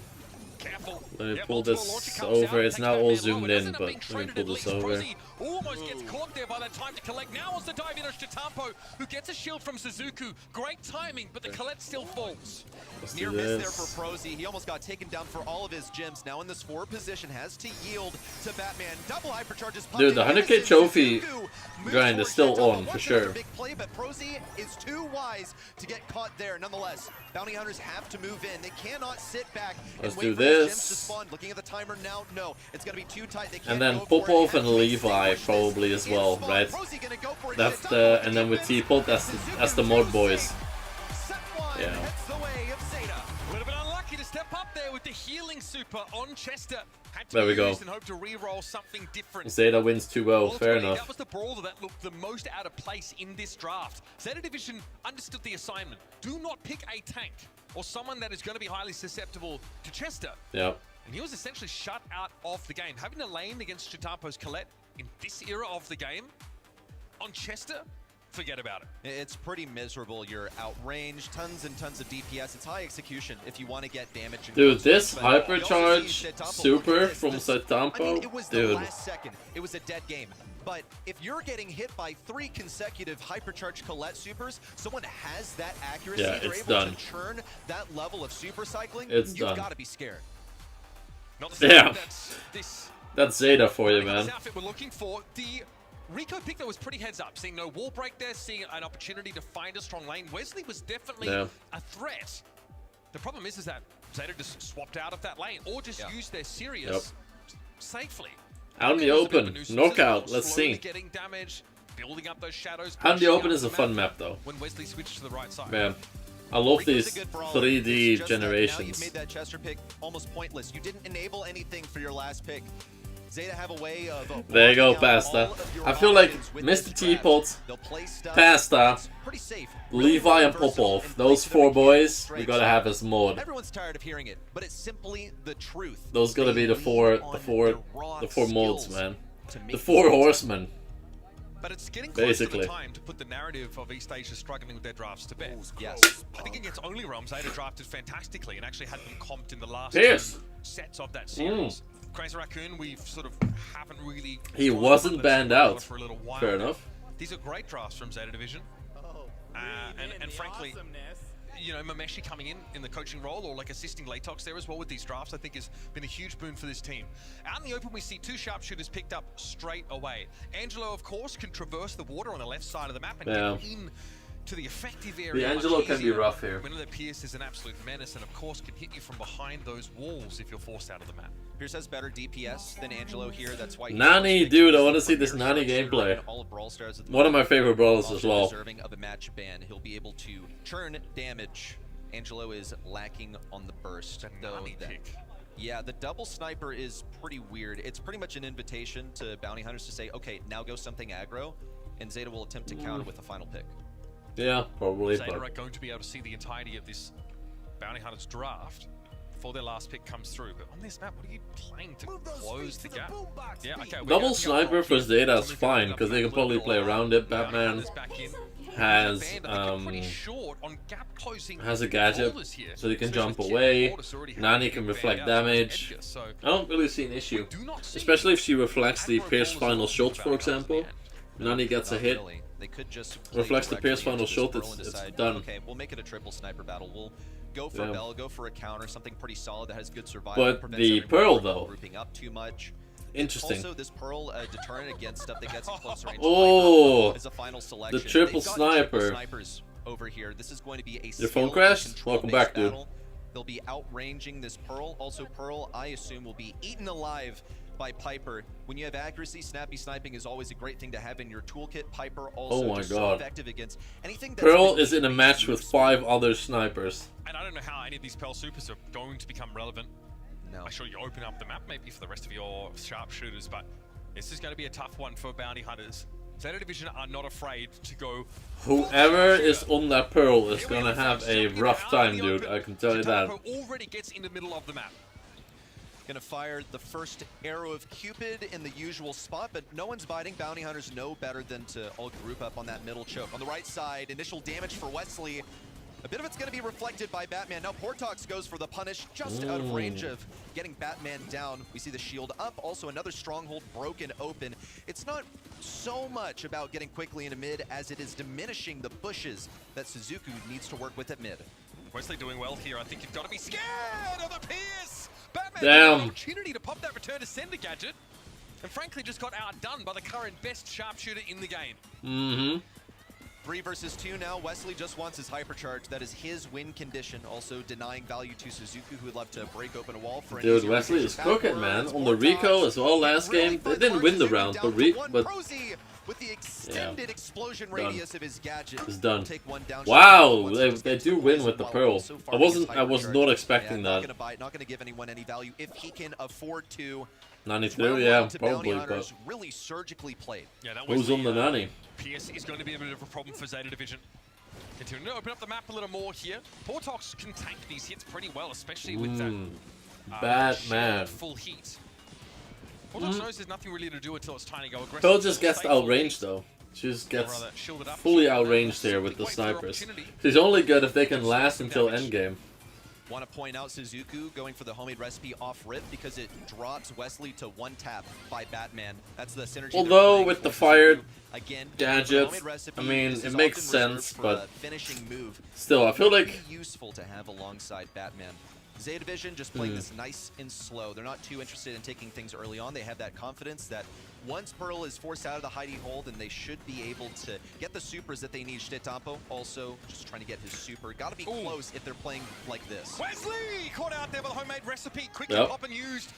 Careful. Let me Yep, pull multiple this launcher comes out, over. It's takes not that all man low. zoomed It in, ends up but being let me traded pull at this least. over. Prosy almost gets caught there by that time to collect. Now wants to dive in as Chitampo, who gets a shield from Suzuki. Great timing, but the Colette still falls. Let's Near do miss there this. for Prosy. He almost got taken down for all of his gems. Now in this forward position, has to yield to Batman. Double hypercharges. Dude, the 100k trophy grind is still on, for sure. Big play, but Prosy is too wise to get caught there. Nonetheless, bounty hunters have to move in. They cannot sit back Let's and do wait for his gems to this. spawn. Looking at the timer now, no, it's gonna be too tight. They can't And then go for it. Popov and Have to Levi extinguish probably this as well, in spawn. right? Prosy gonna go for it. That's Chitampo the, with and then with defense. T-Pot, that's the mod boys. Set one Yeah. heads the way of Zeta. A little bit unlucky to step up there with the healing super on Chester. Had to There we go. use and hope to re-roll something different. Zeta wins 2-0, fair Ultimately, enough. That was the brawler that looked the most out of place in this draft. Zeta Division understood the assignment. Do not pick a tank or someone that is going to be highly susceptible to Chester. Yep. And he was essentially shut out of the game. Having a lane against Chitampo's Colette in this era of the game on Chester, forget about it. It's pretty miserable. You're outranged, tons and tons of DPS. It's high execution if you want to get damage. and Dude, close this range, but you also hypercharge see Chitampo, super look at this. from I mean, Chitampo, it was the dude. last second. It was a dead game. But if you're getting hit by 3 consecutive hypercharge Colette supers, someone has that accuracy, Yeah, they're it's able done. to churn that level of super cycling, It's you've done. got to be scared. Not the Yeah. this That's Zeta for you, This man. outfit we're looking for. The Rico pick that was pretty heads up, seeing no wall break there, seeing an opportunity to find a strong lane. Wesley was definitely Yeah. a threat. The problem is that Zeta just swapped out of that lane or just used their Sirius safely. Out in the It was a bit of a open, nuisance knockout, as well, let's slowly see. Getting damage, building up those shadows. Out in the pushing open up is a the fun map though. When Wesley switched to the right side. Man, I love Rico's these a good brawler. 3D It's just that now you've generations. made that Chester pick almost pointless. You didn't enable anything for your last pick. Zeta have a way of There you go, blocking out Pasta. all of your I feel like options with Mr. this Teapot, draft. They'll play stuff Pasta, that's pretty safe. Levi and versatile Popov, and those plays it 4 up against boys, we strengths. gotta have as mod. Everyone's tired of hearing it, but it's simply the truth. Those gotta be the They four, lean the on four, their raw the 4 mods, skills man. to make The 4 horsemen. But it's getting close to Basically. the time to put the narrative of East Asia struggling with their drafts to bed. Yes. I think against Only Realms, Zeta drafted fantastically and actually had them comped in the last Pierce. 2 sets of that series. Crazy Raccoon, we've sort of haven't really... He followed wasn't up banned this out. for a little while Fair now. enough. These are great drafts from Zeta Division. And frankly, you know, Mameshi coming in the coaching role or like assisting Latox there as well with these drafts, I think has been a huge boon for this team. Out in the open, we see 2 sharpshooters picked up straight away. Angelo, of course, can traverse the water on the left side of the map and get in to the effective area. The Angelo can be rough here. When the Pierce is an absolute menace and of course can hit you from behind those walls if you're forced out of the map. Pierce has better DPS than Angelo here. That's why. Nani, dude, I want to see this Nani gameplay. All of Brawl Stars at the One of my moment. favorite brawlers Also as well. deserving of a match ban. He'll be able to churn damage. Angelo is lacking on the burst. Though Nani pick. Yeah, the double sniper is pretty weird. It's pretty much an invitation to bounty hunters to say, okay, now go something aggro, and Zeta will attempt to counter with the final pick. Yeah, probably. Zeta But are going to be able to see the entirety of this Bounty Hunters draft before their last pick comes through. But on this map, what are you playing to close the gap? Yeah, okay. Double sniper for Zeta is fine because they can probably play around it. Batman has a gadget, so he can jump away. Nani can reflect damage. I don't really see an issue, especially if she reflects the Pierce final shot, for example. Nani gets a hit, reflects the Pierce final shot, it's done. Okay, we'll make it a triple sniper battle. We'll go for Bell, go for a counter, something pretty solid that has good survival. But the Pearl, though, grouping up too much. interesting. Also, this Pearl deterrent against stuff that gets in close range. Oh, is a final selection. the triple They've got sniper. triple snipers over here. This is going to be a Your phone crashed? Welcome back, dude. They'll be outranging this Pearl. Also, Pearl, I assume, will be eaten alive by Piper. When you have accuracy, snappy sniping is always a great thing to have in your toolkit. Piper also just so effective against anything that's Pearl is in a match with 5 other snipers. And I don't know how any of these Pearl Supers are going to become relevant. No. I'm sure you open up the map maybe for the rest of your sharpshooters, but this is going to be a tough one for bounty hunters. Zeta Division are not afraid to go. Whoever is on that Pearl is gonna have a rough time, dude. I can tell you that. Already gets in the middle of the map. Gonna fire the first arrow of Cupid in the usual spot, but no one's biting. Bounty hunters know better than to all group up on that middle choke. On the right side, initial damage for Wesley. A bit of it's going to be reflected by Batman. Now Portox goes for the punish, just out of range of getting Batman down. We see the shield up. Also another stronghold broken open. It's not so much about getting quickly into mid as it is diminishing the bushes that Suzuku needs to work with at mid. Wesley doing well here. I think you've got to be scared of the Pierce. Batman Damn. had an opportunity to pop that return to sender gadget, and frankly just got outdone by the current best sharpshooter in the game. Mm-hmm. 3 versus 2 now. Wesley just wants his hypercharge. That is his win condition. Also denying value to Suzuku, who would love to break open a wall for an Dude, Wesley is cooking, man. On the Rico as well last game. They didn't win the round, but with the extended explosion radius of his gadget. It's done. Wow, they do win with the Pearl. I was not expecting that. Not gonna give anyone any value if he can afford to. 92, yeah, probably, but really surgically played. Yeah, that who's on the nanny? Pierce is going to be a bit of a problem for Zeta Division. Continuing to open up the map a little more here. Portox can tank these hits pretty well, especially with that Batman. Full heat. Portox knows there's nothing really to do until it's time to go aggressive. Pearl just gets outranged though. She just gets fully outranged here with the snipers. She's only good if they can last until endgame. Want to point out Suzuku going for the homemade recipe off rip because it drops Wesley to 1 tap by Batman. That's the synergy. Although with the fired again gadgets, I mean, it makes sense, but finishing move. Still, I feel like useful to have alongside Batman. Zeta Division just playing this nice and slow. They're not too interested in taking things early on. They have that confidence that once Pearl is forced out of the hidey hole, then they should be able to get the supers that they need. Shtettampo also just trying to get his super. Gotta be close if they're playing like this. Wesley caught out there with a homemade recipe. Quickly pop and used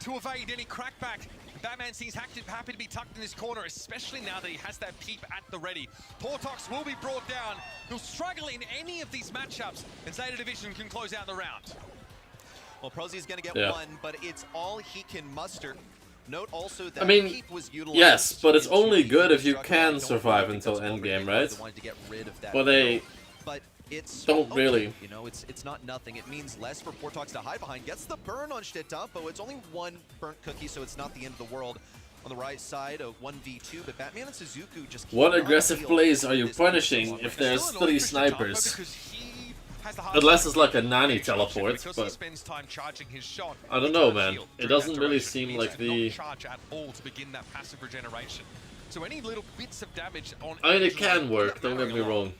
to evade any crackback. Batman seems happy to be tucked in this corner, especially now that he has that peep at the ready. Portox will be brought down. He'll struggle in any of these matchups, and Zeta Division can close out the round. Well, Prozy's gonna get 1, but it's all he can muster. Note also that I mean, peep was utilized. yes, but it's only good if you can survive until endgame, right? But they don't really. You know, it's not nothing. It means less for Portox to hide behind. Gets the burn on Shtettampo. It's only 1 burnt cookie, so it's not the end of the world. On the right side, a 1v2, but Batman and Suzuku just. What aggressive plays are you punishing if there's 3 snipers? Unless it's like a nanny teleport, but I don't know, man. It doesn't really seem like the. So any little bits of damage on. I mean, it can work. Don't get me wrong.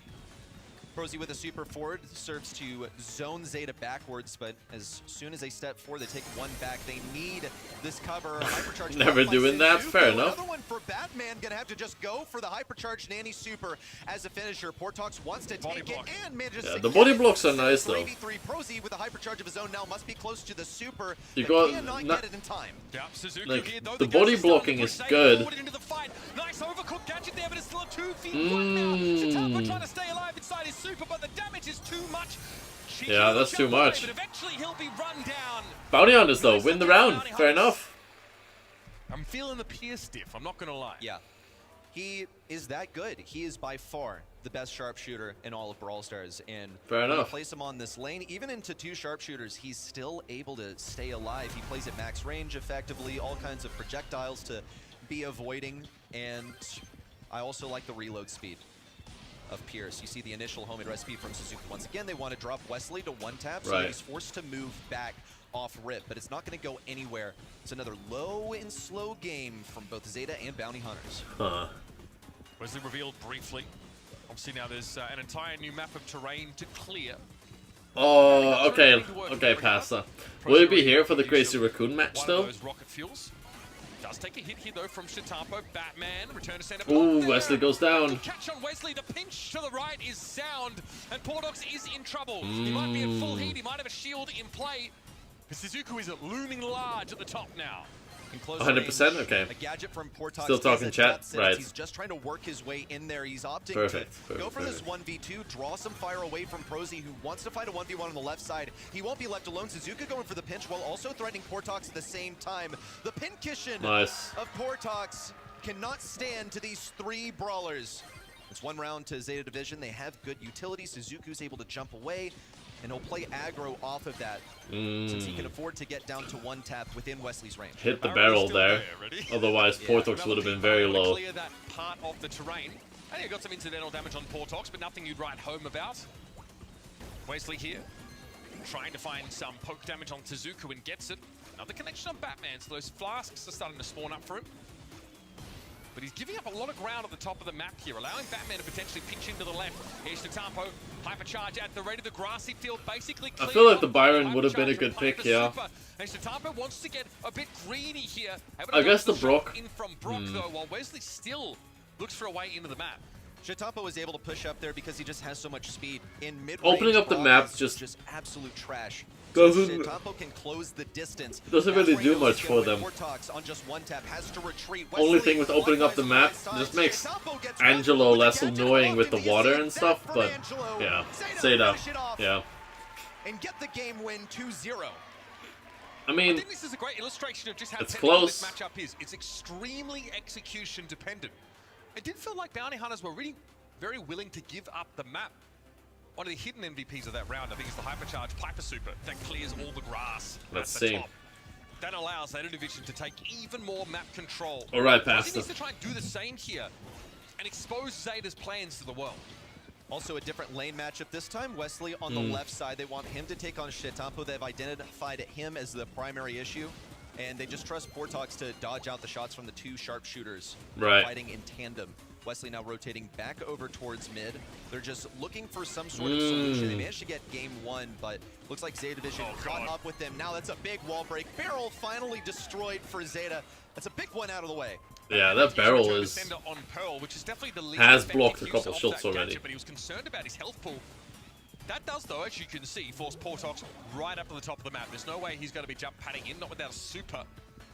Prozy with a super forward serves to zone Zeta backwards, but as soon as they step forward, they take 1 back. They need this cover. Hypercharge. Never doing that. Fair enough. Another one for Batman. Gonna have to just go for the hypercharge nanny super as a finisher. Portox wants to take it and manages to. The body blocks are nice though. 3v3 Prozy with a hypercharge of his own now must be close to the super. You got get it in time. Like the body blocking is good. Nice overcooked gadget there, but it's still a 2v1 now. Shtettampo trying to stay alive inside his super, but the damage is too much. Yeah, that's too much. But eventually he'll be run down. Bounty hunters though, win the round. Fair enough. I'm feeling the Pierce stiff, I'm not gonna lie. Yeah. He is that good. He is by far the best sharpshooter in all of Brawl Stars. And Fair when you enough. place him on this lane, even into 2 sharpshooters, he's still able to stay alive. He plays at max range effectively, all kinds of projectiles to be avoiding. And I also like the reload speed of Pierce. You see the initial homemade recipe from Suzuki. Once again, they want to drop Wesley to 1-tap, so Right. he's forced to move back off rip, but it's not going to go anywhere. It's another low and slow game from both Zeta and Bounty Hunters. Huh. Wesley revealed briefly. Obviously now there's an entire new map of terrain to clear. Oh, okay, okay, Pasta. Will you be here for the Crazy Raccoon match, One though? of those rocket fuels. Does take a hit here though from Shitampo. Batman return to center. Ooh, Wesley goes down. Catch on Wesley. The pinch to the right is sound, and Portox is in trouble. He might be in full heat. He might have a shield in play. But Suzuku is looming large at the top now. 100%? Okay. A gadget from Portox. Still talking chat? Right. He's just trying to work his way in there. He's opting Perfect, to go for perfect. this 1v2, draw some fire away from Prosy, who wants to fight a 1v1 on the left side. He won't be left alone. Suzuka going for the pinch while also threatening Portox at the same time. The Pincushion Nice. of Portox cannot stand to these 3 brawlers. It's 1 round to Zeta Division. They have good utility. Suzuku's able to jump away, and he'll play aggro off of that since he can afford to get down to 1-tap within Wesley's range. Hit the barrel there. Otherwise, Portox would have been very low. Clear that part of the terrain. And you got some incidental damage on Portox, but nothing you'd write home about. Wesley here, trying to find some poke damage on Suzuku and gets it. Another connection on Batman, so those flasks are starting to spawn up for him. But he's giving up a lot of ground at the top of the map here, allowing Batman to potentially pinch into the left. Here's Shitampo, hypercharge at the rate of the grassy field, basically I feel like the Byron would have been a good pick, yeah. And Shitampo wants to get a bit greedy here. I guess the Brock. In from Brock though, while Wesley still looks for a way into the map. Shitampo was able to push up there because he just has so much speed. In mid-range, Opening up the Brock map is just absolute trash. doesn't- Shitampo can close the distance. Doesn't really That's do where much for them. Portox on just 1-tap has to retreat. Only Wesley, thing with opening up the map just makes Shitampo gets Angelo one, less but the annoying with the gadget water unlocked, and stuff, from but Angelo. yeah, Zeta Zeta, finish it off yeah. and get the game win 2-0. I I mean, think this is a great illustration of just how it's technical this close. matchup is. It's extremely execution dependent. It did feel like Bounty Hunters were really very willing to give up the map. One of the hidden MVPs of that round, I think, is the Hypercharge Piper Super that clears all the grass Let's at the see. top. That allows Zeta Division to take even more map control. All right, He Pastor. needs to try and do the same here and expose Zeta's plans to the world. Also a different lane matchup this time. Wesley on the left side. They want him to take on Shitampo. They've identified him as the primary issue. And they just trust Portox to dodge out the shots from the 2 sharpshooters Right. fighting in tandem. Wesley now rotating back over towards mid. They're just looking for some sort of solution. They managed to get game 1, but looks like Zeta Division caught up with them. Now that's a big wall break. Barrel finally destroyed for Zeta. That's a big one out of the way. Yeah, that barrel is Defender on Pearl, which is definitely the least has effective blocked a use couple of shots that already. gadget, but he was concerned about his health pool. That does, though, as you can see, force Portox right up to the top of the map. There's no way he's going to be jump padding in, not without a super.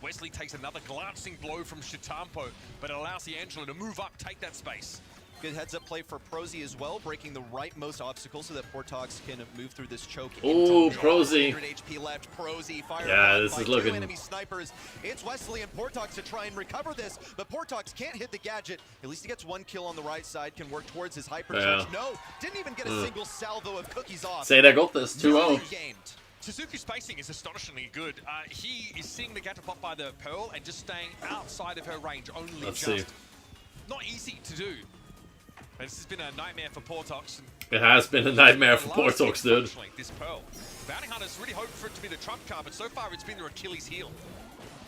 Wesley takes another glancing blow from Shitampo, but it allows the Angelo to move up, take that space. Good heads-up play for Prosy as well, breaking the rightmost obstacle so that Portox can move through this choke. Ooh, into Prosy. 100 HP left. Prosy fire Yeah, on this by is 2 looking- enemy snipers. It's Wesley and Portox to try and recover this, but Portox can't hit the gadget. At least he gets 1 kill on the right side, can work towards his hypercharge. Yeah. No, didn't even get a single salvo of cookies off. Zeta got this 2-0. Gamed. Suzuki's spacing is astonishingly good. He is seeing the gadget pop by the Pearl and just staying outside of her range, only Let's just. see. Not easy to do. This has been a nightmare for Portox. It has been a nightmare for Portox, dude. This Pearl. Bounty Hunters really hoped for it to be the trump card, but so far it's been their Achilles heel.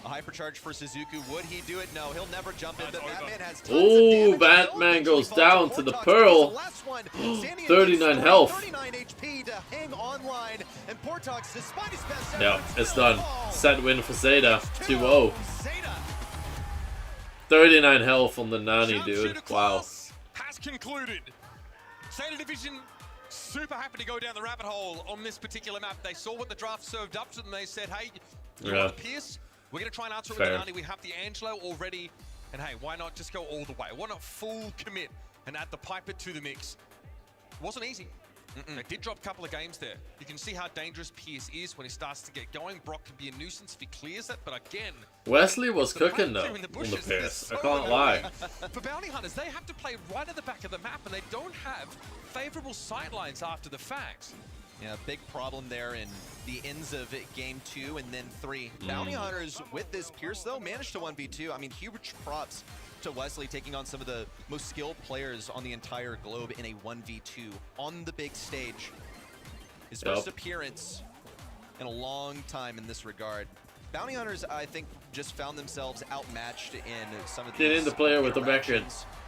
A hypercharge for Suzuku. Would he do it? No, he'll never jump in, but Batman has tons Ooh, of damage. Batman Will goes eventually down fall to the Portox Pearl. is the last one. Standing 39 against health. 39 HP to hang online, and Portox, despite his best Yeah, efforts, it's still done. falls. Set win for Zeta. 2-0. Zeta. 39 health on the Nani, dude. Wow. Has concluded. Zeta Division super happy to go down the rabbit hole on this particular map. They saw what the draft served up to them. They said, hey, you Yeah. want the Pierce? We're going to try and answer it Fair. with the Nani. We have the Angelo already. And hey, why not just go all the way? Why not full commit and add the Piper to the mix? It wasn't easy. They did drop a couple of games there. You can see how dangerous Pierce is when he starts to get going. Brock can be a nuisance if he clears it, but again... Wesley was cooking though on the Pierce. I can't lie. For Bounty Hunters, they have to play right at the back of the map, and they don't have favorable sightlines after the fact. Yeah, big problem there in the ends of game 2 and then 3. Bounty Hunters with this Pierce though managed to 1v2. I mean, huge props to Wesley taking on some of the most skilled players on the entire globe in a 1v2 on the big stage. His first appearance in a long time in this regard. Bounty Hunters, I think, just found themselves outmatched in some of these. Get in the player with the record.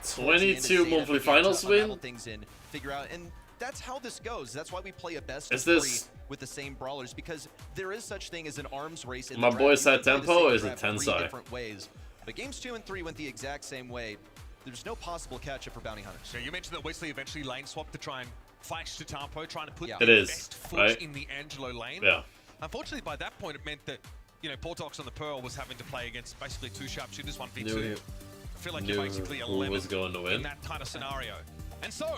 22 monthly finals win. Things in, figure out, and that's how this goes. That's why we play a best of 3 with the same brawlers, because there is such thing as an arms race in my the boy draft. said tempo is a Tensai. Different ways. But games 2 and 3 went the exact same way. There's no possible catch-up for Bounty Hunters. So you mentioned that Wesley eventually lane swapped to try and fight Tampo, trying to put It the is, best foot right? in the Angelo lane. Yeah. Unfortunately, by that point, it meant that, you know, Portox on the Pearl was having to play against basically 2 sharpshooters, 1v2. Knew I feel like you're basically a who lemon was going to win. in that kind of scenario. And so,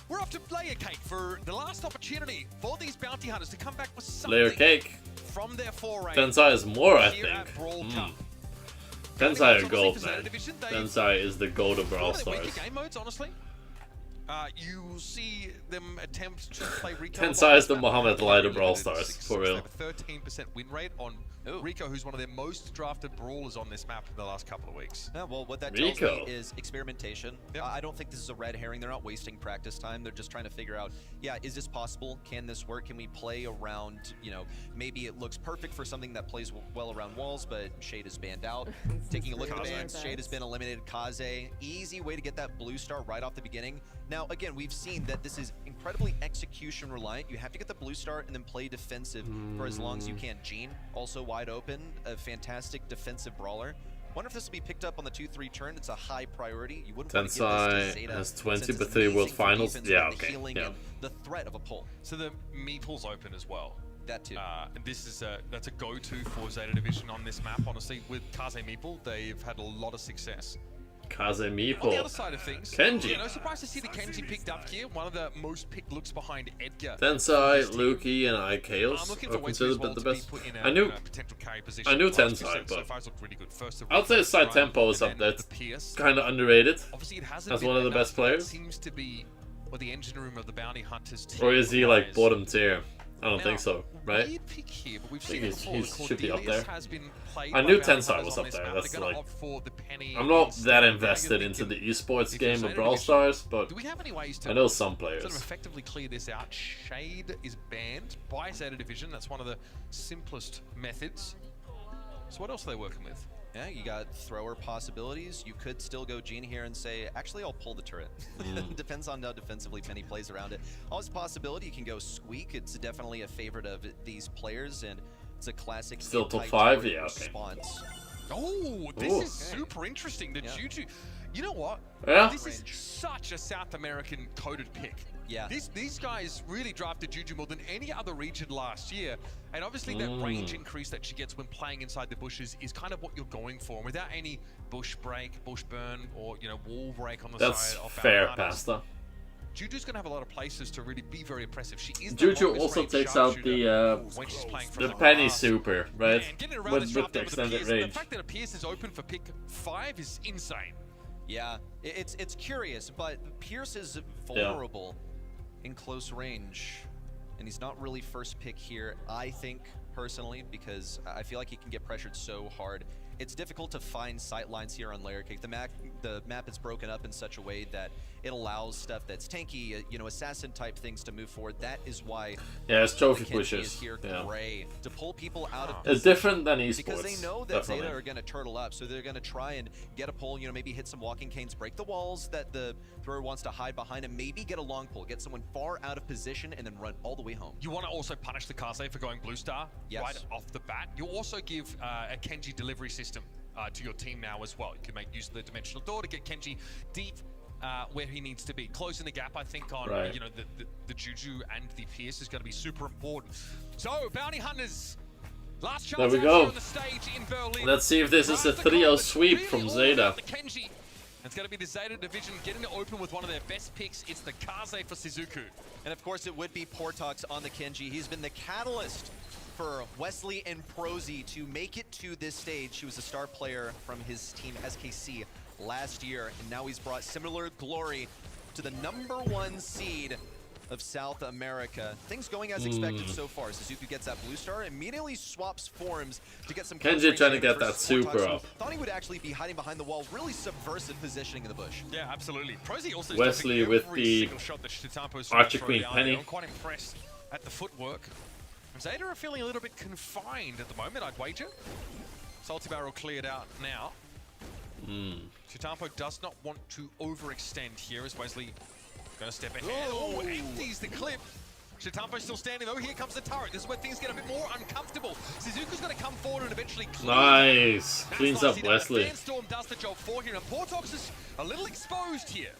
we're off to Layer Cake for the last opportunity for these Bounty Hunters to come back with something Layer Cake. from their foray. Tensai is more, I here think. at Brawl Cup. Tensai are gold, man. Tensai is the gold of Brawl One of the Stars. weaker game modes, honestly. You see them attempt to play Rico. Tensai is the Muhammad Light of Brawl Stars, for real. They have a 13% win rate on Rico, who's one of their most drafted brawlers on this map in the last couple of weeks. Yeah, well, what that tells me is experimentation. I don't think this is a red herring. They're not wasting practice time. They're just trying to figure out, yeah, is this possible? Can this work? Can we play around, you know, maybe it looks perfect for something that plays well around walls, but Shade is banned out. Taking a look at the bans, Shade has been eliminated. Kaze, easy way to get that blue star right off the beginning. Now, again, we've seen that this is incredibly execution reliant. You have to get the blue star and then play defensive for as long as you can. Gene, also wide open, a fantastic defensive brawler. Wonder if this will be picked up on the 2-3 turn. It's a high priority. You wouldn't want to give this to Zeta, has 20 since but it's 3 World amazing for Finals. defense, Yeah, but the okay. healing Yeah. and the threat of a pull. So the Meeple's open as well. That too. And this is that's a go-to for Zeta Division on this map. Honestly, with Kaze Meeple, they've had a lot of success. Kaze On the Meeple. other side of things, Kenji. you know, surprised to see the Kenji picked up here. One of the most picked looks behind Edgar. Tensai, Luki, and Ikeos looking are for Wesley as considered well the to be best. put in I knew potential carry position. I knew Last two Tensai, sets so but far has looked really good. First the I'd say Run, Side Tempo is and up then there. the Pierce. Kind of underrated. Obviously, it hasn't As been one of the enough, best but it players. seems to be what the engine room of the Bounty Hunters team Or is he like requires. bottom tier? I don't Now, think so, right? weird pick here, but we've I think seen it before. he should be up Cordelius there. has been played I by knew Bounty Tensai Hunters was on up this there. map. That's They're gonna like opt for the penny I'm not instead. that Now you're invested into thinking, the esports if you're game of Zeta Brawl Division, Stars, but do we have any ways to I know some sort players. of effectively clear this out? Shade is banned by Zeta Division. That's one of the simplest methods. So what else are they working with? Yeah, you got thrower possibilities. You could still go Gene here and say, actually, I'll pull the turret. Depends on how defensively Penny plays around it. Always a possibility. You can go Squeak. It's definitely a favorite of these players, and it's a classic Still top anti-turret 5? Yeah, okay. response. Oh, this is super interesting. The Juju. You know what? Yeah. This is such a South American coded pick. Yeah. These guys really drafted Juju more than any other region last year. And obviously that range increase that she gets when playing inside the bushes is kind of what you're going for. And without any bush break, bush burn, or, you know, wall break on the That's side of fair, Bounty Hunters, Pasta. Juju's going to have a lot of places to really be very impressive. She is the Juju longest also range takes out sharpshooter when she's playing from the penny pass. super, right? And getting around With this the draft over the extended Pierce, range. the fact that a Pierce is open for pick 5 is insane. Yeah, it's curious, but Pierce is vulnerable in close range, and he's not really first pick here, I think, personally, because I feel like he can get pressured so hard. It's difficult to find sight lines here on Layer Cake. The map is broken up in such a way that it allows stuff that's tanky, you know, assassin type things to move forward. That is why it's trophy Kenji pushes. is here, Yeah. Gray, to pull people out of It's different than esports. because they know that definitely. Zeta are going to turtle up, so they're going to try and get a pull, you know, maybe hit some walking canes, break the walls that the thrower wants to hide behind, and maybe get a long pull, get someone far out of position, and then run all the way home. You want to also punish the Kaze for going blue star right off the bat. You also give a Kenji delivery system to your team now as well. You can make use of the dimensional door to get Kenji deep where he needs to be. Closing the gap, I think, on you know the Juju and the Pierce is going to be super important. So, Bounty Hunters, last chance There we out go. here on the stage in Berlin. Let's see if this is a 3-0 sweep from Zeta. The Kenji It's going to be the Zeta division getting to open with one of their best picks. It's the Kaze for Shizuku. And of course, it would be Portox on the Kenji. He's been the catalyst for Wesley and Prosy to make it to this stage. He was a star player from his team SKC last year, and now he's brought similar glory to the #1 seed of South America. Things going as expected so far. Shizuku gets that blue star, immediately swaps forms to get some Kenji trying to get that super up. Thought he would actually be hiding behind the wall, really subversive positioning in the bush. Yeah, absolutely. Prosy also Wesley with the Archer Queen Penny. I'm quite impressed at the footwork. Zeta are feeling a little bit confined at the moment, I'd wager. Salty Barrel cleared out now. Chitampo does not want to overextend here as Wesley going to step ahead. Oh, empties the clip. Chitampo still standing though. Here comes the turret. This is where things get a bit more uncomfortable. Shizuku's going to come forward and eventually clean. Nice. Cleans up Wesley. Sandstorm does the job for him, and Portox is a little exposed here.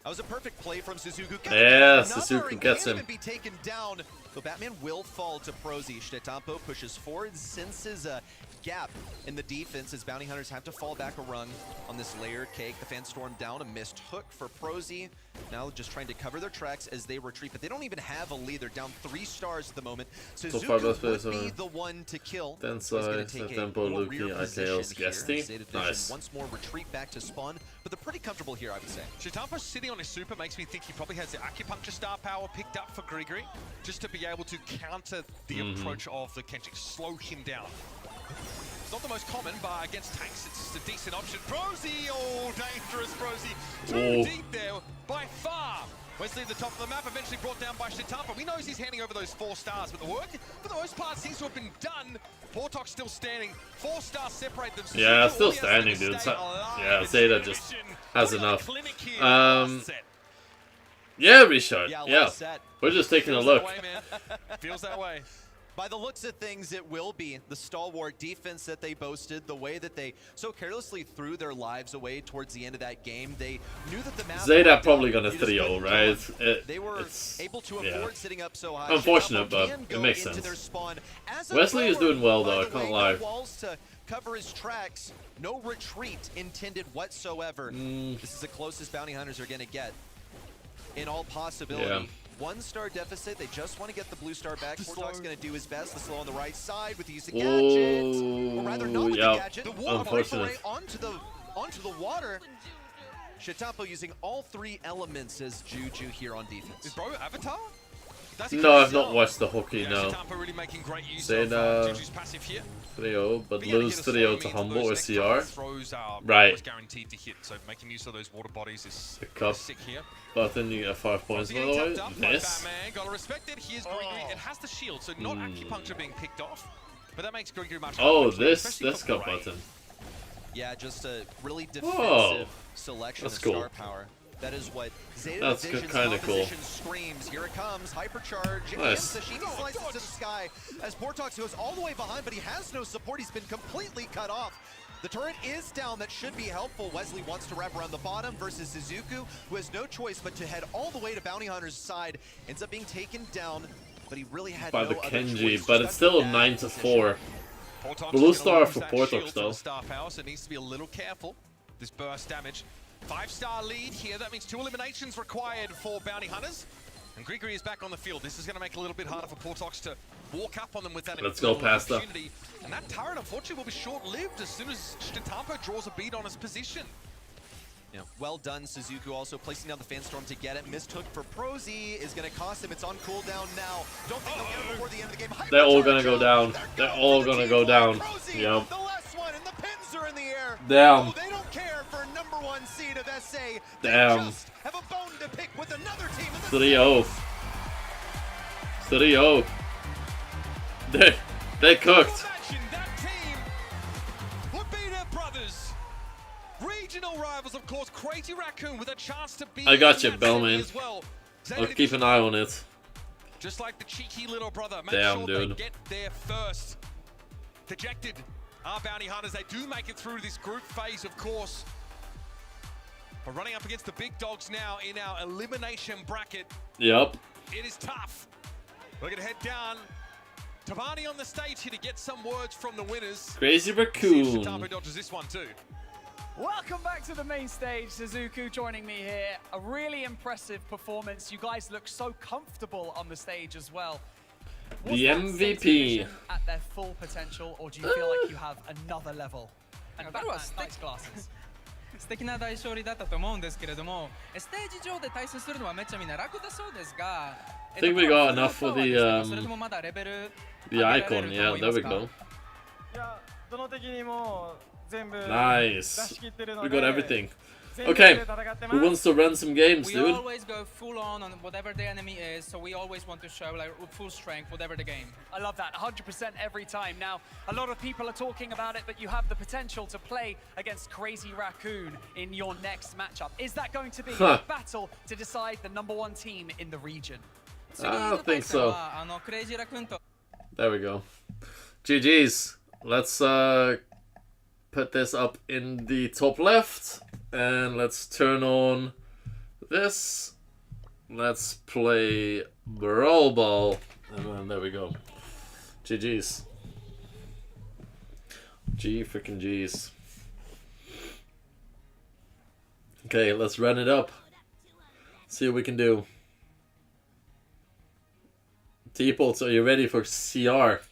That was a perfect play from Shizuku. Yeah, Shizuku gets him. Be taken down. But Batman will fall to Prosy. Chitampo pushes forward, senses a gap in the defense as Bounty Hunters have to fall back a rung on this layered cake. The Fanstorm down, a missed hook for Prosy. Now just trying to cover their tracks as they retreat, but they don't even have a lead. They're down 3 stars at the moment. Shizuku would be the one to kill. Tensai, Tempo, Luki, IKL's guesty. Nice. Once more retreat back to spawn, but they're pretty comfortable here, I would say. Chitampo sitting on his super makes me think he probably has the acupuncture star power picked up for Grigori, just to be able to counter the approach of the Kenji, slow him down. It's not the most common, but against tanks, it's a decent option. Prosy, oh, dangerous Prosy. Too deep there, by far. Wesley at the top of the map, eventually brought down by Chitampo. We know he's handing over those 4 stars, but the work, for the most part, seems to have been done. Portox still standing. 4 stars separate them. Yeah, still standing, dude. Yeah, Zeta just has enough. Yeah, Richard. Yeah. We're just taking a look. Feels that way. By the looks of things, it will be the stalwart defense that they boasted, the way that they so carelessly threw their lives away towards the end of that game. They knew that the map Zeta probably gonna 3-0, right? They were able to afford sitting up so high. Unfortunate, but it makes sense. Wesley is doing well, though, I can't lie. Walls to cover his tracks. No retreat intended whatsoever. This is the closest Bounty Hunters are going to get in all possibility. Yeah. 1-star deficit. They just want to get the blue star back. Portox going to do his best. The slow on the right side with the use of gadgets. Or rather, not with the gadget. The water breakaway onto the water. Chitampo using all 3 elements as Juju here on defense. Is bro Avatar? No, I've not watched the hockey, no. Really making great use Zeta 3-0, but lose 3-0 to Humble or CR. Right. Guaranteed to hit, so making use of those water bodies is sick here. Button, you get 5 points, by the way. This. Gotta respect it. Here's Grigori. It has the shield, so not acupuncture being picked off, but that makes Grigori much. Oh, this got button. Yeah, just a really defensive selection of cool. star power. That is what Zeta That's kind of cool. Screams. Here it comes, hypercharge, nice. and Sashimi slices to the sky as Portox goes all the way behind, but he has no support. He's been completely cut off. The turret is down. That should be helpful. Wesley wants to wrap around the bottom versus Shizuku, who has no choice but to head all the way to Bounty Hunter's side. Ends up being taken down, but he really had by no the other Kenji, choice. but it's still 9-4. Blue star for Portox, though. Star power, so it needs to be a little careful. This burst damage. 5-star lead here. That means 2 eliminations required for Bounty Hunters. And Grigori is back on the field. This is going to make it a little bit harder for Portox to walk up on them with that opportunity. And that turret, unfortunately, will be short-lived as soon as Chitampo draws a beat on his position. Yeah, well done, Shizuku also placing down the Fanstorm to get it. Missed hook for Prosy is going to cost him. It's on cooldown now. Don't think they'll get it before the end of the game. They're all going to go down. They're all going to go down. Yep. The last one, and the pins are in the air. Damn. Oh, they don't care for #1 seed of SA. Damn. They just have a bone to pick with another team in the 3-0. 3-0. They cooked. That team would be their brothers. Regional rivals, of course. Crazy Raccoon with a chance to be. I got you, Bellman. As well. I'll keep an eye on it. Just like the cheeky little brother. Make Damn, sure dude. they get there first. Dejected are Bounty Hunters. They do make it through this group phase, of course. But running up against the big dogs now in our elimination bracket. Yep. It is tough. We're going to head down. Tabani on the stage here to get some words from the winners. Crazy Raccoon. Chitampo dodges this one too. Welcome back to the main stage. Suzuku joining me here. A really impressive performance. You guys look so comfortable on the stage as well. Was The that MVP. Division at their full potential, or do you feel like you have another level? And Batman, nice glasses. 素敵な大勝利だったと思うんですけれども、ステージ上で対戦するのはめっちゃみんな楽だそうですが、I think we got enough for the icon. Yeah, there we go. いや、どの敵にも全部 Nice. We got everything. Okay, who wants to run some games, We dude? always go full on whatever the enemy is, so we always want to show like full strength, whatever the game. I love that, 100% every time. Now, a lot of people are talking about it, but you have the potential to play against Crazy Raccoon in your next matchup. Is that going to be a battle to decide the #1 team in the region? I don't think so. There we go. GG's. Let's put this up in the top left. And let's turn on this. Let's play Brawl Ball. And then there we go. GG's. G freaking G's. Okay, let's run it up. See what we can do. T-Bolts, are you ready for CR?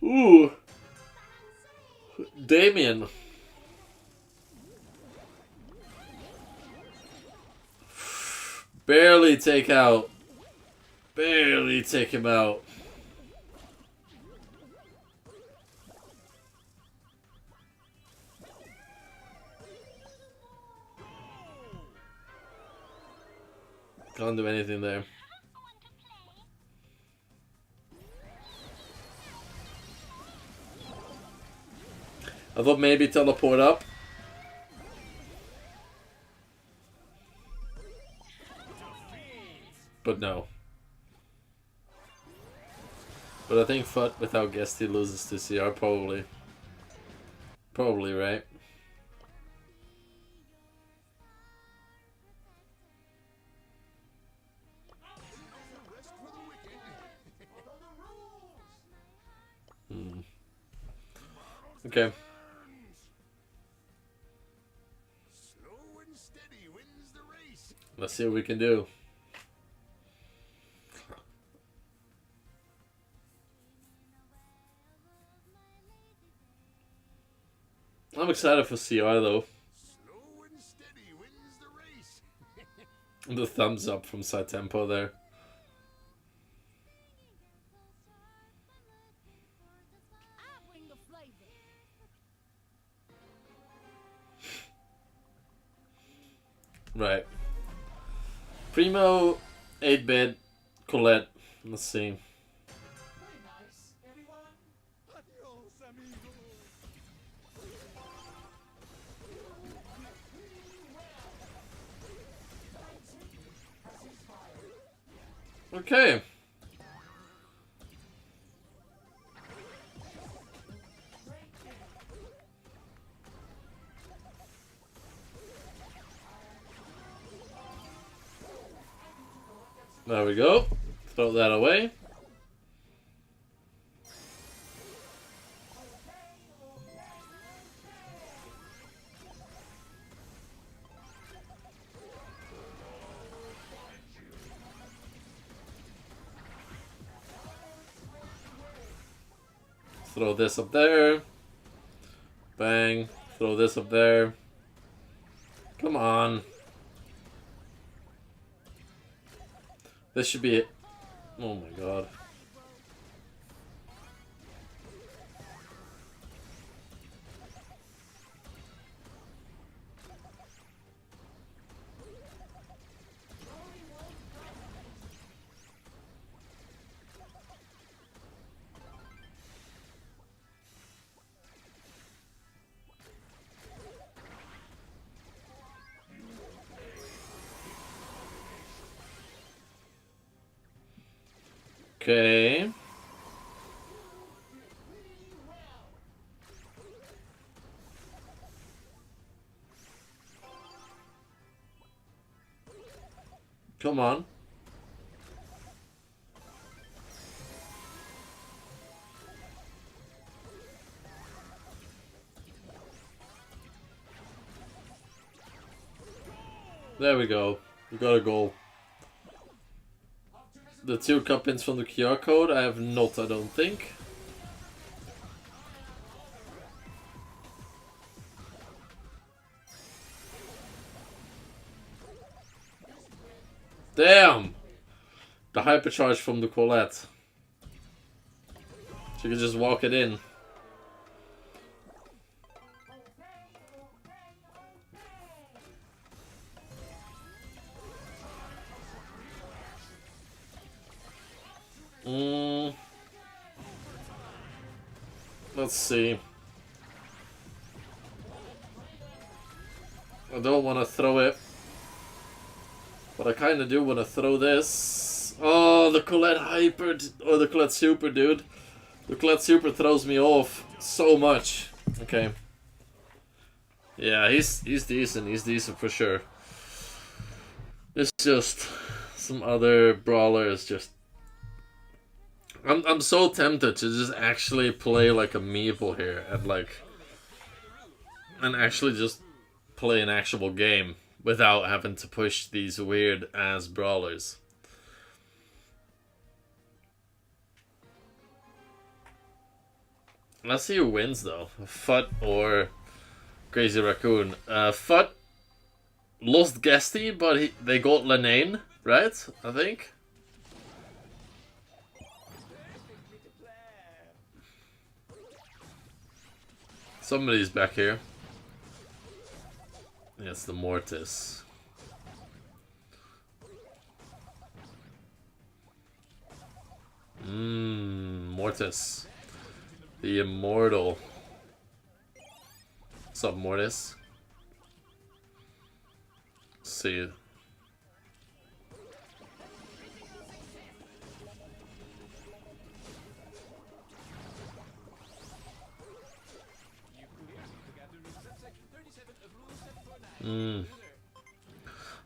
Ooh. Damien. Barely take out. Barely take him out. Can't do anything there. I thought maybe teleport up. But no. But I think FUT without Guesty loses to CR, probably. Probably, right? Okay. Let's see what we can do. I'm excited for CR though. The thumbs up from Tempo there. Right. Primo, 8-bit, Colette. Let's see. Okay. There we go. Throw that away. Throw this up there. Bang. Throw this up there. Come on. This should be it. Oh my god. Okay. Come on. There we go. We got a goal. The 2 cup pins from the QR code, I have not, I don't think. Damn! The hypercharge from the Colette. She can just walk it in. Let's see. I don't want to throw it. But I kind of do want to throw this. Oh, the Colette Hyper, or the Colette Super, dude. The Colette Super throws me off so much. Okay. Yeah, he's decent. He's decent for sure. It's just some other brawlers. Just I'm so tempted to just actually play like a meeple here and actually just play an actual game without having to push these weird ass brawlers. Let's see who wins though. Fut or Crazy Raccoon. Fut lost Guesty, but they got Lenane, right? I think. Somebody's back here. Yeah, it's the Mortis. Mortis. The Immortal. What's up, Mortis? See you.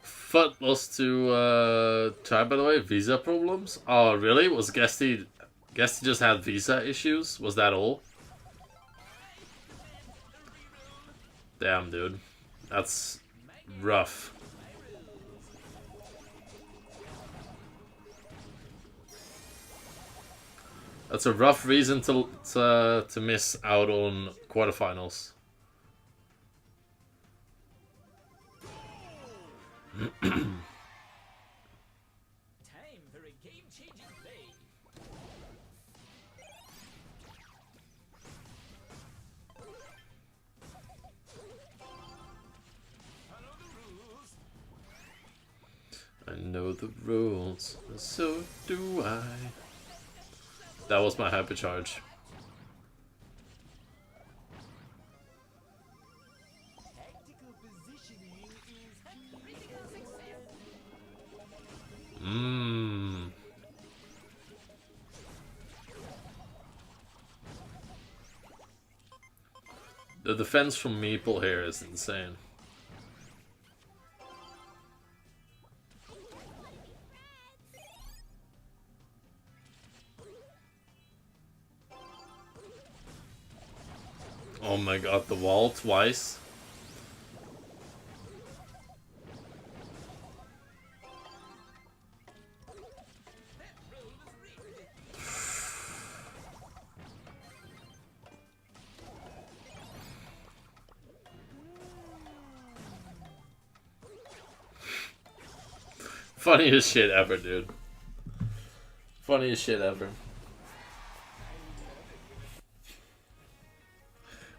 Fut lost to Chai, by the way. Visa problems. Oh, really? Was Guesty just had visa issues? Was that all? Damn, dude. That's rough. That's a rough reason to miss out on quarterfinals. Time for a game-changing play. I know the rules, so do I. That was my hypercharge. The defense from Meeple here is insane. Oh my god, the wall twice. Funniest shit ever, dude. Funniest shit ever.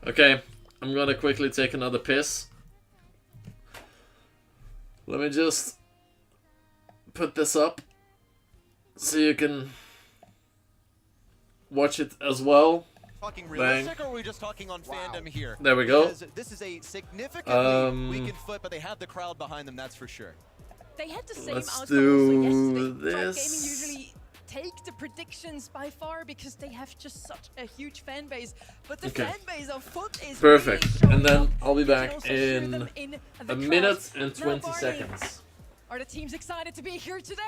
Okay, I'm gonna quickly take another piss. Let me just put this up so you can watch it as well. Talking realistic, or are we just talking on fandom here? There we go. Because this is a significantly weakened Foot, but they have the crowd behind them, that's for sure. They had the same Let's outcome also do yesterday. Top this. Gaming usually take the predictions by far because they have just such a huge fan base. But the fan base of Foot is perfect. Really and then up. I'll be You can back also hear them in the a crowd. minute and Now, 20 Barney, seconds. Are the teams excited to be here today?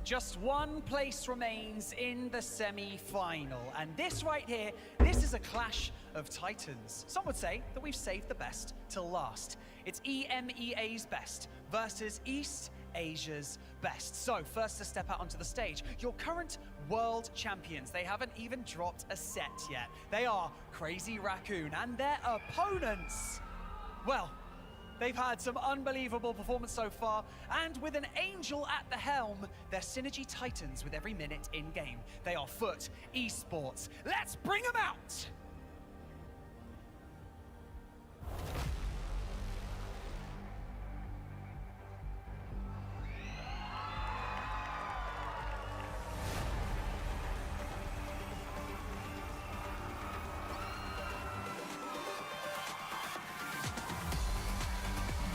just one place remains in the semi-final. And this right here, this is a clash of titans. Some would say that we've saved the best till last. It's EMEA's best versus East Asia's best. So first to step out onto the stage, your current world champions. They haven't even dropped a set yet. They are Crazy Raccoon, and their opponents, well, they've had some unbelievable performance so far, and with an Angel at the helm, they're synergy titans with every minute in game. They are Foot Esports. Let's bring them out!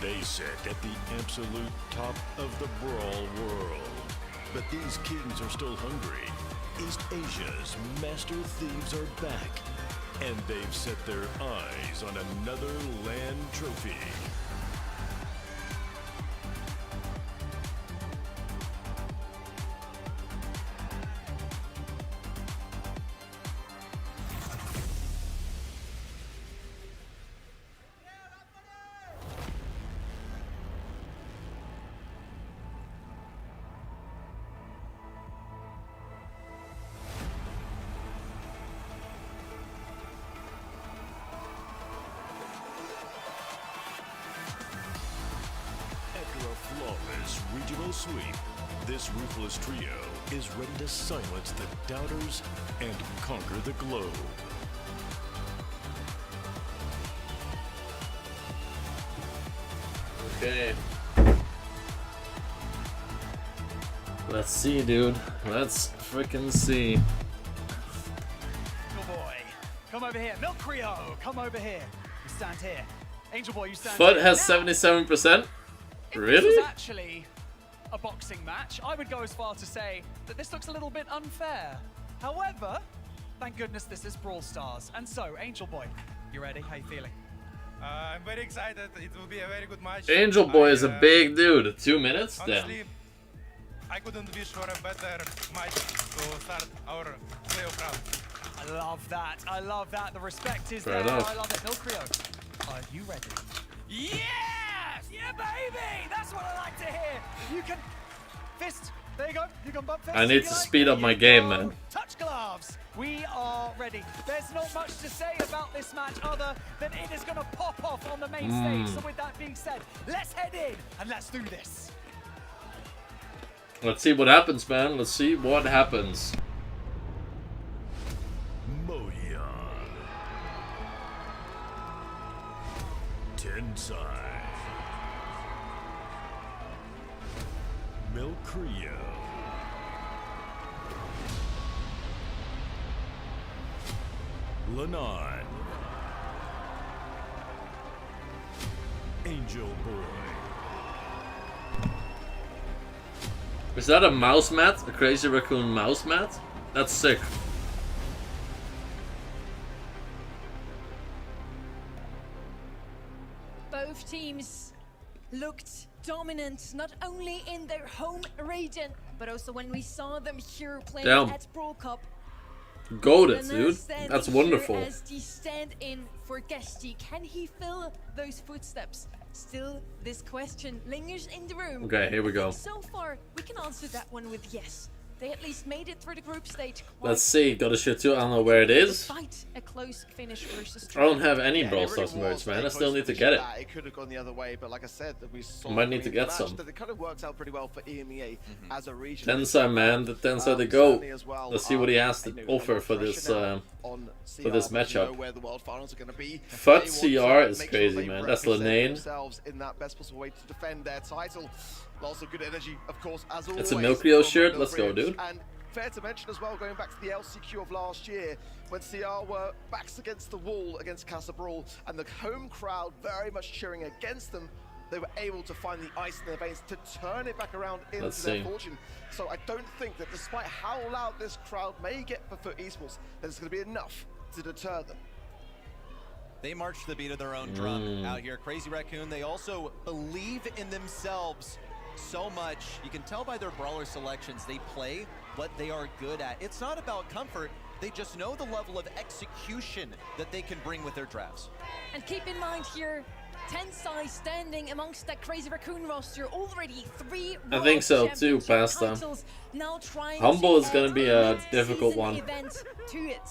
They sit at the absolute top of the Brawl world. But these kings are still hungry. East Asia's master thieves are back. And they've set their eyes on another land trophy. Flawless regional sweep, this ruthless trio is ready to silence the doubters and conquer the globe. Okay. Let's see, dude. Let's freaking see. Good boy. Come over here. Milk Rio, come over here. You stand here. Angel Boy, you stand Foot here. has 77%. If Really? this was actually a boxing match, I would go as far to say that this looks a little bit unfair. However, thank goodness this is Brawl Stars. And so, Angel Boy, you ready? How you feeling? I'm very excited. It will be a very good match. Angel Boy is a big dude. 2 minutes? Honestly, Damn. I couldn't wish for a better match to start our playoff round. I love that. I love that. The respect is Fair there. enough. I love it. Milk Rio, are you ready? Yes! Yeah, baby! That's what I like to hear. You can fist. There you go. You can bump fist. I need to speed up my game, man. Touch gloves. We are ready. There's not much to say about this match other than it is going to pop off on the main stage. So with that being said, let's head in and let's do this. Let's see what happens, man. Let's see what happens. Moyan. Tensai. Milcrio. Lanai. Angel Boy. Is that a mouse mat? A Crazy Raccoon mouse mat? That's sick. Both teams looked dominant, not only in their home region, but also when we saw them here playing Damn. at Brawl Cup. Goated, Lana dude. standing That's here wonderful. As the stand-in for Guesty, can he fill those footsteps? Still, this question lingers in the room. Okay, here we go. So far, we can answer that one with yes. They at least made it through the group stage. Let's see. Got a shit too. I don't know where it is. Despite a close finish versus I don't have any Yeah, Brawl it really Stars merch, was man. a I still close need to finish get at it. that. It could have gone the other way, but like I said, that we saw Might need to in get the some. match that it kind of worked out pretty well for EMEA as a region. Tensai, man. The Tensai the go. certainly as well, Let's see what he has to you know, offer for this pressure now on for this CR, because you know matchup. where the world finals are going to be. Fut They want CR to is make crazy, they man. That's represent Lanane. themselves in that best possible way to defend their title. Also good energy, of course, as always. It's a Milcrio from shirt. Let's go, Milcrio. dude. And fair to mention as well, going back to the LCQ of last year, when CR were backs against the wall against Casa Brawl, and the home crowd very much cheering against them, they were able to find the ice in their veins to turn it back around into Let's their see. fortune. So I don't think that despite how loud this crowd may get for Foot Esports, that it's going to be enough to deter them. They march to the beat of their own drum out here. Crazy Raccoon, they also believe in themselves so much. You can tell by their brawler selections, they play what they are good at. It's not about comfort. They just know the level of execution that they can bring with their drafts. And keep in mind here, Tensai standing amongst that Crazy Raccoon roster, already 3 I think so too, Pasta. titles, now trying Humble to is going to be a add difficult season one. event to it.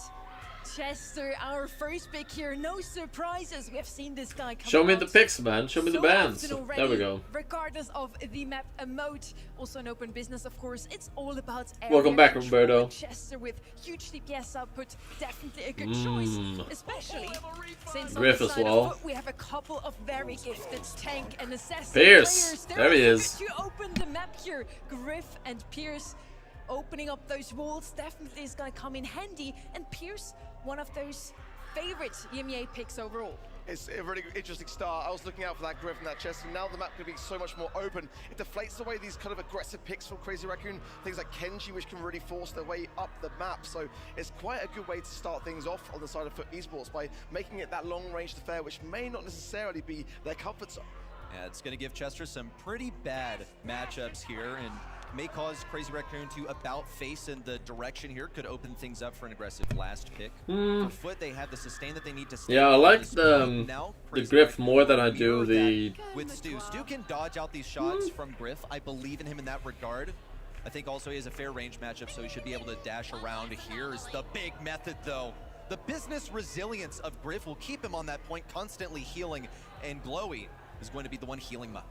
Chester, our first pick here, no surprises. We have seen this guy come Show me out the picks, man. Show me the so bands. often There we already, go. Regardless of the map emote, also an open business, of course. It's all about Welcome back, control. Roberto. Chester with huge DPS output, definitely a good choice, especially since on Griff the as side of well. foot we have a couple of very gifted tank and assassin Pierce. players. There he is. To open the map here, Griff and Pierce opening up those walls definitely is going to come in handy, and Pierce, one of those favorite EMEA picks overall. It's a really interesting start. I was looking out for that Griff and that chest, and now the map could be so much more open. It deflates away these kind of aggressive picks from Crazy Raccoon, things like Kenji, which can really force their way up the map. So it's quite a good way to start things off on the side of Foot Esports by making it that long-range affair, which may not necessarily be their comfort zone. Yeah, it's going to give Chester some pretty bad matchups here, and may cause Crazy Raccoon to about face in the direction here. Could open things up for an aggressive last pick. For Foot, they have the sustain that they need to stay. Yeah, I on like this the point. Now, Crazy Griff Raccoon more than I mirror do the... that with Stu. Stu can dodge out these shots from Griff. I believe in him in that regard. I think also he has a fair range matchup, so he should be able to dash around. Here's the big method, though. The business resilience of Griff will keep him on that point, constantly healing, and Glowy is going to be the one healing him up.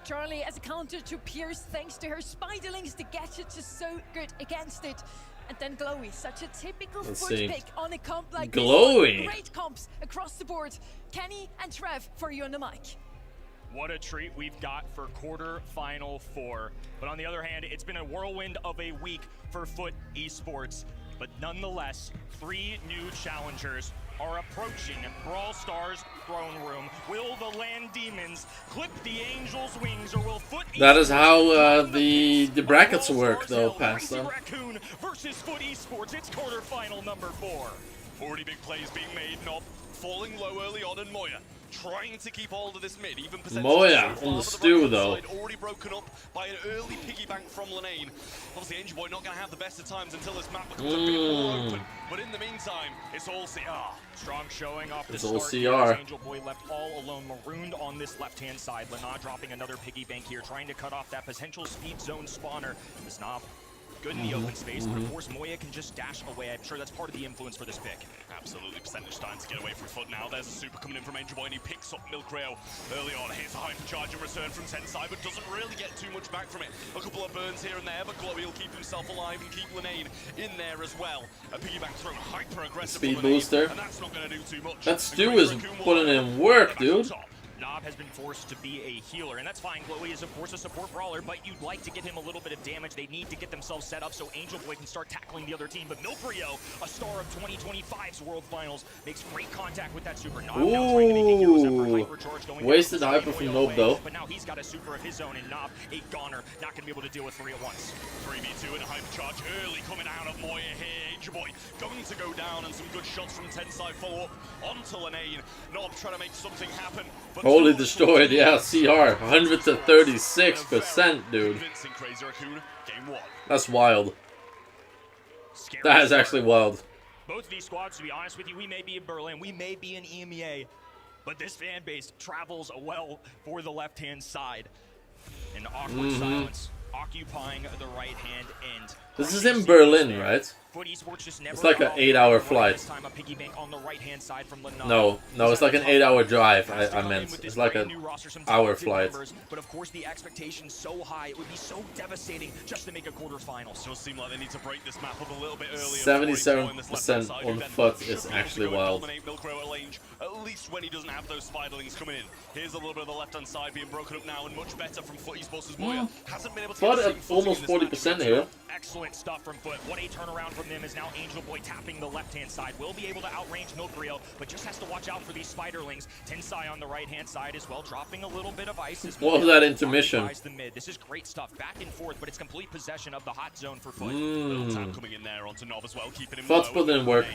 Charlie as a counter to Pierce, thanks to her spiderlings, the gadget is so good against it. And then Glowy, such a typical Let's foot see. pick on a comp like Glowy. this one. Great comps across the board. Kenny and Trev for you on the mic. What a treat we've got for quarter-final 4. But on the other hand, it's been a whirlwind of a week for Foot Esports. But nonetheless, 3 new challengers are approaching Brawl Stars throne room. Will the Land Demons clip the Angels' wings, or will Foot That is how Esports the brackets work, though, Crazy Pasta. Raccoon versus Foot Esports. It's quarterfinal number 4. Already big plays being made, Nob falling low early on, and Moya trying to keep hold of this mid, even percentage Moya so far, on the but stew, right-hand though. side already broken up by an early piggy bank from Lenane. Obviously, Angel Boy not going to have the best of times until this map becomes a bit more open. But in the meantime, it's all CR. Strong showing off the It's all start here as CR. Angel Boy left all alone, marooned on this left-hand side. Lana dropping another piggy bank here, trying to cut off that potential speed zone spawner. This knob good in the open space, but of course Moya can just dash away. I'm sure that's part of the influence for this pick. Absolutely, percentage starting to get away from Foot now. There's a super coming in from Angel Boy, and he picks up Milk Rail early on. Here's a hypercharge and return from Tensai, but doesn't really get too much back from it. A couple of burns here and there, but Glowy will keep himself alive and keep Lenane in there as well. A piggyback throw, hyper aggressive. Speed from Lenane, booster. and that's not going to do too much. That Stu is putting in work, dude. Nob has been forced to be a healer, and that's fine. Glowy is, of course, a support brawler, but you'd like to get him a little bit of damage. They need to get themselves set up so Angel Boy can start tackling the other team. But Milkrio, a star of 2025's World Finals, makes great contact with that super. Nob now trying to make a hero's effort. Hypercharge going Wasted down, hyper from Moya Nob, away, though. But now he's got a super of his own, and Nob, a goner, not going to be able to deal with 3 at once. 3v2 and a hypercharge early coming out of Moya here. Angel Boy going to go down, and some good shots from Tensai follow up onto Lenane. Nob trying to make something happen. But Holy destroyed, yeah, CR. 100 to 36%, dude. Convincing Crazy Raccoon, game 1. That's wild. Scary That is start. actually wild. Both of these squads, to be honest with you, we may be in Berlin, we may be in EMEA, but this fan base travels well for the left-hand side. An awkward silence occupying the right-hand end. This is in Berlin, right? Foot Esports just never It's like an got off 8-hour the flight. This time a piggy bank on the right-hand side from Lenana. No, it's like an 8-hour drive, I meant. It's like an hour flight. But of course the expectation's so high, it would be so devastating just to make a quarterfinal. Does seem like they need to break this map up a little bit earlier. 77% on foot is actually wild. At least when he doesn't have those spiderlings coming in. Here's a little bit of the left-hand side being broken up now, and much better from Foot Esports as Moya hasn't been able to Foot get the at same footing almost in this 40% here. Excellent stuff from Foot. What a turnaround from them is now Angel Boy tapping the left-hand side. Will be able to outrange Milkrio, but just has to watch out for these spiderlings. Tensai on the right-hand side as well, dropping a little bit of ice. What was that intermission? The mid. This is great stuff. Back and forth, but it's complete possession of the hot zone for Foot. Little tap coming in there onto Nob as well, keeping him Foot's low. putting in work.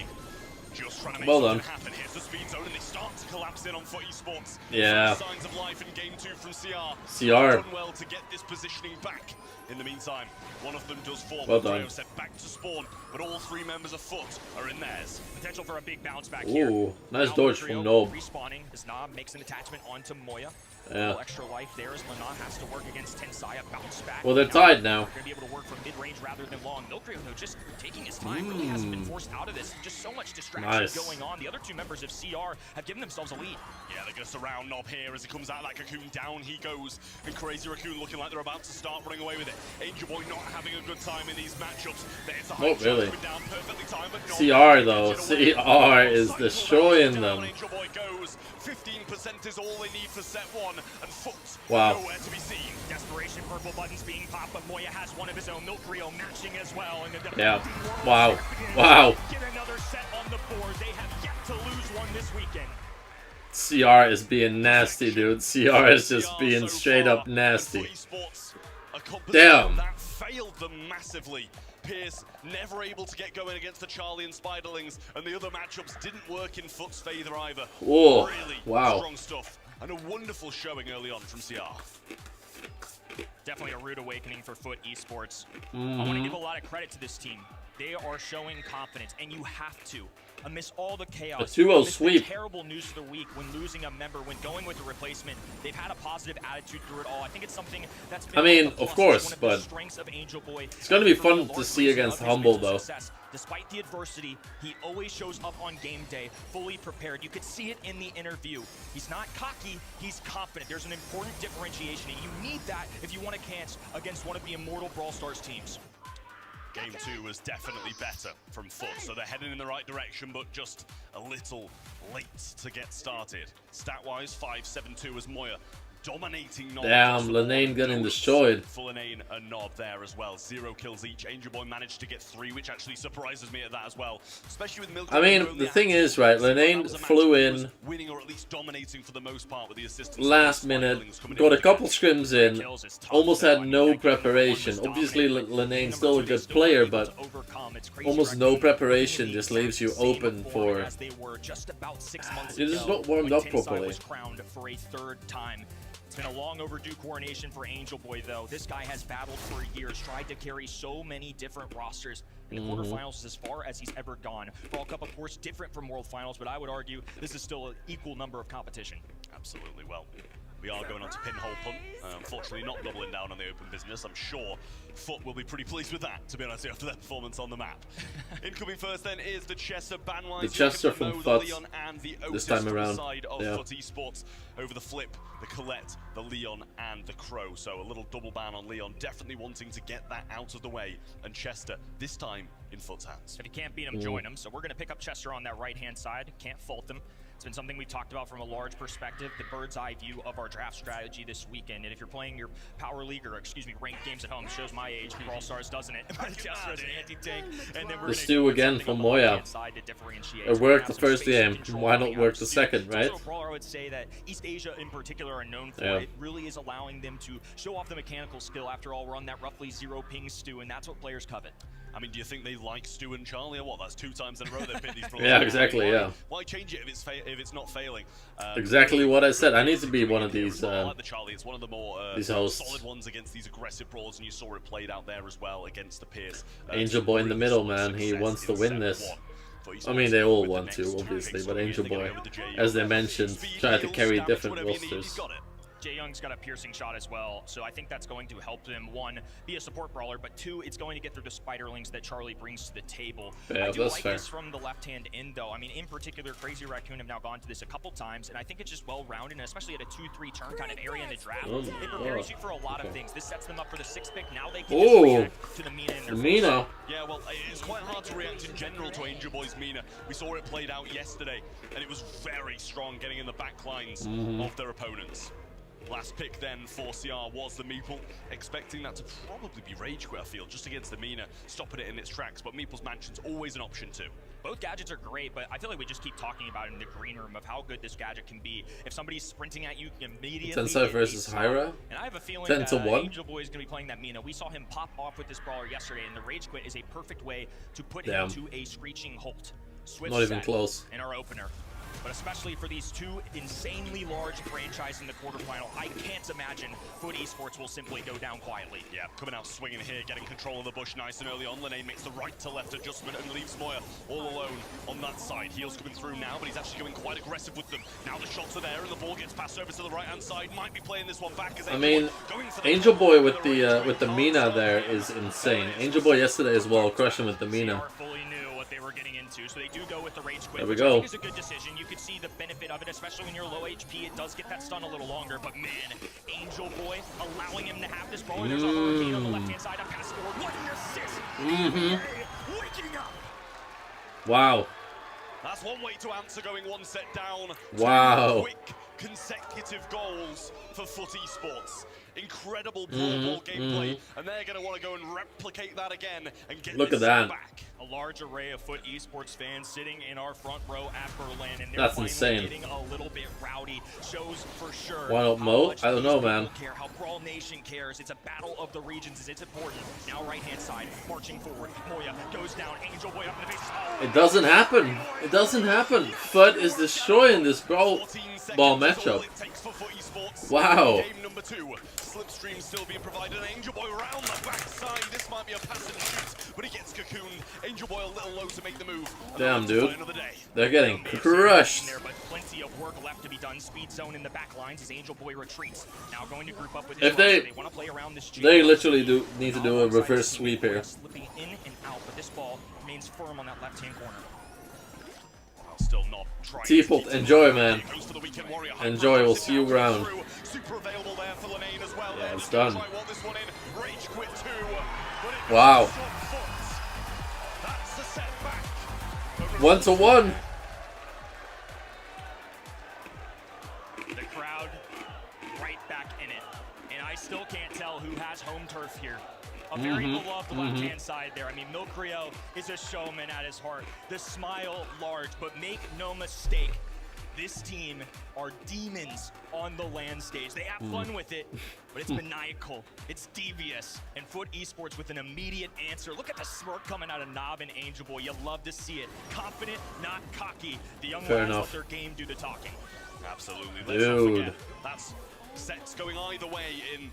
Just trying to make Well something done. happen. Here's the speed zone, and they start to collapse in on Foot Esports. Yeah. Some signs of life in game 2 from CR. CR. Done well to get this positioning back. In the meantime, one of them does fall. Well done. Set back to spawn, but all 3 members of Foot are in theirs. Potential for a big bounce back Ooh, here. nice Now dodge Trio from Nob. Respawning as Nob makes an attachment onto Moya. Yeah. A little extra life there as Lana has to work against Tensaya, bounce back. Well, they're tied now. They're going to be able to work from mid-range rather than long. Milkrio, though, just taking his time. Really hasn't been forced out of this. Just so much distraction Nice. going on. The other 2 members of CR have given themselves a lead. Yeah, they're going to surround Nob here as he comes out of that Cocoon. Down he goes. And Crazy Raccoon looking like they're about to start running away with it. Angel Boy not having a good time in these matchups. There's a Oh, really? down perfectly timed, but Nob CR though. CR is destroying them. Angel Boy goes. 15% is all they need for set 1. And Foot Wow. nowhere to be seen. Desperation, purple buttons being popped, but Moya has one of his own. Milkrio matching as well. And Yeah. Wow. Wow. Get another set on the board. They have yet to lose one this weekend. CR is being nasty, dude. CR is just being straight up nasty. Damn. That failed them massively. Pierce never able to get going against the Charlie and Spiderlings, and the other matchups didn't work in Foot's favor either. Whoa. Really Wow. strong stuff, and a wonderful showing early on from CR. Definitely a rude awakening for Foot Esports. I Mm-hmm. want to give a lot of credit to this team. They are showing confidence, and you have to. Amidst all the chaos, A 2-0 amidst sweep. the terrible news of the week when losing a member, when going with a replacement, they've had a positive attitude through it all. I think it's something that's been I mean, a plus. of It's course, one of the but strengths of Angel Boy. it's gonna be For a fun large to see reason against of his Humble, recent though. success. Despite the adversity, he always shows up on game day, fully prepared. You could see it in the interview. He's not cocky, he's confident. There's an important differentiation, and you need that if you want to chance against one of the immortal Brawl Stars teams. Game 2 was definitely better from Foot, so they're heading in the right direction, but just a little late to get started. Stat-wise, 5-7-2 as Moya dominating Nob. Damn, Lenane getting destroyed. Fulanane and Nob there as well. 0 kills each. Angel Boy managed to get 3, which actually surprises me at that as well. Especially with Milk. I mean, the thing is, right, Lenane flew in winning or at least dominating for the most part with the assist. last minute, got a couple scrims in, almost had no preparation. Obviously, Lenane's still a good player, but almost no preparation just leaves you open for... You're just not warmed up properly. For a 3rd time. It's been a long overdue coronation for Angel Boy, though. This guy has battled for years, tried to carry so many different rosters. And the quarterfinals is as far as he's ever gone. World Cup, of course, different from World Finals, but I would argue this is still an equal number of competition. Absolutely. Well, we are going on to pinhole punt. Unfortunately, not doubling down on the open business. I'm sure Foot will be pretty pleased with that, to be honest, after their performance on the map. Incoming first, then, is the Chester bandwise. The Chester from Foot this time around. Side of Yeah. Foot Esports. Over the flip, the Colette, the Leon, and the Crow. So a little double ban on Leon, definitely wanting to get that out of the way. And Chester, this time in Foot's hands. If you can't beat him, join him. So we're going to pick up Chester on that right-hand side. Can't fault them. It's been something we talked about from a large perspective, the bird's eye view of our draft strategy this weekend. And if you're playing your Power League or, excuse me, ranked games at home, shows my age, Brawl Stars, doesn't it? Chester is an anti-tank. And then we're The stew again from Moya. It worked the first game. Why not work the second, right? Also, Brawler would say that East Asia in particular are known for Yeah. it. Really is allowing them to show off the mechanical skill. After all, we're on that roughly 0 ping stew, and that's what players covet. I mean, do you think they like Stu and Charlie or what? That's 2 times in a row they've picked these Yeah, exactly, yeah. Why change it if it's not failing? Exactly what I said. I need to be one of these I like the Charlie. It's one of the more hosts. solid ones against these aggressive brawlers, and you saw it played out there as well against the Pierce. Angel Boy in the middle, man. He wants to win this. I mean, they all want to, obviously, but Angel Boy, as they mentioned, tried to carry different rosters. Jae Young's got a piercing shot as well, so I think that's going to help them, 1, be a support brawler, but 2, it's going to get through the spiderlings that Charlie brings to the table. Yeah, I do that's like fair. this from the left-hand end, though. I mean, in particular, Crazy Raccoon have now gone to this a couple times, and I think it's just well-rounded, and especially at a 2-3 turn kind of area in the draft. Oh, it prepares oh, you for a lot of okay. things. This sets them up for the 6th pick. Now they can Oh, just react to the Mina in their Mina. Yeah, well, it's quite hard to react in general to Angel Boy's Mina. We saw it played out yesterday, and it was very strong getting in the back lines of their opponents. Last pick then for CR was the Meeple, expecting that to probably be Rage Quit, I feel, just against the Mina, stopping it in its tracks, but Meeple's Mansion's always an option too. Both gadgets are great, but I feel like we just keep talking about it in the green room of how good this gadget can be. If somebody's sprinting at you immediately... Tensai versus Hyra? And I have a feeling 10 that to 1? Angel Boy is going to be playing that Mina. We saw him pop off with this brawler yesterday, and the Rage Quit is a perfect way to put Damn. him to a screeching halt. Swift Not even set close. in our opener. But especially for these two insanely large franchises in the quarterfinal, I can't imagine Foot Esports will simply go down quietly. Yeah, coming out swinging here, getting control of the bush nice and early on. Linane makes the right to left adjustment and leaves Moya all alone on that side. Heel's coming through now, but he's actually going quite aggressive with them. Now the shots are there and the ball gets passed over to the right-hand side. Might be playing this one back as I mean, Angel Boy with the Mina there is insane. Angel Boy yesterday as well, crushing with the Mina. They were getting into, so they do go with the rage quit, There we which go. I think is a good decision. You could see the benefit of it, especially when you're low HP. It does get that stun a little longer, but man, Angel Boy allowing him to have this ball. There's a hurricane on the left-hand side. I'm gonna score. What an assist! Waking up. Wow. That's one way to answer going one set down. Wow. 2 quick consecutive goals for Foot Esports. Incredible ball gameplay, and they're going to want to go and replicate that again and get Look this at that. back. A large array of Foot Esports fans sitting in our front row at Berlin, and they're That's finally insane. getting a little bit rowdy. Shows for sure. Why not how Mo? much I don't these know, people man. Care, how Brawl Nation cares. It's a battle of the regions. It's important. Now right-hand side, marching forward. Moya goes down. Angel Boy up in the face. Oh, It doesn't happen. It doesn't happen. Foot is destroying this Brawl Ball matchup. Wow. Game number 2. Slipstream still being provided. Angel Boy around the backside. This might be a pass and shoot, but he gets cocooned. Angel Boy a little low to make the move. Damn, dude. They're getting crushed. there, but plenty of work left to be done. Speed zone in the back lines as Angel Boy retreats. Now going to group up with If his they want to play around this they literally do need to do a reverse sweep here. slipping in and out, but this ball remains firm on that left-hand corner. Still not trying. T-Pult, enjoy, man. Enjoy. We'll see you around. Super available there for Linane as well. Yeah, it's done. This one in. Rage quit too. Wow. That's the setback. 1-1. The crowd right back in it. And I still can't tell who has home turf here. A very beloved left-hand side there. I mean, Milkrio is a showman at his heart. The smile large, but make no mistake, this team are demons on the LAN stage. They have fun with it, but it's maniacal. It's devious. And Foot Esports with an immediate answer. Look at the smirk coming out of Knob and Angel Boy. You love to see it. Confident, not cocky. The young Fair ones enough. let their game do the talking. Absolutely. Let's not Dude. forget, that's sets going either way in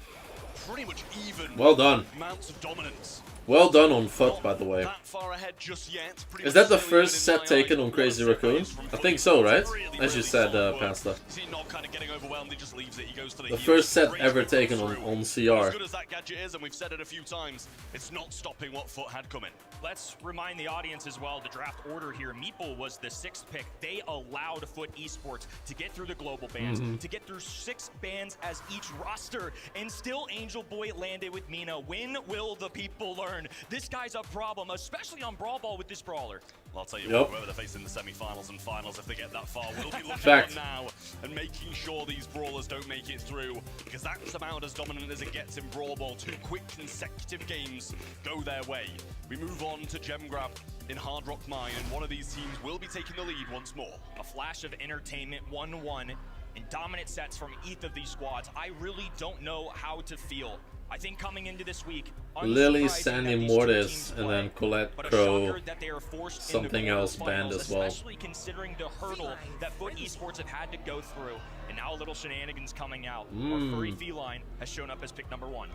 pretty much even Well done. amounts of dominance. Well done on Foot, by the way. That far ahead just yet. Pretty Is much that the still first even in set my taken eyes. on Crazy Raccoon? I think so, right? As you said, solid work. Pasta. Is he not kind of getting overwhelmed? He just leaves it. He goes for the The heels. first set Rage ever quit taken through. on As CR. good as that gadget is, and we've said it a few times, it's not stopping what Foot had coming. Let's remind the audience as well, the draft order here. Meeple was the 6th pick. They allowed Foot Esports to get through the global bans, to get through 6 bans as each roster, and still Angel Boy landed with Mina. When will the people learn? This guy's a problem, especially on Brawl Ball with this brawler. Well, I'll tell you Yep. what, whoever they're facing in the semi-finals and finals, if they get that far, we'll be looking Fact. on now and making sure these brawlers don't make it through, because that's about as dominant as it gets in Brawl Ball. 2 quick consecutive games go their way. We move on to Gem Grab in Hard Rock Mine, and one of these teams will be taking the lead once more. A flash of entertainment, 1-1, and dominant sets from each of these squads. I really don't know how to feel. I think coming into this week, Lily, unsurprising Sandy that these two Mortis, teams and play, then Colette but a Crow. shocker that they are forced Something into else banned quarterfinals, as well. especially considering the hurdle that Foot Esports have had to go through. And now a little shenanigans coming out. Our furry feline has shown up as pick number 1.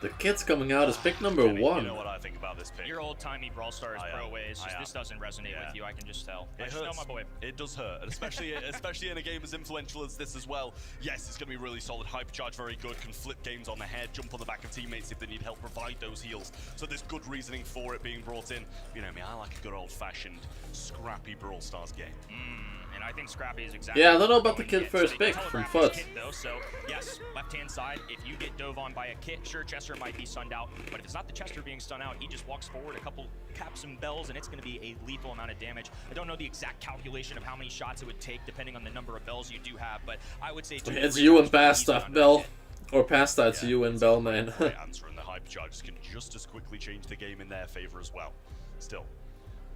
The kid's coming out as pick number Kenny, 1. You know what I think about this pick? Your old-timey Brawl Stars I pro am. ways. I am. This doesn't resonate Yeah. with you, I can just tell. It I just know hurts. my boy. It does hurt, and especially in a game as influential as this as well. Yes, it's going to be really solid. Hypercharge, very good. Can flip games on the head, jump on the back of teammates if they need help, provide those heals. So there's good reasoning for it being brought in. You know me, I like a good old-fashioned, scrappy Brawl Stars game. And I think Scrappy is exactly. Yeah, I don't know about the what kid he first gets. They pick from telegraphed his Foot. kit, though, so yes, left-hand side. If you get dove on by a kit, sure, Chester might be stunned out. But if it's not the Chester being stunned out, he just walks forward, a couple caps and bells, and it's going to be a lethal amount of damage. I don't know the exact calculation of how many shots it would take, depending on the number of bells you do have, but I would say It's you and Pasta, Bell. Or Pasta, it's you and Bell, man. Great answer, and the Hypercharges can just as quickly change the game in their favor as well. Still,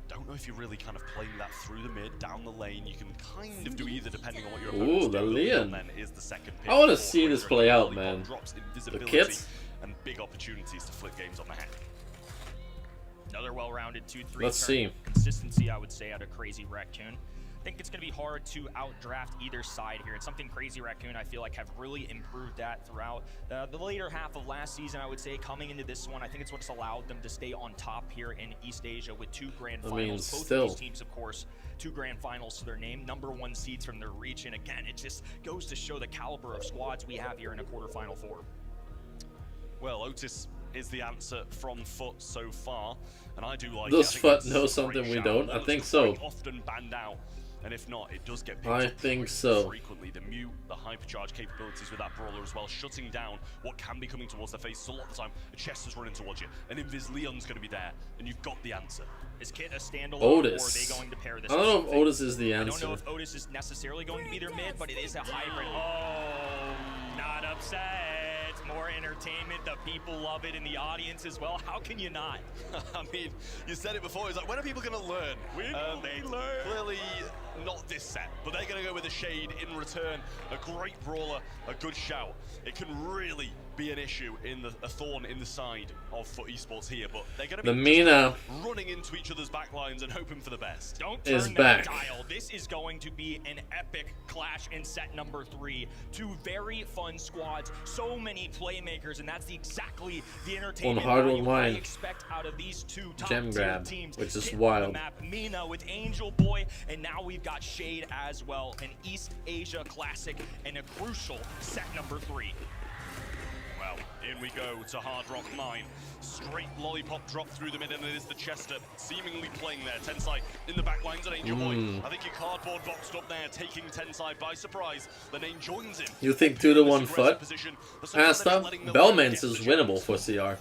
don't know if you're really kind of playing that through the mid, down the lane. You can kind of do either depending on what your opponent's Ooh, the doing. Leon. Then is the second pick. I want to for see this Fraser. play out, Lollipop man. drops The invisibility kits? and big opportunities to flip games on the head. Another well-rounded 2-3. Let's see. Consistency, I would say, out of Crazy Raccoon. I think it's going to be hard to outdraft either side here. It's something Crazy Raccoon, I feel like, have really improved at throughout the later half of last season, I would say. Coming into this one, I think it's what's allowed them to stay on top here in East Asia with 2 grand finals. Both of these teams, of course, 2 grand finals to their name, #1 seeds from their region. Again, it just goes to show the caliber of squads we have here in a quarterfinal 4. Well, Otis is the answer from Foot so far, and I do like. Does Foot know something we don't? I think so. Often banned out. And if not, it does get picked I up think pretty so. frequently. The mute, the hypercharge capabilities with that brawler as well, shutting down what can be coming towards their face. So a lot of the time, a Chester's running towards you, and Invis Leon's going to be there, and you've got the answer. Is Kit a standalone, Otis. or are they going to pair this? I don't know if Otis is the I answer. don't know if Otis is necessarily going to be their mid, but it is a hybrid. Oh, not upset. It's more entertainment. The people love it, and the audience as well. How can you not? I mean, you said it before. It's like, when are people going to learn? When will they learn? Clearly not this set, but they're going to go with a Shade in return. A great brawler, a good shout. It can really be an issue in a thorn in the side of Foot Esports here, but they're going to be The Mina running into each other's backlines and hoping for the best. Don't is turn back. that dial. This is going to be an epic clash in set #3. 2 very fun squads, so many playmakers, and that's exactly the entertainment hard value one I line. expect out of these 2 Gem top-tier grab, teams. which is Kit on wild. the map, Mina with Angel Boy, and now we've got Shade as well. An East Asia classic and a crucial set #3. Well, in we go to Hard Rock Mine. Straight lollipop drop through the mid, and it is the Chester seemingly playing there. Tensai in the back lines, and Angel Boy, I think your cardboard boxed up there, taking Tensai by surprise. The name joins him. You think 2-1 Foot? Asta, Bellman's is winnable for CR.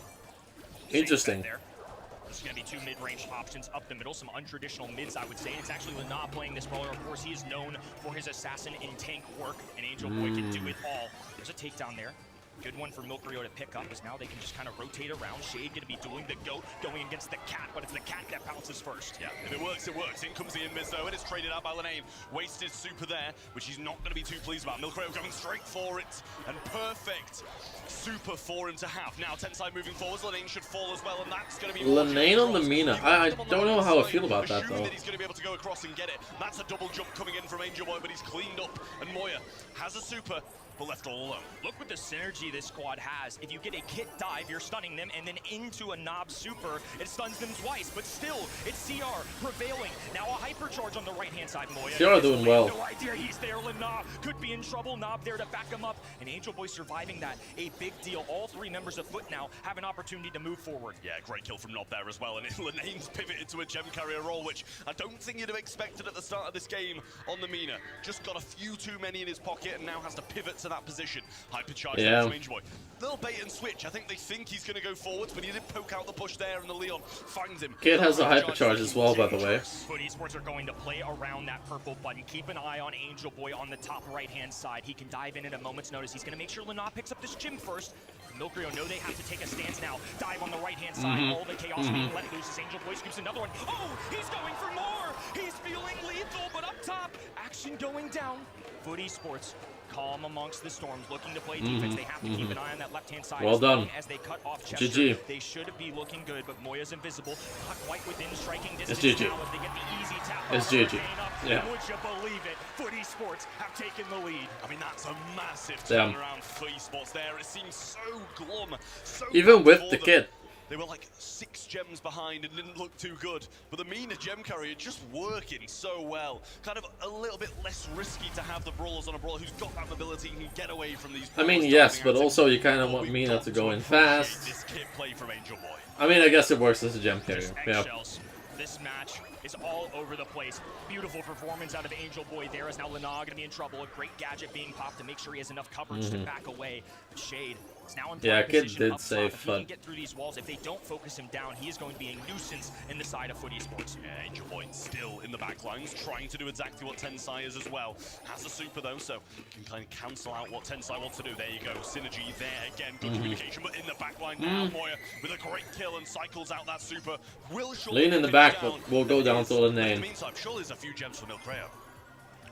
Interesting. There's going to be 2 mid-range options up the middle, some untraditional mids, I would say. It's actually Lana playing this brawler. Of course, he is known for his assassin in tank work, and Angel Boy can do it all. There's a takedown there. Good one for Milkrio to pick up, as now they can just kind of rotate around. Shade going to be doing the goat, going against the cat, but it's the cat that bounces first. Yeah, if it works, it works. In comes the invis though, and it's traded out by Lane. Wasted super there, which he's not going to be too pleased about. Milkrio going straight for it, and perfect super for him to have. Now Tensai moving forwards, Lane should fall as well, and that's going to be Lane on the Mina. I don't know how I feel about that assuming though. that he's going to be able to go across and get it. That's a double jump coming in from Angel Boy, but he's cleaned up, and Moya has a super, but left all alone. Look what the synergy this squad has. If you get a Kit dive, you're stunning them, and then into a Knob super, it stuns them twice, but still, it's CR prevailing. Now a hypercharge on the right-hand side, Moya. CR doing well. No idea he's there, Lana could be in trouble. Knob there to back him up, and Angel Boy surviving that. A big deal. All 3 members of Foot now have an opportunity to move forward. Yeah, great kill from Knob there as well, and Lenane's pivoted to a gem carrier role, which I don't think you'd have expected at the start of this game on the Mina. Just got a few too many in his pocket, and now has to pivot to that position. Hypercharge from Angel Boy. Little bait and switch. I think they think he's going to go forwards, but he did poke out the push there, and the Leon finds him. Kid has a hypercharge as well, by the way. Foot Esports are going to play around that purple button. Keep an eye on Angel Boy on the top right-hand side. He can dive in at a moment's notice. He's going to make sure Lana picks up this gym first. Milkrio know they have to take a stance now. Dive on the right-hand side. All the chaos being let loose as Angel Boy scoops another one. Oh, he's going for more. He's feeling lethal, but up top, action going down. Foot Esports calm amongst the storms, looking to play defense. They have to keep an eye on that left-hand side. Well done. As they cut off Chester, GG. they should be looking good, but Moya's invisible. Not quite within striking distance It's GG. now as they get the easy tap. It's GG. Yeah. Would you believe it? Foot Esports have taken the lead. I mean, that's a massive Damn. turnaround for esports there. It seems so glum. So Even bad with for the them. kid. They were like 6 gems behind and didn't look too good. But the Mina gem carrier just working so well. Kind of a little bit less risky to have the brawlers on a brawler who's got that mobility and can get away from these. I mean, yes, but also you kind of want Mina to go in fast. This kit play from Angel Boy. I mean, I guess it works as a gem carrier. Yeah. Eggshells. This match is all over the place. Beautiful performance out of Angel Boy there, as now Lana going to be in trouble. A great gadget being popped to make sure he has enough coverage to back away. But Shade is now in Yeah, Kid position did up top. save If he can Foot. get through these walls, if they don't focus him down, he is going to be a nuisance in the side of Foot Esports. Yeah, Angel Boy still in the back lines, trying to do exactly what Tensai is as well. Has a super though, so can kind of cancel out what Tensai wants to do. There you go, synergy there again, good communication, but in the back line now, Moya with a great kill and cycles out that super. Will surely Lean in the get back, down. but we'll go down to the In the name. meantime, surely there's a few gems for Milkrio.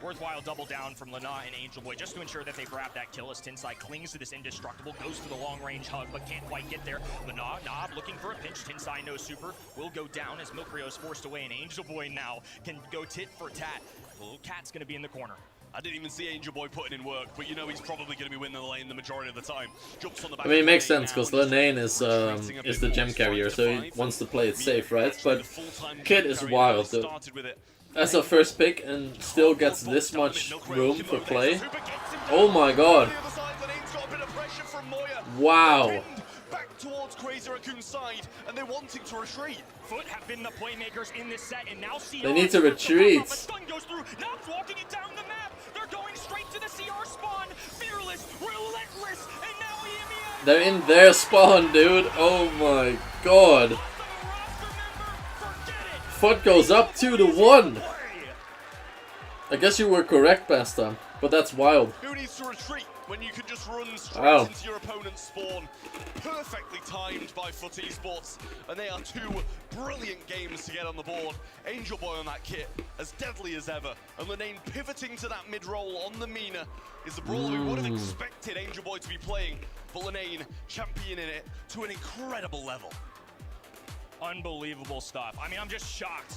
Worthwhile double down from Lana and Angel Boy just to ensure that they grab that kill as Tinsai clings to this indestructible, goes for the long range hug, but can't quite get there. Lana, Nob looking for a pinch. Tinsai no super, will go down as Milkrio is forced away, and Angel Boy now can go tit for tat. The little cat's gonna be in the corner. I didn't even see Angel Boy putting in work, but you know he's probably going to be winning the lane the majority of the time. Jumps on the back. I mean, it makes sense because Lenane is the gem carrier, so he wants to play it safe, right? But Kid is wild, dude. As a first pick and still gets this much room for play. Oh my god! Wow! Back towards Crazy Raccoon's side, and they're wanting to retreat. Foot have been the playmakers in this set, and now CR. They need to retreat. Stun goes through. Nob's walking it down the map. They're going straight to the CR spawn. Fearless, relentless, and now EMEA. They're in their spawn, dude. Oh my god. Foot goes up 2-1. I guess you were correct, Basta, but that's wild. Who needs to retreat when you can just run straight into your opponent's spawn? Perfectly timed by Foot Esports, and they are two brilliant games to get on the board. Angel Boy on that kit, as deadly as ever, and Lenane pivoting to that mid-roll on the Mina is the brawler we would have expected Angel Boy to be playing, but Lenane championing it to an incredible level. Unbelievable stuff. I mean, I'm just shocked.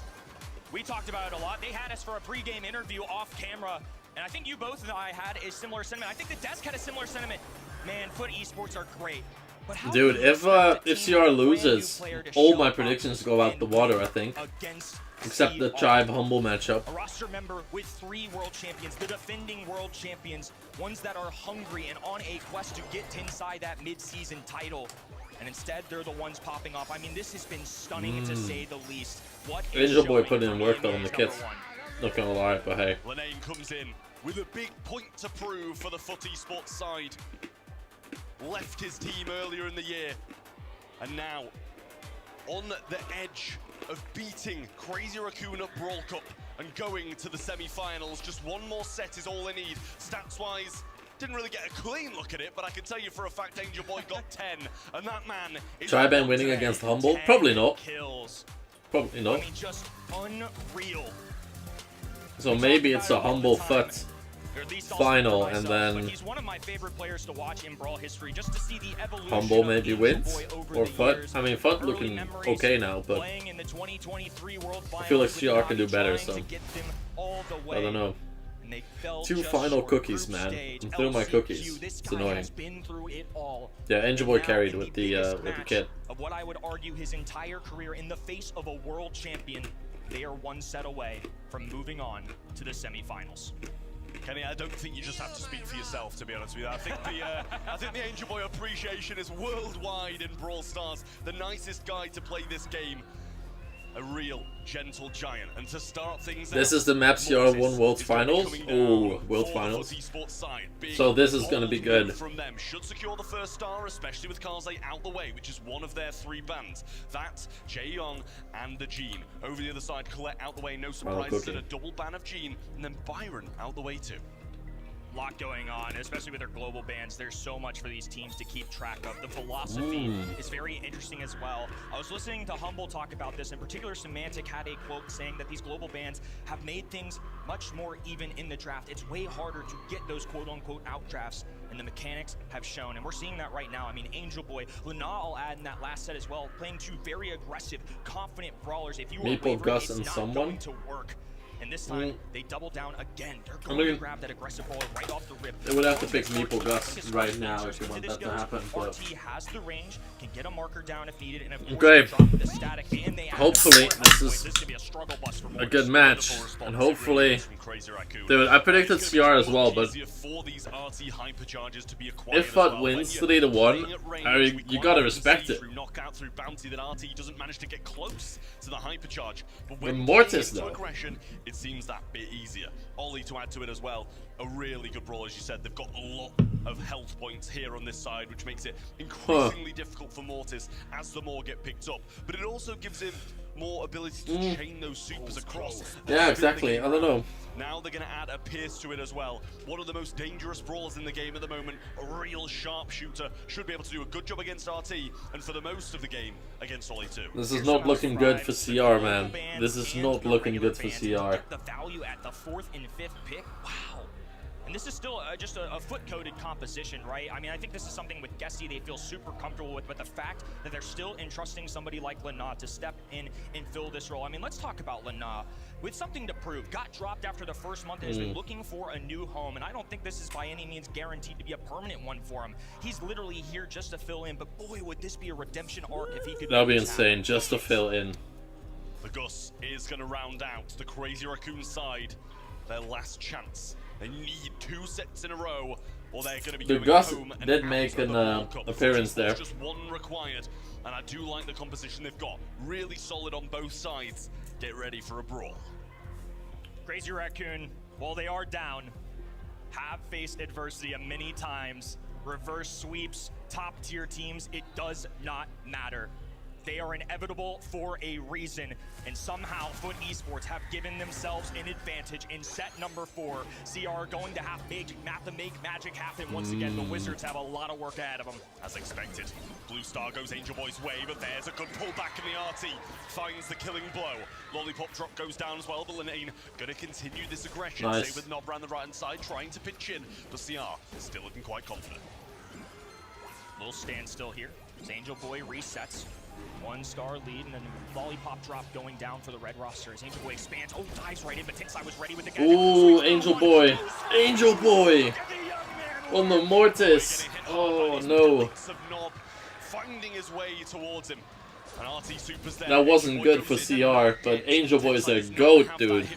We talked about it a lot. They had us for a pre-game interview off camera, and I think you both and I had a similar sentiment. I think the desk had a similar sentiment. Man, Foot Esports are great. But how dude, if CR loses, all my predictions go out the water, I think. Except the Chive Humble matchup. A roster member with 3 world champions, the defending world champions, ones that are hungry and on a quest to get inside that mid-season title. And instead, they're the ones popping off. I mean, this has been stunning to say the least. What Angel Boy put in work though on the kits. Not gonna lie, but hey. Lenane comes in with a big point to prove for the Foot Esports side. Left his team earlier in the year, and now on the edge of beating Crazy Raccoon at Brawl Cup and going to the semi-finals. Just one more set is all they need. Stats-wise, didn't really get a clean look at it, but I can tell you for a fact Angel Boy got 10, and that man is Triban winning against Humble? Probably not. Kills. Probably not. I mean, just unreal. So maybe it's a Humble Foot final, and then he's one of my favorite players to watch in Brawl history, just to see the evolution Humble maybe wins, or Foot. I mean, Foot looking okay now, but I feel like CR can do better, so I don't know. 2 final cookies, man. I'm through my cookies. It's annoying. Yeah, Angel Boy carried with the kit. Of what I would argue his entire career in the face of a world champion, they are 1 set away from moving on to the semifinals. Kenny, I don't think you just have to speak for yourself, to be honest with you. I think the Angel Boy appreciation is worldwide in Brawl Stars. The nicest guy to play this game. A real gentle giant. And to start things this is the map CR won World Finals. Oh, World Finals. So this is going to be good. From them should secure the first star, especially with Kaze out the way, which is one of their 3 bans. That's Jae-Young and the Jean. Over the other side, Colette out the way, no surprises, and a double ban of Jean, and then Byron out the way too. Lot going on, especially with their global bans. There's so much for these teams to keep track of. The philosophy is very interesting as well. I was listening to Humble talk about this. In particular, Semantic had a quote saying that these global bans have made things much more even in the draft. It's way harder to get those quote-unquote out drafts, and the mechanics have shown, and we're seeing that right now. I mean, Angel Boy, Lana, I'll add in that last set as well, playing 2 very aggressive, confident brawlers. If you were Meeple, Gus, and someone going to work. And this time, they double down again. They're going to grab that aggressive brawler right off the rip. They would have to pick Meeple Gus right now if you want that to happen. But RT has the range, can get a marker down if needed, and of course, okay. drop the static, and they Hopefully, this is a good match, and hopefully, dude, I predicted CR as well, but if Foot wins 3-1, you gotta respect it. Doesn't manage to get close to the hypercharge, but when Mortis though, it seems that bit easier. Ollie to add to it as well. A really good brawl, as you said. They've got a lot of health points here on this side, which makes it increasingly difficult for Mortis as the more get picked up. But it also gives him more ability to chain those supers across. Yeah, exactly. I don't know. Now they're going to add a Pierce to it as well. One of the most dangerous brawlers in the game at the moment. A real sharpshooter. Should be able to do a good job against RT, and for the most of the game, against Ollie too. This is not looking good for CR, man. This is not looking good for CR. The value at the 4th and 5th pick. Wow. And this is still just a foot-coated composition, right? I mean, I think this is something with Gessie they feel super comfortable with, but the fact that they're still entrusting somebody like Lana to step in and fill this role. I mean, let's talk about Lana. With something to prove, got dropped after the first month and has been looking for a new home, and I don't think this is by any means guaranteed to be a permanent one for him. He's literally here just to fill in, but boy, would this be a redemption arc if he could. That'd be insane, just to fill in. The Gus is going to round out the Crazy Raccoon side. Their last chance. They need 2 sets in a row, or they're going to be The going Gus home and did out make of an the World Cup. appearance there. Just one required, and I do like the composition they've got. Really solid on both sides. Get ready for a brawl. Crazy Raccoon, while they are down, have faced adversity many times. Reverse sweeps, top tier teams, it does not matter. They are inevitable for a reason, and somehow Foot Esports have given themselves an advantage in set number 4. CR going to have to make magic happen once again. The Wizards have a lot of work ahead of them. As expected, Blue Star goes Angel Boy's way, but there's a good pullback in the RT. Finds the killing blow. Lollipop drop goes down as well, but Linane gonna continue this aggression. Nice. Same with Nob around the right hand side, trying to pitch in, but CR still looking quite confident. Little standstill here as Angel Boy resets. 1-star lead, and then Lollipop drop going down for the red roster as Angel Boy expands. Oh, dives right in, but Tensai was ready with the gadget. Ooh, Angel Boy. Angel Boy. On the Mortis. Oh, no. Finding his way towards him. And RT Super's there. That wasn't good for CR, but Angel Boy's a goat, dude.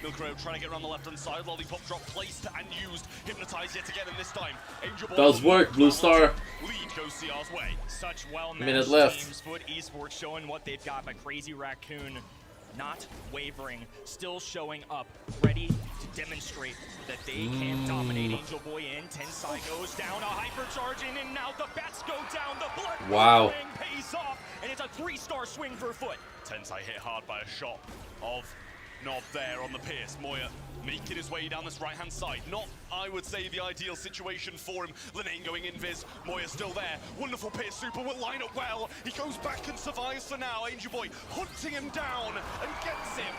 Milcrow trying to get around the left-hand side. Lollipop drop placed and used. Hypnotized yet again, and this time Angel Boy Does work, Blue Star. Lead goes CR's way. Such well-matched Minute left. teams. Foot Esports showing what they've got, but Crazy Raccoon not wavering, still showing up, ready to demonstrate that they can dominate. Angel Boy in, Tensai goes down, a hypercharge in, and now the bats go down. The blood Wow. pays off, and it's a 3-star swing for Foot. Tensai hit hard by a shot of Nob there on the Pierce. Moya making his way down this right-hand side. Not, I would say, the ideal situation for him. Linane going in Viz. Moya still there. Wonderful Pierce Super will line up well. He goes back and survives for now. Angel Boy hunting him down and gets him.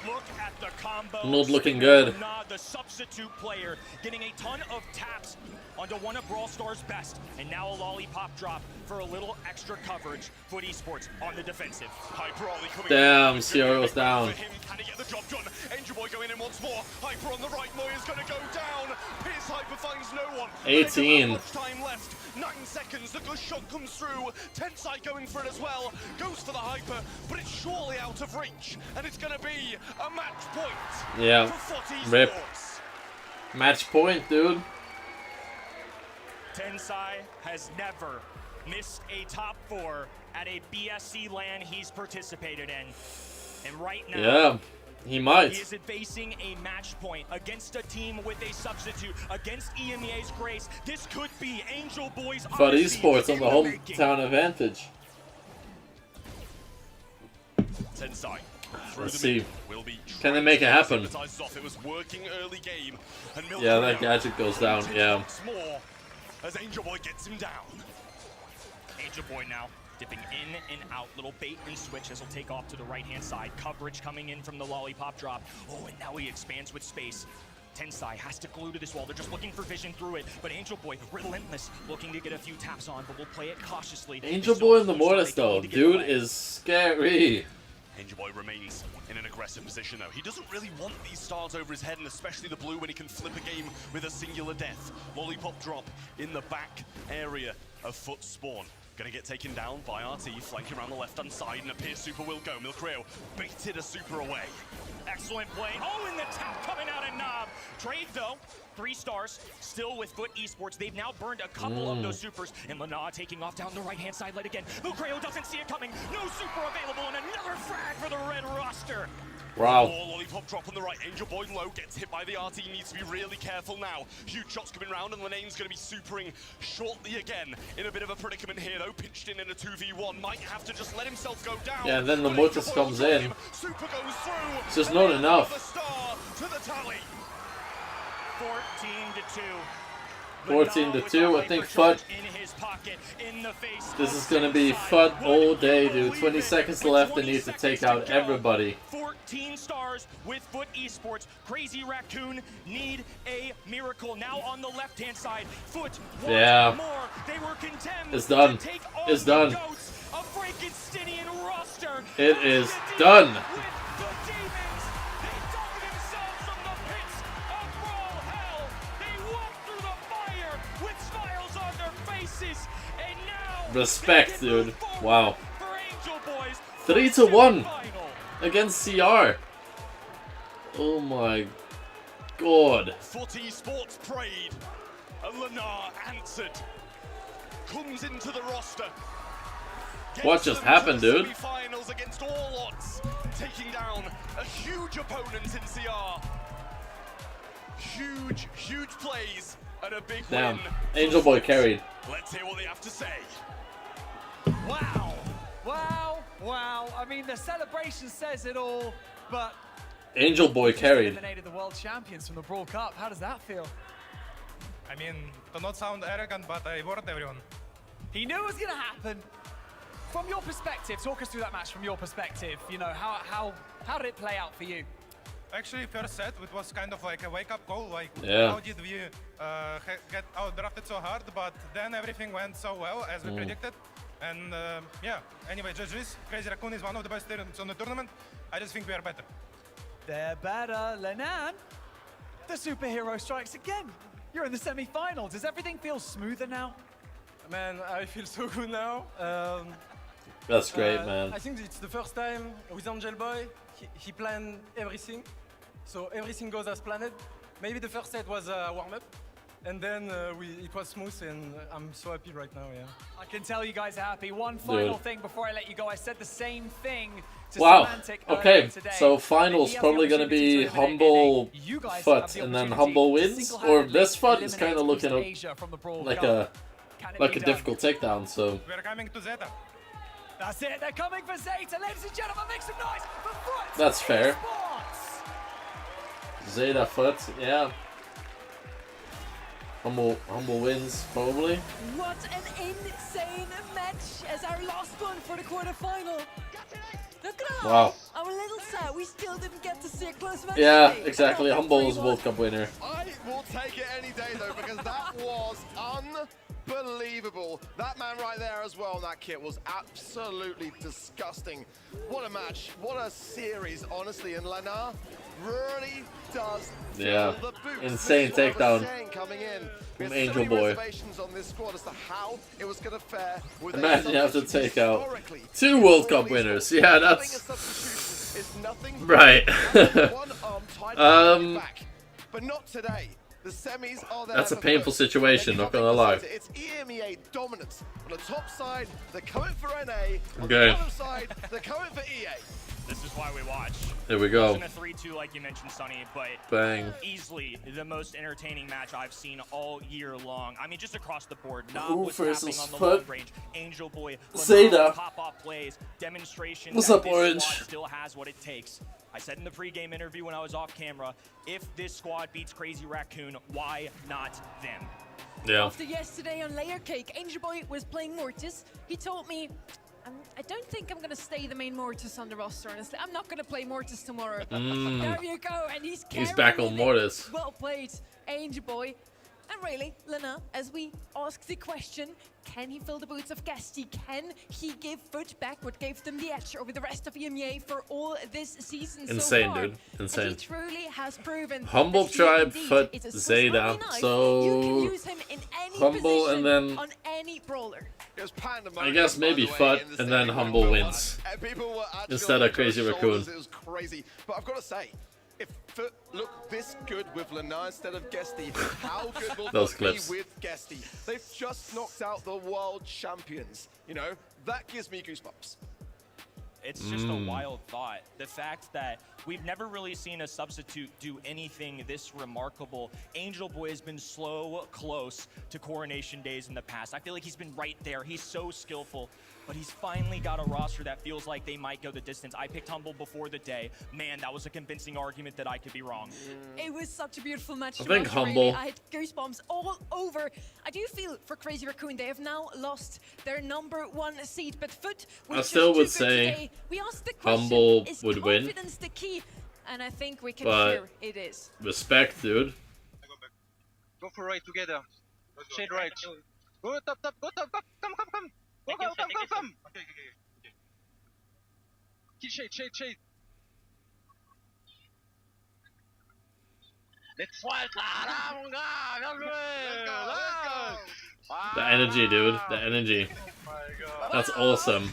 Look at the combo. Not looking good. The substitute player getting a ton of taps onto one of Brawl Stars' best, and now a Lollipop drop for a little extra coverage. Foot Esports on the defensive. Hyper Ollie coming Damn, in. CR was down. For him, can he get the job done? Angel Boy going in once more. Hyper on the right. Moya's going to go down. Pierce Hyper finds no one. 18. Much time left. 9 seconds. The good shot comes through. Tensai going for it as well. Goes for the Hyper, but it's surely out of reach, and it's going to be a match point. Yeah. For Foot Rip. Esports. Match point, dude. Tensai has never missed a top 4 at a BSC LAN he's participated in. And right now, Yeah, he might. he is facing a match point against a team with a substitute, against EMEA's Grace. This could be Angel Boy's But Odyssey Esports on in the making. hometown advantage. Tensai. Let's see. Can they make it happen? It was working early game, and Yeah, that gadget goes down. Yeah. once more as Angel Boy gets him down. Angel Boy now dipping in and out, little bait and switch as he'll take off to the right-hand side. Coverage coming in from the Lollipop drop. Oh, and now he expands with space. Tensai has to glue to this wall. They're just looking for vision through it. But Angel Boy, relentless, looking to get a few taps on, but we'll play it cautiously. Angel Boy in the Mortis, though. Dude is scary. Angel Boy remains in an aggressive position, though. He doesn't really want these stars over his head, and especially the blue when he can flip a game with a singular death. Lollipop drop in the back area of Foot Spawn. Gonna get taken down by RT, flanking around the left-hand side, and a Pierce Super will go. Milcreo baited a Super away. Excellent play. Oh, and the tap coming out of Nob. Trade, though. 3 stars, still with Foot Esports. They've now burned a couple of those supers. And Lana taking off down the right-hand side led again. Milcreo doesn't see it coming. No super available, and another frag for the red roster. Wow. Lollipop drop on the right. Angel Boy low, gets hit by the RT. Needs to be really careful now. Huge shots coming round, and Lanane's going to be supering shortly again. In a bit of a predicament here, though, pinched in a 2v1, might have to just let himself go down. Yeah, and then the Mortis comes in. It's just not enough. 14-2. I think FUT. This is gonna be FUT all day, dude. 20 seconds left. They need to take out everybody. 14 stars with FUT Esports. Crazy Raccoon need a miracle. Now on the left-hand side, FUT Yeah. more. They were condemned. It's done. To take on It's done. The goats of Frankensteinian roster. It is done. With the demons, they dug themselves from the pits of Brawl Hell. They walked through the fire with smiles on their faces, and now Respect, dude. Wow. for Angel Boys 3-1 against CR. Oh my god. FUT Esports prayed, and Lenar answered. Comes into the roster. What just happened, dude? Finals against all odds, taking down a huge opponent in CR. Huge plays and a big Damn. win. Angel Boy carried. Let's hear what they have to say. Wow. I mean, the celebration says it all, but Angel Boy carried. eliminated the world champions from the Brawl Cup. How does that feel? I mean, to not sound arrogant, but I warned everyone. He knew it was going to happen. From your perspective, talk us through that match from your perspective. You know, how did it play out for you? Actually, first set, it was kind of like a wake-up call. Like, Yeah. how did we get out-drafted so hard? But then everything went so well as we predicted. And yeah, anyway, GG's. Crazy Raccoon is one of the best teams on the tournament. I just think we are better. They're better. Lenan, the superhero strikes again. You're in the semi-final. Does everything feel smoother now? Man, I feel so good now. That's great, man. I think it's the first time with Angel Boy, he planned everything. So everything goes as planned. Maybe the first set was a warm-up, and then it was smooth, and I'm so happy right now, yeah. I can tell you guys are happy. One final Dude. thing before I let you go. I said the same thing to Wow. Semantic Okay, earlier today. so finals He has the probably gonna opportunity be to eliminate Humble NA. You guys have FUT the and then opportunity Humble to wins, or single-handedly this FUT is kind of eliminate looking East Asia from the Brawl like Cup. a Can it like be a done? difficult takedown. So We're coming to Zeta. That's it. They're coming for Zeta. Ladies and gentlemen, make some noise for FUT that's fair. Esports. Zeta FUT, yeah. Humble wins probably. What an insane match as our last one for the quarterfinal. Look at Wow. I'm a little sad we still didn't get to see a close match. Yeah, today. exactly. I thought Humble is 3-1. World Cup winner. I will take it any day though, because that was unbelievable. That man right there as well in that kit was absolutely disgusting. What a match, what a series, honestly. And Lenar really does Yeah. feel the boots. Insane This is what I was takedown saying coming in. from There's Angel so many Boy. reservations on this squad as to how it was going to fare with Imagine you have to substitute take out historically. 2 World Cup winners. Yeah, Having a that's substitution is nothing right. one arm tied behind your back. But not today. The semis are there. That's a for painful FUT. situation, They're not coming gonna for lie. Zeta. It's EMEA dominance. On the top side, they're coming for NA. On Okay. the bottom side, they're coming for EA. This is why we watch. There we go. It wasn't a 3-2 like you mentioned, Sonny, but Bang. easily the most entertaining match I've seen all year long. I mean, just across the board. Not Who what's happening versus on the FUT? long range. Angel Boy, Zeta. pop-off plays, demonstration What's that up, this Orange? squad still has what it takes. I said in the pregame interview when I was off camera, if this squad beats Crazy Raccoon, why not them? Yeah. After yesterday on Layer Cake, Angel Boy was playing Mortis. He told me, I don't think I'm going to stay the main Mortis on the roster, honestly. I'm not going to play Mortis tomorrow. There you go. And he's back carrying on it. Mortis. Well played, Angel Boy. And really, Lena, as we ask the question, can he fill the boots of Gasti? Can he give FUT back what gave them the edge over the rest of EMEA for all this season so Insane, far? dude. Insane. And he truly has proven Humble that he tribe indeed FUT is a Swiss Zeta. Army knife. You can So use him in any Humble position and then on any brawler. It was pandemonium, I guess maybe by the way, FUT in the and then semi-final. Humble wins. People were actually Instead on of each Crazy other's Raccoon. shoulders. It was crazy. But I've got to say, if FUT look this good with Lenar instead of Guesty, how good will Those FUT clips. be with Guesty? They've just knocked out the world champions. You know, that gives me goosebumps. It's just a wild thought. The fact that we've never really seen a substitute do anything this remarkable. Angel Boy has been slow, close to Coronation Days in the past. I feel like he's been right there. He's so skillful, but he's finally got a roster that feels like they might go the distance. I picked Humble before the day. Man, that was a convincing argument that I could be wrong. It was such a beautiful match. I to think watch, Humble. really. I had goosebumps all over. I do feel for Crazy Raccoon, they have now lost their #1 seed, but Foot was I still just would too good say today. We asked the question, Humble is would win. confidence the key? And I think we can But hear it is. respect, dude. Go for right together. Shade right. Go top, go top, come. Go, come. Okay. Kill shade. Let's fight là, mon gars. Bien joué. Let's go. The energy, dude. The energy. That's awesome.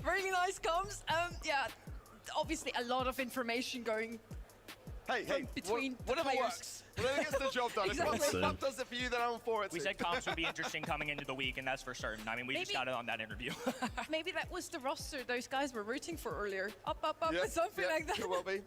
Really nice comms. Yeah, obviously a lot of information going between whatever players. works. Whatever gets the job done. Exactly. If what does it for you, then I'm for it. We said comps would be interesting coming into the week, and that's for certain. I mean, we just got it on that interview. Maybe that was the roster those guys were rooting for earlier. Up, Yeah, something like that. Could well be.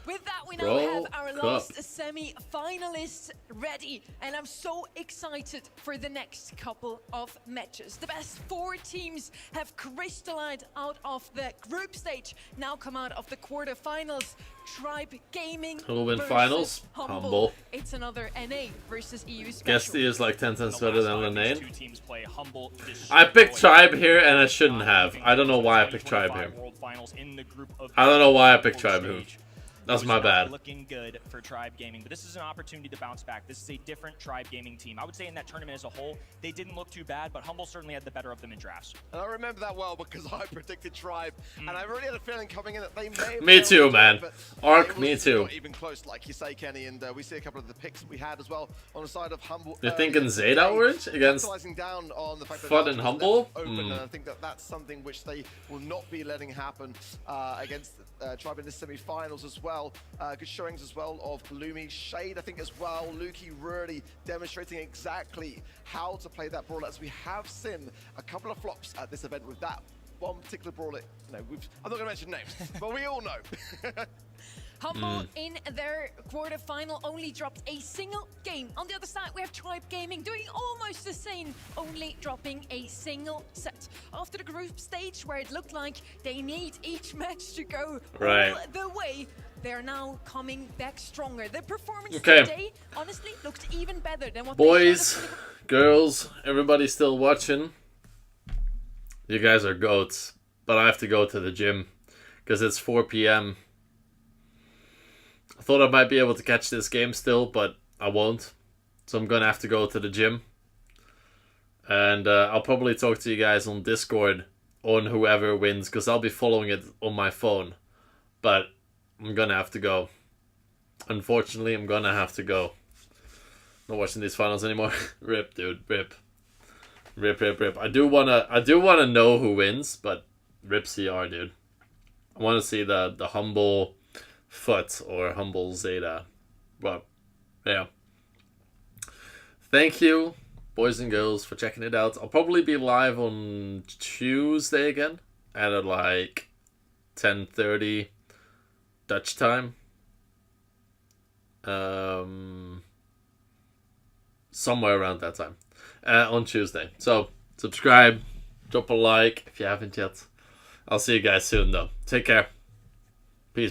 With that, we now Brawl have our Cup. last semi-finalists ready, and I'm so excited for the next couple of matches. The best 4 teams have crystallized out of the group stage, now come out of the quarterfinals. Tribe Gaming Who will win versus finals? Humble. It's another NA versus EU special. Guesty is like 10 cents better than Lane. Two teams play Humble. I picked Tribe here and I shouldn't have. I don't know why I picked Tribe here. I don't know why I picked Tribe here. That's my bad. Looking good for Tribe Gaming, but this is an opportunity to bounce back. This is a different Tribe Gaming team. I would say in that tournament as a whole, they didn't look too bad, but Humble certainly had the better of them in drafts. And I remember that well because I predicted Tribe, and I really had a feeling coming in that they may have Me failed too, to man. but Arc, it me was too. Not even close, like you say, Kenny, and we see a couple of the picks that we had as well on the side of Humble. You're thinking Zeta Orange against capitalizing down on the fact that Fud the and market was Humble? left open, and I think that that's something which they will not be letting happen against Tribe in the semi-finals as well. Good showings as well of Lumi, Shade, I think as well. Lukey really demonstrating exactly how to play that brawler, as we have seen a couple of flops at this event with that one particular brawler. No, I'm not going to mention names, but we all know. Humble in their quarterfinal only dropped a single game. On the other side, we have Tribe Gaming doing almost the same, only dropping a single set. After the group stage, where it looked like they need each match to go all the way, they're now coming back stronger. The performance today, honestly, looked even better than what boys, girls, everybody still watching. You guys are goats, but I have to go to the gym because it's 4 p.m. I thought I might be able to catch this game still, but I won't. So I'm going to have to go to the gym. And I'll probably talk to you guys on Discord on whoever wins, because I'll be following it on my phone. But I'm going to have to go. Unfortunately, I'm going to have to go. Not watching these finals anymore. Rip, dude. Rip. Rip. I do wanna know who wins, but rip CR, dude. I want to see the Humble Foot or Humble Zeta. But yeah. Thank you, boys and girls, for checking it out. I'll probably be live on Tuesday again at like 10:30 Dutch time. Somewhere around that time. On Tuesday. So subscribe, drop a like if you haven't yet. I'll see you guys soon though. Take care. Peace.